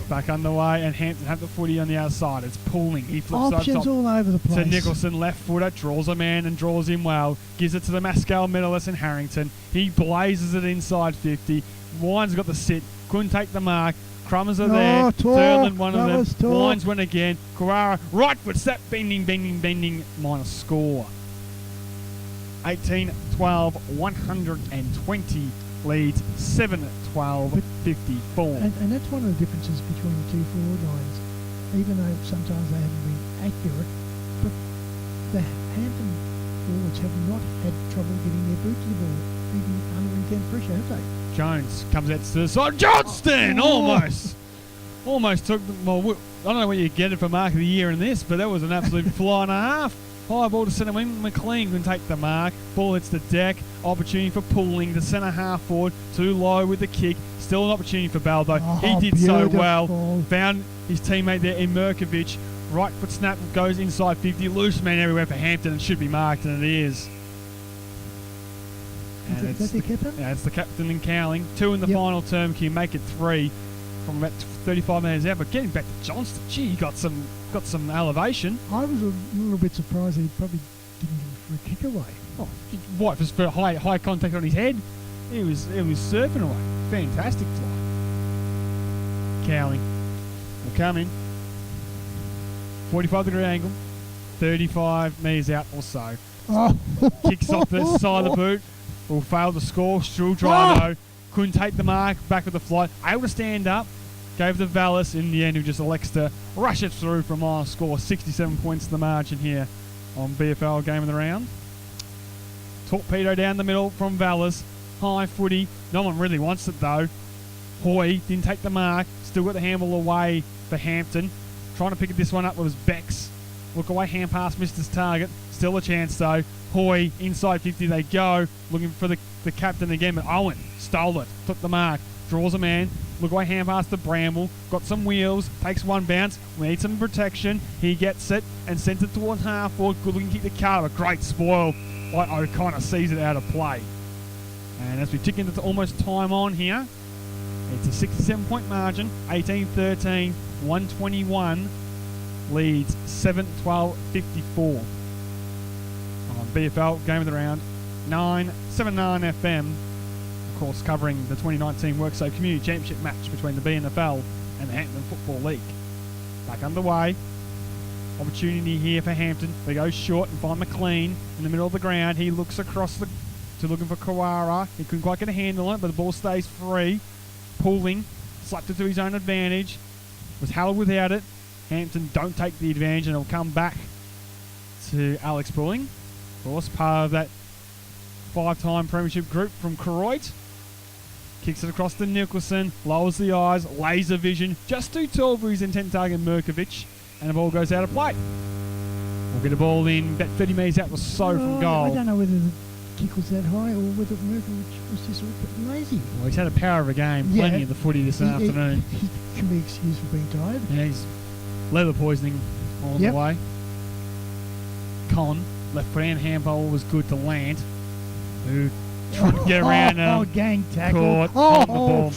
Back underway, and Hampton have the footy on the outside. It's pulling. He flips options all over the place. To Nicholson, left footer, draws a man and draws him well. Gives it to the Mascal medalist in Harrington. He blazes it inside 50. Wine's got the sit. Couldn't take the mark. Crummers are there. Thurland, one of them. Wines went again. Carrara, right foot step, bending, minus score. 18-12, 120 leads, 7-12, 54. And that's one of the differences between the two forward lines. Even though sometimes they haven't been accurate, but the Hampton forwards have not had trouble getting their boot to the ball, even under intense pressure, have they? Jones comes out to the side. Johnston! Almost took them. Well, I don't know what you get it for mark of the year in this, but that was an absolute fly and a half. High ball to centre wing. McLean can take the mark. Ball hits the deck. Opportunity for pulling. The centre half forward. Too low with the kick. Still an opportunity for Bell, though. He did so well. Found his teammate there in Merkovich. Right foot snap goes inside 50. Loose man everywhere for Hampton. It should be marked, and it is. And is that the captain? Yeah, it's the captain and Cowling. 2 in the final term. Can you make it 3 from about 35 metres out? But getting back to Johnston, gee, he got some elevation. I was a little bit surprised that he probably didn't give a free kick away. Oh, what, just for high, high, high, high, high, high, high, high, high, high, high, high, high, high, high, high, high, high contact on his head? It was fantastic fly. 2 in the final term. Can you make it 3 from about 35 metres out? But getting back to Johnston, gee, he got some elevation. I was a little bit surprised that he probably didn't give a free kick away. Oh, what, just for high contact on his head? It was perfect. Cowling will come in. 45-degree angle. 35 metres out or so. Oh. Kicks off the side of the boot. Will fail to score. Still dry though. Couldn't take the mark. Back with the flight. Able to stand up. Gave the Vallis in the end, who just elects to rush it through for a minor score. 67 points to the margin here on BFL Game of the Round. Torpedo down the middle from Vallis. High footy. No one really wants it though. Hoy didn't take the mark. Still got the handball away for Hampton. Trying to pick this one up was Bex. Look away, hand pass, missed his target. Still a chance though. Hoy, inside 50 they go. Looking for the captain again, but Owen stole it. Took the mark. Draws a man. Look away, hand pass to Bramble. Got some wheels. Takes one bounce. We need some protection. He gets it and sends it towards half forward. Good looking kick to Carter. Great spoil by O'Connor. Sees it out of play. And as we tick into almost time on here, it's a 67-point margin. 18-13. 121 leads 7-12-54 on BFL Game of the Round 979 FM, of course covering the 2019 WorkSafe Community Championship match between the BNFL and the Hampton Football League. Back underway. Opportunity here for Hampton. They go short and find McLean in the middle of the ground. He looks across to looking for Kawara. He couldn't quite get a handle on it, but the ball stays free. Pulling, slapped it to his own advantage. Was held without it. Hampton don't take the advantage and it'll come back to Alex Pulling. Of course, part of that 5-time premiership group from Koroit. Kicks it across to Nicholson. Lowers the eyes. Laser vision. Just too tall for his intent target, Merkovich. And the ball goes out of play. We'll get a ball in. About 30 metres out was so from goal. I don't know whether the kick was that high or whether Merkovich was just a bit lazy. Well, he's had a power of a game. Yeah. Plenty of the footy this afternoon. He can be excused for being tired. Yeah, he's leather poisoning all the way. Con, left foot and handball was good to Land, who tried to get around gang tackle. Caught on the ball.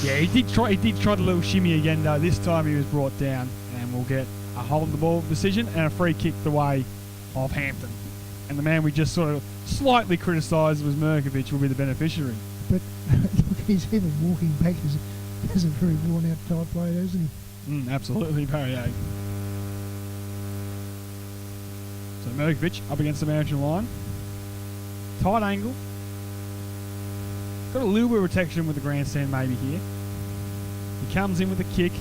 Yeah, he did try the little shimmy again though. This time he was brought down, and we'll get a hold the ball decision and a free kick the way of Hampton. And the man we just sort of slightly criticised was Merkovich will be the beneficiary. But look, he's even walking back as a very worn out type player, isn't he? Absolutely, Perrier. So Merkovich up against the margin line. Tight angle. Got a little bit of protection with the grandstand maybe here. He comes in with a kick.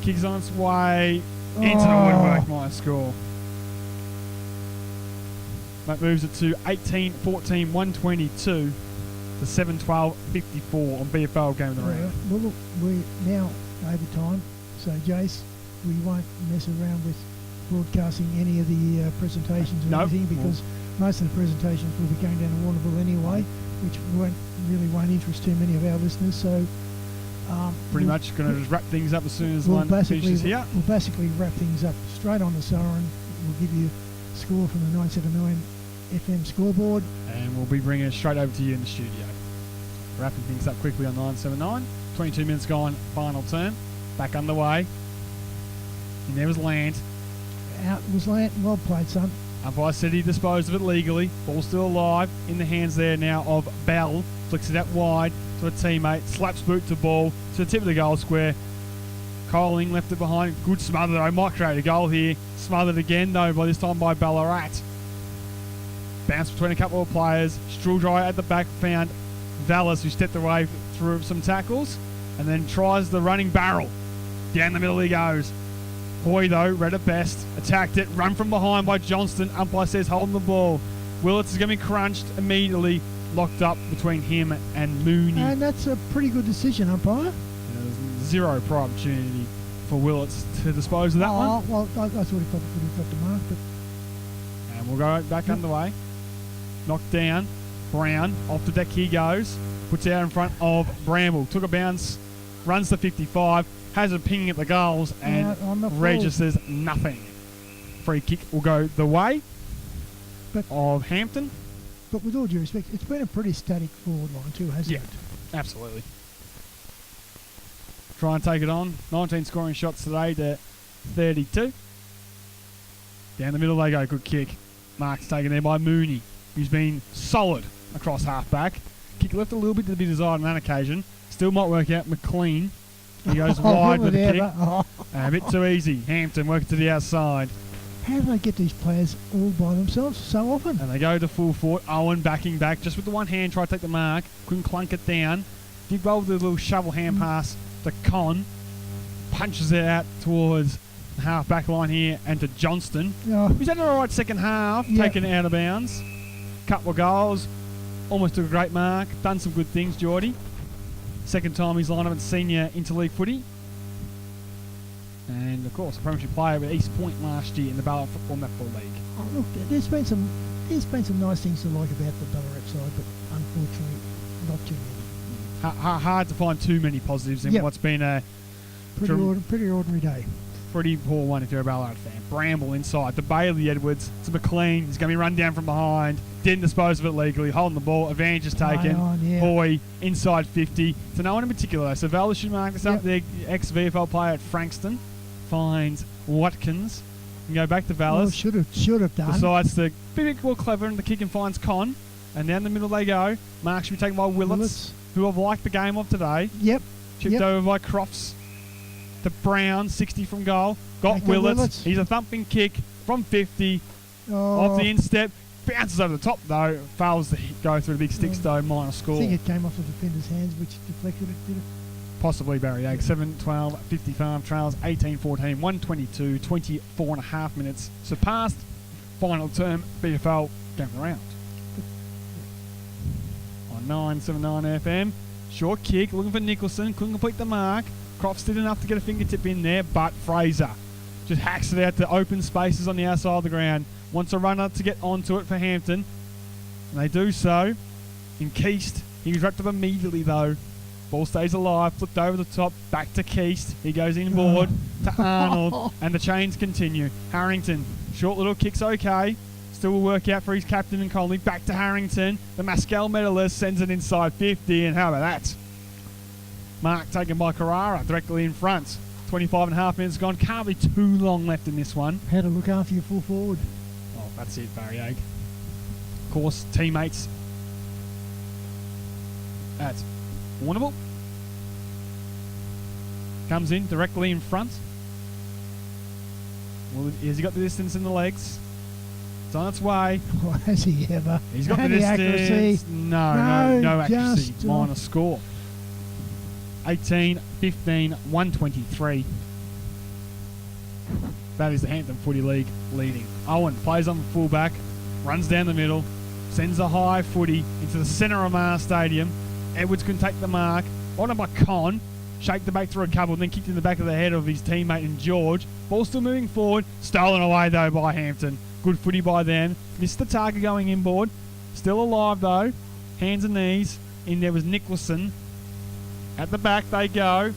Kicks on its way into the woodwork, my score. That moves it to 18-14, 122 to 7-12-54 on BFL Game of the Round. Well, look, we're now overtime. So, Jace, we won't mess around with broadcasting any of the presentations or anything because most of the presentations will be going down to Warrnambool anyway, which won't interest too many of our listeners. So, pretty much going to just wrap things up as soon as one finishes here. We'll basically wrap things up straight on the siren. We'll give you a score from the 979 FM scoreboard. And we'll be bringing it straight over to you in the studio. Wrapping things up quickly on 979. 22 minutes gone, final turn. Back underway. And there was Land. Out was Land. Well played, son. Umpire said he disposed of it legally. Ball still alive. In the hands there now of Bell. Flicks it out wide to a teammate. Slaps boot to ball to the tip of the goal square. Coling left it behind. Good smother though. Might create a goal here. Smothered again though, by this time by Ballarat. Bounce between a couple of players. Struldry at the back found Vallis, who stepped away through some tackles. And then tries the running barrel. Down the middle he goes. Hoy, though, read it best. Attacked it. Run from behind by Johnston. Umpire says holding the ball. Willits is going to be crunched immediately. Locked up between him and Mooney. And that's a pretty good decision, umpire. There's zero prior opportunity for Willits to dispose of that one. Well, I thought he probably would have got the mark. But And we'll go back underway. Knocked down. Brown. Off the deck he goes. Puts out in front of Bramble. Took a bounce. Runs to 55. Has a pinging at the goals and registers nothing. Free kick will go the way of Hampton. But with all due respect, it's been a pretty static forward line too, hasn't it? Absolutely. Try and take it on. 19 scoring shots today to 32. Down the middle they go. Good kick. Mark's taken there by Mooney, who's been solid across half-back. Kick left a little bit to be desired on that occasion. Still might work out. McLean He goes wide with the kick. whatever. Oh. A bit too easy. Hampton working to the outside. How do they get these players all by themselves so often? And they go to full forward. Owen backing back just with the one hand, try to take the mark. Couldn't clunk it down. Did well with the little shovel hand pass to Con. Punches it out towards the half back line here and to Johnston. Oh, He's had an alright second half, Yep. taken it out of bounds. Couple of goals. Almost took a great mark. Done some good things, Geordie. Second time he's lined up at senior interleague footy. And of course, a premiership player with East Point last year in the Ballarat Football Netball League. oh, look, there's been some nice things to like about the Ballarat side, but unfortunately, not too many. Hard to find too many positives in Yep. what's been a Pretty ordinary day. pretty poor one if you're a Ballarat fan. Bramble inside to Bailey Edwards. To McLean. He's going to be run down from behind. Didn't dispose of it legally. Holding the ball. Advantage is taken. On, yeah. Hoy inside 50. So no one in particular. So Val should mark this up. Yep. The ex-VFL player at Frankston finds Watkins. And go back to Well, Vallis. should have done. Decides to be a bit more clever in the kick and finds Con. And down the middle they go. Mark should be taken by Willits, who I've liked the game of today. Yep. Chipped Yep. over by Crofts. To Brown, 60 from goal. Got Take it, Willits. Willits. He's a thumping kick from 50. Oh, Off the instep. Bounces over the top though. Fails to go through the big stick stone. Minor I score. think it came off the defender's hands, which deflected it, did it? Possibly Barry Egg. 7-12, 55 trails, 18-14, 122, 24 and a half minutes. Surpassed final term BFL game round. On 979 FM. Short kick, looking for Nicholson. Couldn't complete the mark. Crofts did enough to get a fingertip in there, but Fraser just hacks it out to open spaces on the outside of the ground. Wants a runner to get onto it for Hampton. And they do so. In Keast, he was wrapped up immediately though. Ball stays alive, flipped over the top, back to Keast. He goes inboard to Arnold, and the chains continue. Harrington, short little kick's okay. Still will work out for his captain and Conley. Back to Harrington. The Mascal medalist sends it inside 50, and how about that? Mark taken by Carrara directly in front. 25 and a half minutes gone. Can't be too long left in this one. How to look after your full forward. Oh, that's it, Barry Egg. Of course, teammates at Warrnambool. Comes in directly in front. Well, has he got the distance in the legs? It's on its way. Oh, has he ever? He's got Had the the distance. accuracy? No accuracy. just Minor off. score. 18, 15, 123. That is the Hampton Footy League leading. Owen plays on the fullback, runs down the middle, sends a high footy into the centre of Mars Stadium. Edwards can take the mark. Brought on by Con. Shake the back through a couple, then kicked in the back of the head of his teammate and George. Ball still moving forward. Stolen away though by Hampton. Good footy by them. Missed the target going inboard. Still alive though. Hands and knees. In there was Nicholson. At the back they go.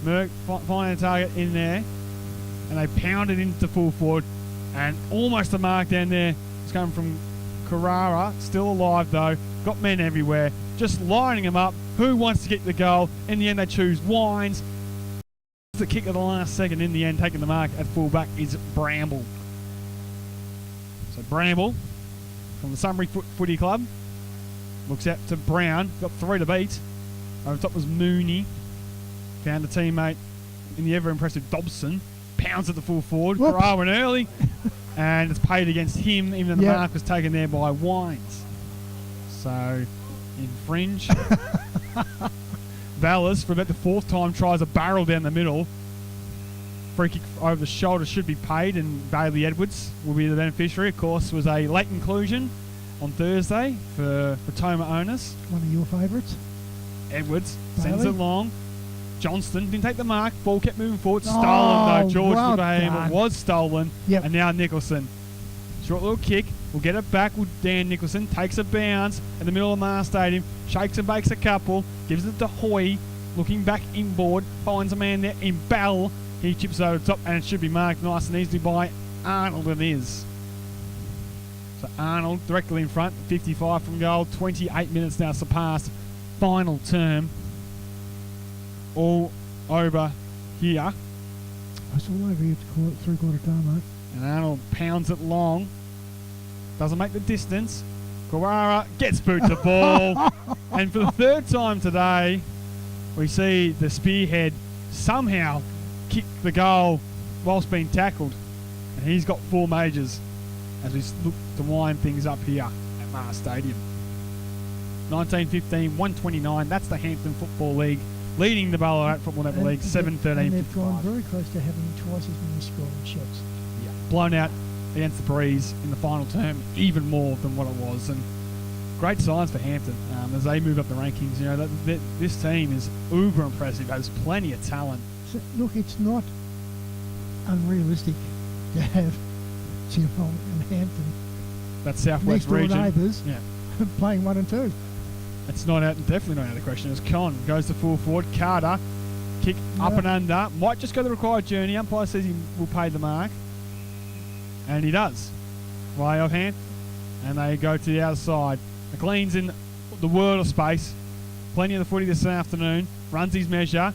Merck finding a target in there. And they pound it into full forward. And almost a mark down there. It's coming from Carrara. Still alive though. Got men everywhere. Just lining them up. Who wants to get the goal? In the end they choose Wines. The kick at the last second. In the end taking the mark at full back is Bramble. So Bramble from the Sunbury Footy Club. Looks out to Brown. Got 3 to beat. Over top was Mooney. Found a teammate in the ever impressive Dobson. Pounds at the full forward. Whoops. Carrara went early. And it's paid against him, even though the Yep. mark was taken there by Wines. So, infringe. Vallis, for about the 4th time, tries a barrel down the middle. Free kick over the shoulder should be paid, and Bailey Edwards will be the beneficiary. Of course, was a late inclusion on Thursday for Toma owners. One of your favourites. Edwards sends Bailey. it long. Johnston didn't take the mark. Ball kept moving forward. Stolen Oh, though. George well with a aim. done. It was stolen. Yep. And now Nicholson. Short little kick. We'll get it back with Dan Nicholson. Takes a bounce in the middle of Mars Stadium. Shakes and bakes a couple. Gives it to Hoy. Looking back inboard. Finds a man there in Bell. He chips over the top and it should be marked nice and easily by Arnold. It is. So Arnold directly in front. 55 from goal. 28 minutes now surpassed. Final term. All over here. It's all over here to three-quarter time, mate. And Arnold pounds it long. Doesn't make the distance. Carrara gets boot to ball. And for the 3rd time today, we see the spearhead somehow kicked the goal whilst being tackled. And he's got 4 majors as we look to wind things up here at Mars Stadium. 1915, 129. That's the Hampden Football League leading the Ballarat Football Netball League 7-13. And they've gone very close to having twice as many scoring shots. Yeah, blown out against the Breeze in the final term, even more than what it was. And great signs for Hampton as they move up the rankings. You know, this team is uber impressive. Has plenty of talent. So, look, it's not unrealistic to have Geelong and Hampton, That Southwest next door region, neighbours, yeah, playing 1 and 2. it's not out, definitely not out of the question. As Con goes to full forward, Carter kick up and under, might just go the required journey. Umpire says he will pay the mark, and he does. Way off hand, and they go to the outer side. McLean's in the world of space. Plenty of the footy this afternoon. Runs his measure.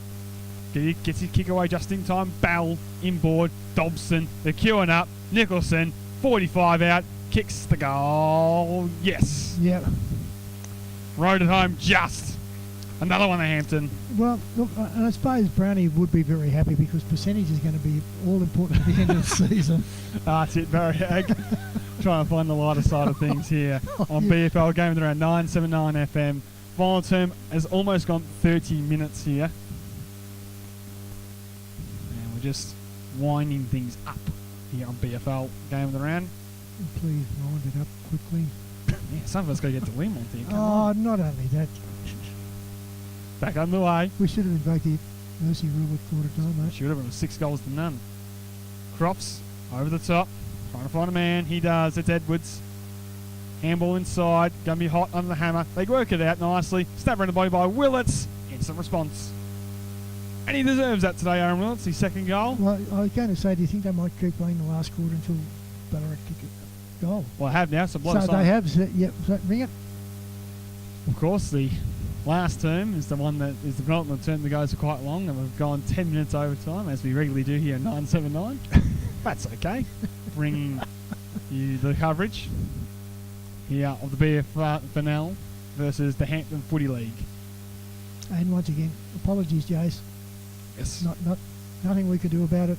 Gets his kick away just in time. Bell inboard. Dobson. They're queuing up. Nicholson. 45 out. Kicks the goal. Yes. Yeah. Rode it home just. Another one at Hampton. Well, look, and I suppose Brownie would be very happy because percentage is going to be all important at the end of the season. That's it, Barry Hag. Trying to find the lighter side of things here on BFL Game of the Round 979 FM. Final term has almost gone 30 minutes here. And we're just winding things up here on BFL Game of the Round. Please wind it up quickly. Yeah, some of us got to get to Wimont here. Come Oh, on. not only that. Back on the way. We should have invoked the mercy rule at quarter time, mate. Should have been 6 goals to none. Crops over the top. Trying to find a man. He does. It's Edwards. Handball inside. Going to be hot under the hammer. They work it out nicely. Stab around the body by Willits. Instant response. And he deserves that today, Aaron Willits. His second goal. Well, I was going to say, do you think they might keep playing the last quarter until Ballarat kick a goal? Well, I have now, so blow So they have, so ring it. Of course, the last term is the one that is the penultimate term that goes for quite long, and we've gone 10 minutes overtime, as we regularly do here at 979. That's okay. Bringing you the coverage here of the BFNL versus the Hampton Footy League. And once again, apologies, Jace. Yes. Nothing we can do about it.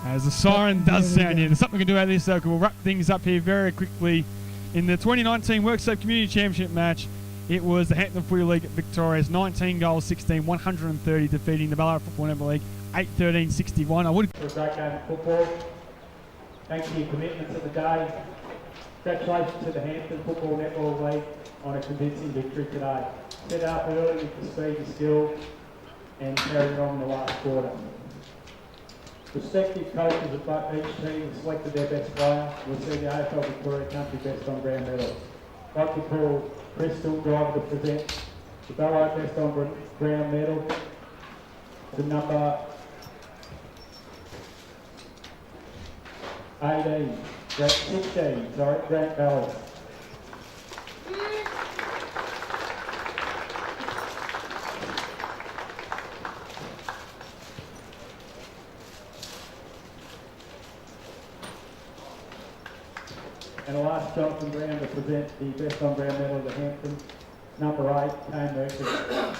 As the siren does There we sound go. here, there's something we can do about this, so we'll wrap things up here very quickly. In the 2019 WorkSafe Community Championship match, it was the Hampton Footy League victorious 19 goals, 16, 130, defeating the Ballarat Football Netball League 8-13-61. I would. For a great game of football. Thanks for your commitment to the day. Congratulations to the Hampton Football Netball League on a convincing victory today. Set up early with the speed and skill and carried it on in the last quarter. Respective coaches of both each team have selected their best player. We'll see the AFL Victoria Country Best on Ground medal. I'd like to call Crystal Driver to present the Ballarat Best on Ground medal to number 16, Grant Valley. And the last Jonathan Brown to present the Best on Ground medal to Hampton, number 8, Kane Mercury.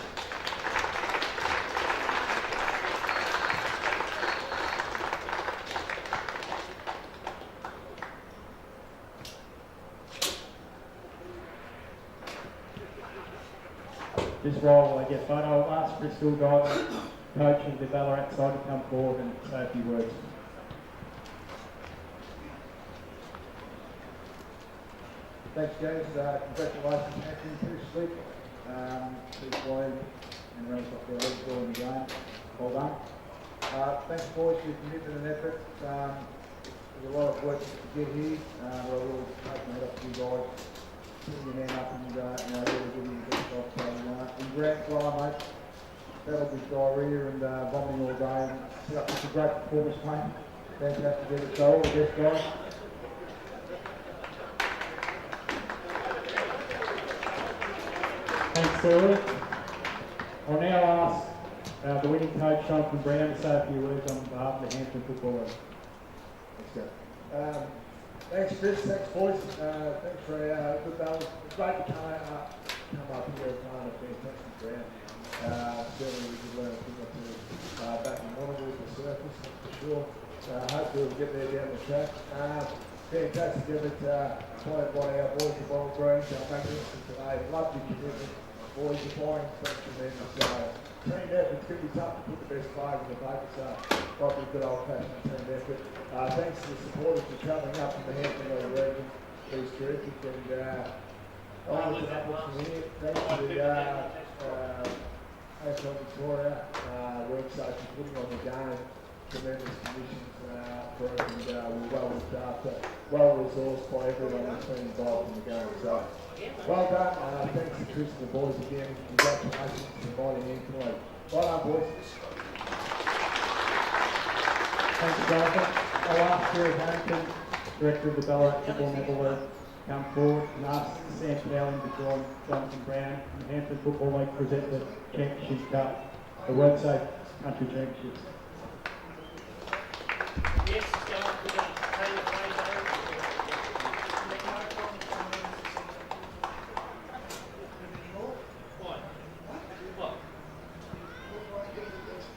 Just while I get photo, I'll ask Crystal Driver, coach of the Ballarat side, to come forward and say a few words. Thanks, James. Congratulations, Matthew. Pretty slick. Big play and runs off their legs well in the game. Well done. Thanks, boys, for your commitment and effort. There's a lot of work to get here. We're really taking it up to you guys. Putting your hand up and really giving your best off. And Grant, well, mate, battled with diarrhoea and vomiting all day and set up such a great performance, mate. Fantastic effort. So all the best, guys. Thanks, Sir. I'll now ask the winning coach, Jonathan Brown, to say a few words on behalf of the Hampton Football League. Thanks, Joe. Thanks, Chris. Thanks, boys. Thanks for a good battle. It's great to come up here and play on a fantastic ground. Certainly we could learn a thing or two back in Monaco with the surface, that's for sure. Hopefully we'll get there down the track. Fantastic effort played by our boys at Bottle Green, so magnificent today. Love your commitment. Boys are buying some tremendous. Team effort, it's going to be tough to put the best players in the paper, so like a good old-fashioned team effort. Thanks to the supporters for travelling up from the Hampden region. It was terrific, and onwards and upwards from here. Thanks to the AFL Victoria worksite for putting on the game. Tremendous conditions for us, and we're well looked after, well resourced by everyone that's been involved in the game. So, well done. Thanks to Chris and the boys again. Congratulations to inviting in tonight. Well done, boys. Thank you, Jonathan. I'll ask Stuart Harrington, Director of the Ballarat Football Netball League, come forward and ask Sam Dowling to join Jonathan Brown and the Hampden Football League to present the Championship Cup, the WorkSafe Country Championships. Yes, we're going to pay the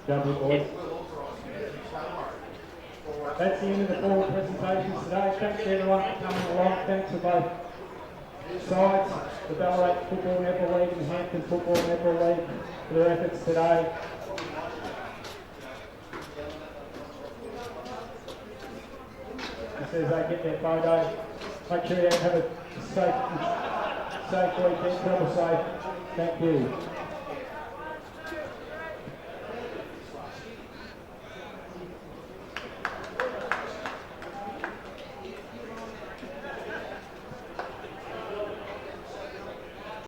Double boys. That's the end of the forward presentations today. Thanks to everyone for coming along. Thanks to both sides, the Ballarat Football Netball League and the Hampden Football Netball League, for their efforts today. As soon as they get their photo, make sure you have a safe weekend, travel safe. Thank you.